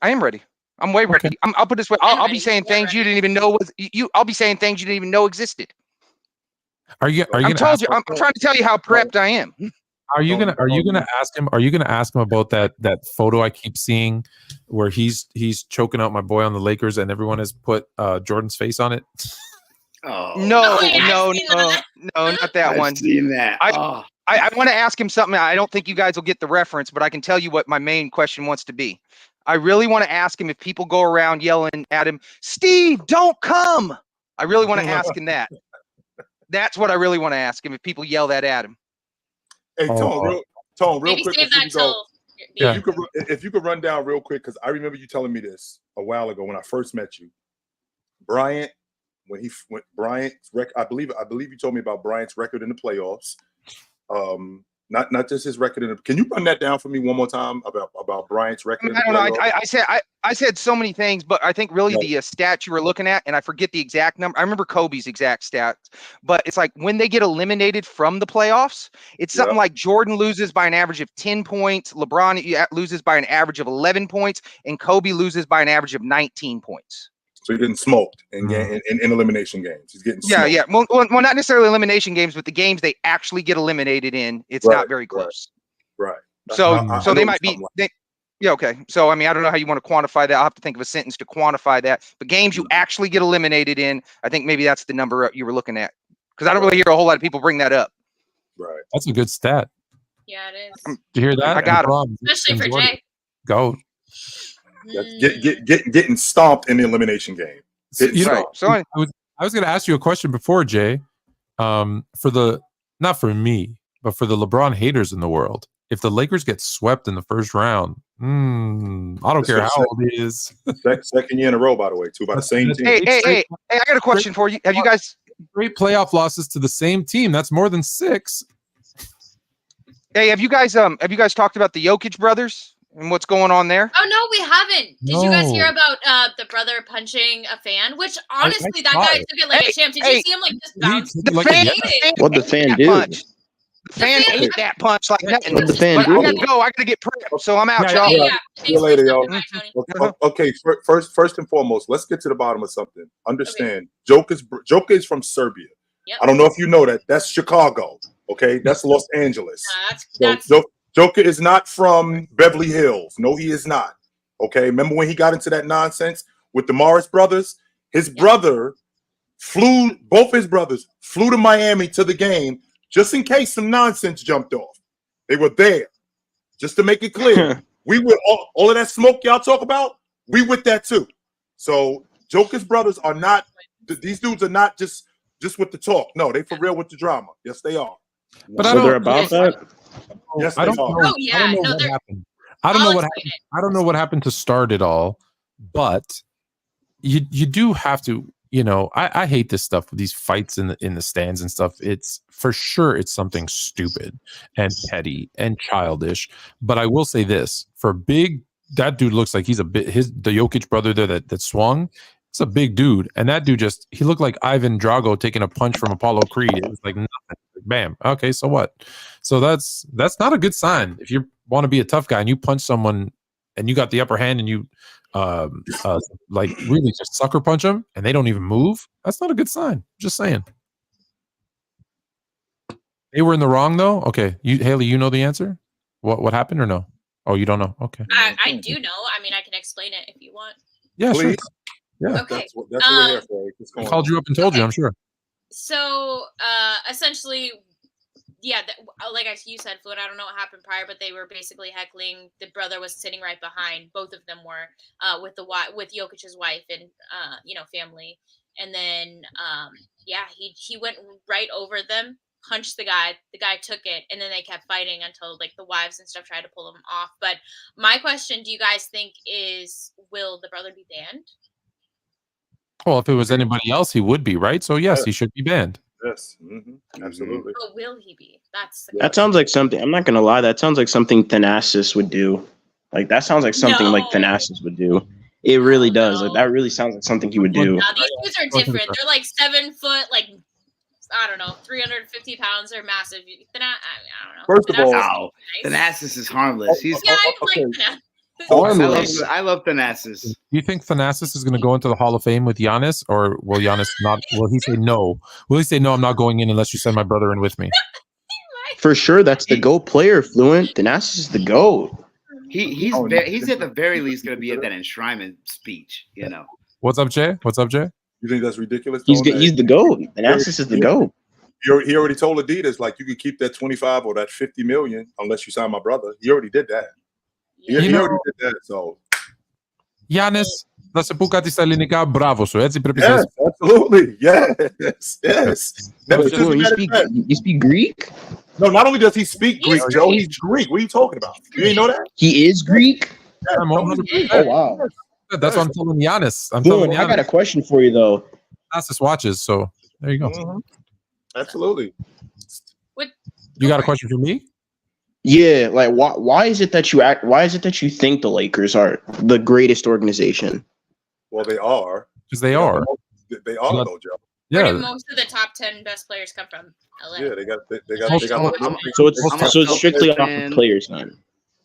I am ready. I'm way ready. Okay. I'll put it this way. I'll be saying things you didn't even know I'll be saying things you didn't even know existed. Are you? I'm trying to tell you how prepped I am. Are you gonna ask him? Are you gonna ask him about that photo I keep seeing, where he's choking out my boy on the Lakers, and everyone has put Jordan's face on it? Oh no, not that one. I've seen that. I want to ask him something. I don't think you guys will get the reference, but I can tell you what my main question wants to be. I really want to ask him if people go around yelling at him, "Steve, don't come." I really want to ask him that. That's what I really want to ask him if people yell that at him. Hey, Tone, real quick. Save that till if you could run down real quick, because I remember you telling me this a while ago when I first met you. Bryant, I believe you told me about Bryant's record in the playoffs. Not just his record. Can you run that down for me one more time about Bryant's record? I don't know. I said so many things, but I think really the stat you were looking at, and I forget the exact number. I remember Kobe's exact stats, but it's like when they get eliminated from the playoffs, it's something like Jordan loses by an average of 10 points, LeBron loses by an average of 11 points, and Kobe loses by an average of 19 points. So he's getting smoked in elimination games. He's getting smoked. Yeah. Well, not necessarily elimination games, but the games they actually get eliminated in, it's not very close. Right. So they might be. Okay. So I mean, I don't know how you want to quantify that. I'll have to think of a sentence to quantify that. But games you actually get eliminated in, I think maybe that's the number you were looking at. Because I don't really hear a whole lot of people bring that up. Right. That's a good stat. Yeah, it is. Did you hear that? I got it. Especially for Jay. Go. Getting stomped in the elimination game. I was going to ask you a question before, Jay. Not for me, but for the LeBron haters in the world. If the Lakers get swept in the first round, I don't care how old he is. Second year in a row, by the way, too, by the same team. Hey! I got a question for you. Have you guys 3 playoff losses to the same team? That's more than 6. Hey, have you guys talked about the Jokic brothers and what's going on there? Oh no, we haven't. Did you guys hear about the brother punching a fan? Which honestly, that guy took it like a champ. Did you see him like just bounce? What the fan do? The fan ate that punch like nothing. What the fan I do? gotta go. I gotta get prepped. So I'm out, y'all. Yeah. See you later, y'all. Okay, first and foremost, let's get to the bottom of something. Understand, Joker is from Serbia. Yep. I don't know if you know that. That's Chicago. Okay, that's Los Angeles. Joker is not from Beverly Hills. No, he is not. Okay, remember when he got into that nonsense with the Morris brothers? His brother both his brothers flew to Miami to the game just in case some nonsense jumped off. They were there. Just to make it clear, we were all of that smoke y'all talk about, we with that too. So Joker's brothers are not, these dudes are not just with the talk. No, they for real with the drama. Yes, they are. But so they're about that? Yes, I don't know. Oh yeah, I don't know what happened. I don't know what happened to start it all, but you do have to, I hate this stuff with these fights in the stands and stuff. It's for sure it's something stupid and petty and childish. But I will say this, that dude looks like he's the Jokic brother there that swung. It's a big dude, and that dude he looked like Ivan Drago taking a punch from Apollo Creed. It was like nothing. Bam. Okay, so what? So that's not a good sign. If you want to be a tough guy and you punch someone and you got the upper hand and you like really just sucker punch them and they don't even move, that's not a good sign. Just saying. They were in the wrong though. Okay, Haley, you know the answer. What happened or no? Oh, you don't know. Okay. I do know. I mean, I can explain it if you want. Yeah, please. Sure. Yeah. Okay. That's what we're here for. I called you up and told you, I'm sure. So essentially yeah, like you said, Fluent, I don't know what happened prior, but they were basically heckling. The brother was sitting right behind. Both of them were with Jokic's wife and family. And then he went right over them, punched the guy. The guy took it, and then they kept fighting until like the wives and stuff tried to pull them off. But my question, do you guys think will the brother be banned? Well, if it was anybody else, he would be, right? So yes, he should be banned. Yes, absolutely. But will he be? That sounds like something. I'm not gonna lie. That sounds like something Thanasis would do. Like that sounds like something like Thanasis would do. It really does. Like that really sounds like something he would do. Now, these dudes are different. They're like 7 foot, like I don't know, 350 pounds. They're massive. I don't know. First of all, Thanasis is harmless. He's harmless. I love Thanasis. Do you think Thanasis is going to go into the Hall of Fame with Giannis, or will Giannis not? Will he say no? Will he say no? I'm not going in unless you send my brother in with me. For sure, that's the GOAT player. Fluent. Thanasis is the GOAT. He's at the very least going to be at that enshrinement speech. You know. What's up, Jay? What's up, Jay? You think that's ridiculous? He's the GOAT. Thanasis is the GOAT. He already told Adidas like you can keep that 25 or that 50 million unless you sign my brother. He already did that. He already did that. So Giannis, να σε πω κάτι στα ελληνικά, μπράβο σου. Έτσι πρέπει yes, absolutely. Yes. You speak Greek? No, not only does he speak Greek, Joe, he's Greek. What are you talking about? You didn't know that? He is Greek? Yeah, oh, wow. That's what I'm telling Giannis. I got a question for you, though. Giannis watches, so there you go. Mm-hmm. Absolutely. You got a question for me? Yeah, like why is it that you think the Lakers are the greatest organization? Well, they are. Because they are. They are, though, Joe. Yeah. Where did most of the top 10 best players come from? LA. Yeah, they got. So it's strictly off the players, then.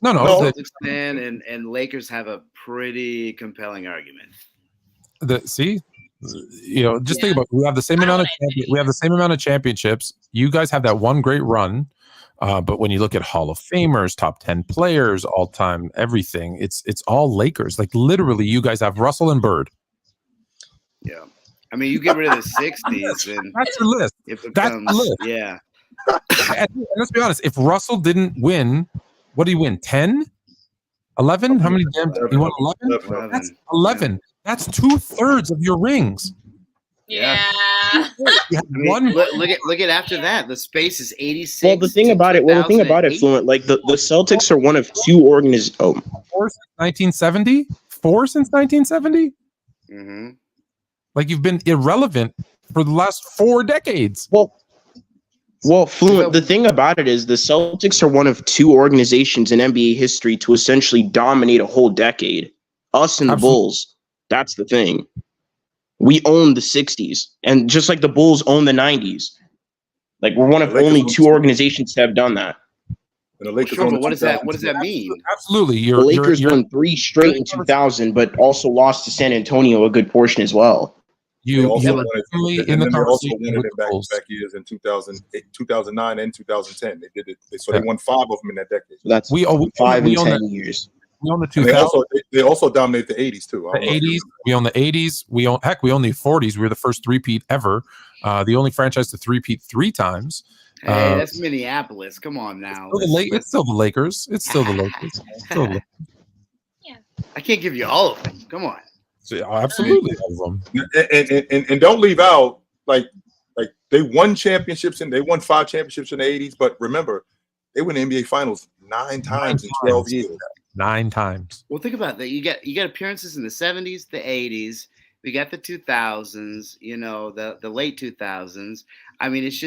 No. Celtics fan and Lakers have a pretty compelling argument. Just think about it. We have the same amount of championships. You guys have that one great run, but when you look at Hall of Famers, top 10 players, all time, everything, it's all Lakers. Like literally, you guys have Russell and Bird. Yeah, I mean, you get rid of the 60s, and that's your list. That's the list. Yeah. And let's be honest. If Russell didn't win, what did he win? 10? 11? How many damn? He won 11? That's 11. That's 2/3 of your rings. Yeah. Look at after that. The space is 86. Well, the thing about it, Fluent, like the Celtics are one of two organizations. Oh. 4 since 1970? 4 since 1970? Mm-hmm. Like you've been irrelevant for the last 4 decades. Well, Fluent, the thing about it is the Celtics are one of two organizations in NBA history to essentially dominate a whole decade. Us and the Bulls. That's the thing. We own the 60s. And just like the Bulls own the 90s. Like we're one of only two organizations to have done that. And the Lakers what does that mean? Absolutely. The Lakers won 3 straight in 2000, but also lost to San Antonio a good portion as well. They also won it back years in 2008, 2009 and 2010. They did it. So they won 5 of them in that decade. So that's 5 and 10 years. We own the 2000s. They also dominate the 80s too. The 80s. We own the 80s. We own the 40s. We were the first three-peat ever. The only franchise to three-peat 3 times. Hey, that's Minneapolis. Come on now. It's still the Lakers. It's still the Lakers. Yeah. I can't give you all of them. Come on. Absolutely all of them. And don't leave out like they won championships and they won 5 championships in the 80s. But remember, they won the NBA Finals 9 times in 12 years. 9 times. Well, think about that. You got appearances in the 70s, the 80s. We got the 2000s. The late 2000s. I mean, it's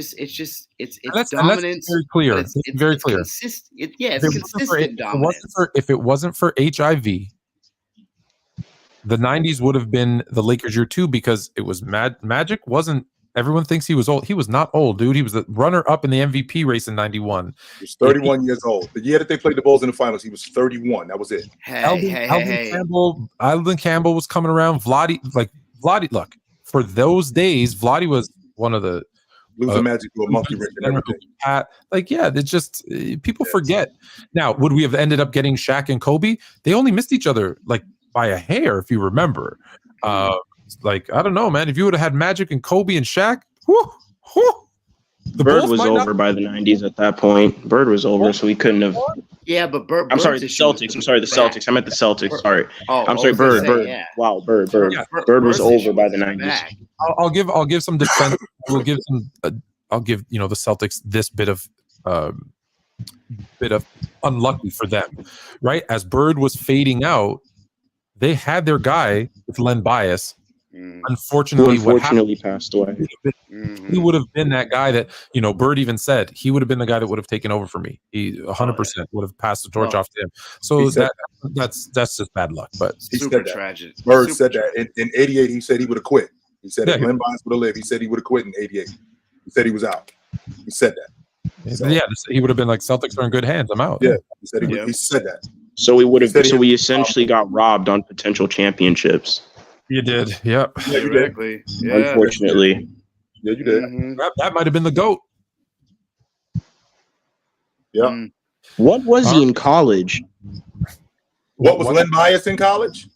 dominance. Very clear. It's very clear. It's consistent dominance. If it wasn't for HIV, the 90s would have been the Lakers' year too, because it was Magic wasn't. Everyone thinks he was old. He was not old, dude. He was the runner-up in the MVP race in '91. He was 31 years old. The year that they played the Bulls in the finals, he was 31. That was it. Alden Campbell was coming around. Vladi. Look, for those days, Vladi was one of the losing Magic to a monkey wrench and everything. It's just people forget. Now, would we have ended up getting Shaq and Kobe? They only missed each other by a hair, if you remember. I don't know, man. If you would have had Magic and Kobe and Shaq, Bird was over by the 90s at that point. Bird was over, so we couldn't have. Yeah, but Bird. I'm sorry, the Celtics. I'm sorry, the Celtics. I meant the Celtics. Sorry. I'm sorry, Bird. Yeah. Wow, Bird. Bird was over by the 90s. I'll give some defense. We'll give some. I'll give the Celtics this bit of unlucky for them, right? As Bird was fading out, they had their guy with Len Bias. Unfortunately, passed away. He would have been that guy that Bird even said he would have been the guy that would have taken over for me. He 100% would have passed the torch off to him. So that's just bad luck. But he super tragic. Bird said that in '88. He said he would have quit. He said if Len Bias would have lived, he said he would have quit in '88. He said he was out. He said that. So, he would have been like, Celtics are in good hands. I'm out. Yeah, he said he said that. So we would have. So we essentially got robbed on potential championships. You did. Yep. Yeah, you did. Yeah. Unfortunately. Yeah, you did. That might have been the GOAT. Yeah. What was he in college? What was Len Bias in college?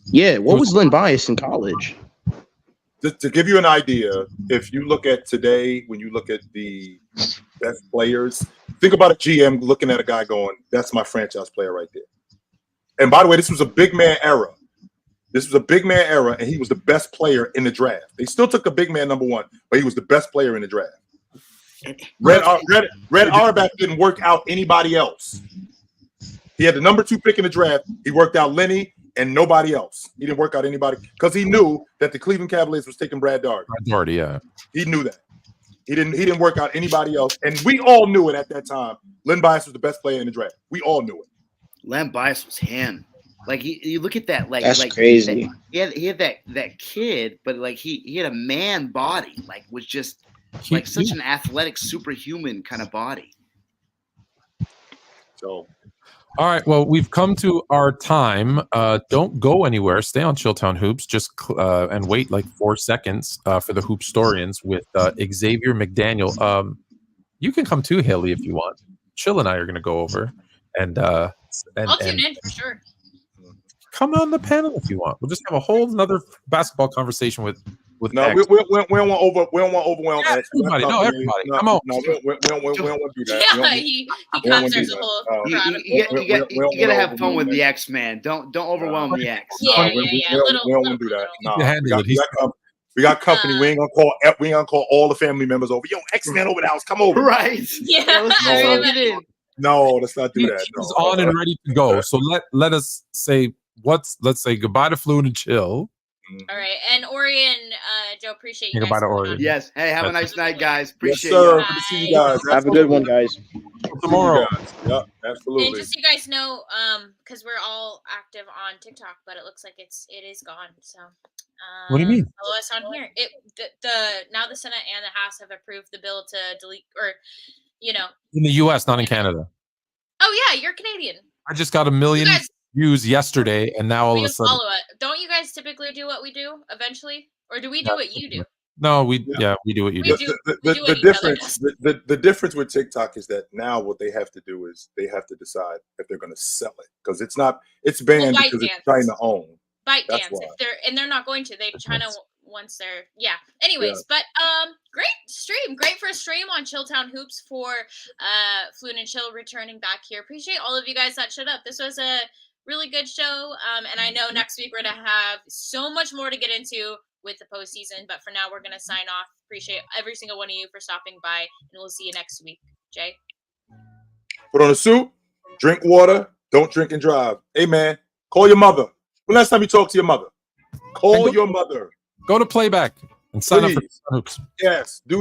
Yeah, what was Len Bias in college? To give you an idea, if you look at today, when you look at the best players, think about a GM looking at a guy going, that's my franchise player right there. And by the way, this was a big man era. And he was the best player in the draft. They still took the big man number 1, but he was the best player in the draft. Red Auerbach didn't work out anybody else. He had the number 2 pick in the draft. He worked out Lenny and nobody else. He didn't work out anybody because he knew that the Cleveland Cavaliers was taking Brad Daugherty. Yeah. He knew that. He didn't work out anybody else. And we all knew it at that time. Len Bias was the best player in the draft. We all knew it. Len Bias was him. Like you look at that, that's crazy. He had that kid, but like he had a man body, like was just like such an athletic, superhuman kind of body. So, all right. Well, we've come to our time. Don't go anywhere. Stay on Chilltown Hoops. Just and wait like 4 seconds for the Hoopstorians with Xavier McDaniel. You can come too, Haley, if you want. Chill and I are going to go over and I'll tune in for sure. Come on the panel if you want. We'll just have a whole another basketball conversation with. No, we don't want overwhelm. Everybody, everybody. Come on. No, we don't want to do that. Yeah, he concerts a whole crowd of people. You gotta have fun with the X, man. Don't overwhelm the X. Yeah. We don't want to do that. No, we got company. We ain't gonna call all the family members over. Yo, X-Man over the house. Come over. Right. Yeah. No, let's not do that. He's on and ready to go. So let us say let's say goodbye to Fluent and Chill. All right, and Ori and Joe, appreciate you. Goodbye to Ori. Yes. Hey, have a nice night, guys. Appreciate you. Good to see you guys. Have a good one, guys. Tomorrow. Yep, absolutely. And just so you guys know, because we're all active on TikTok, but it looks like it is gone. So. What do you mean? Follow us on here. Now the Senate and the House have approved the bill to delete in the U.S., not in Canada. Oh yeah, you're Canadian. I just got 1 million views yesterday, and now all of a sudden. Follow it. Don't you guys typically do what we do eventually, or do we do what you do? No, we do what you do. The difference with TikTok is that now what they have to do is they have to decide if they're going to sell it because it's banned because it's trying to own. ByteDance, if they're not going to. China once they're Anyways, but great for a stream on Chilltown Hoops for Fluent and Chill returning back here. Appreciate all of you guys that showed up. This was a really good show, and I know next week we're gonna have so much more to get into with the postseason. But for now, we're gonna sign off. Appreciate every single one of you for stopping by, and we'll see you next week. Jay, put on a suit, drink water, don't drink and drive. Hey man, call your mother. When last time you talked to your mother? Call your mother. Go to Playback and sign up for Hoops. Yes, do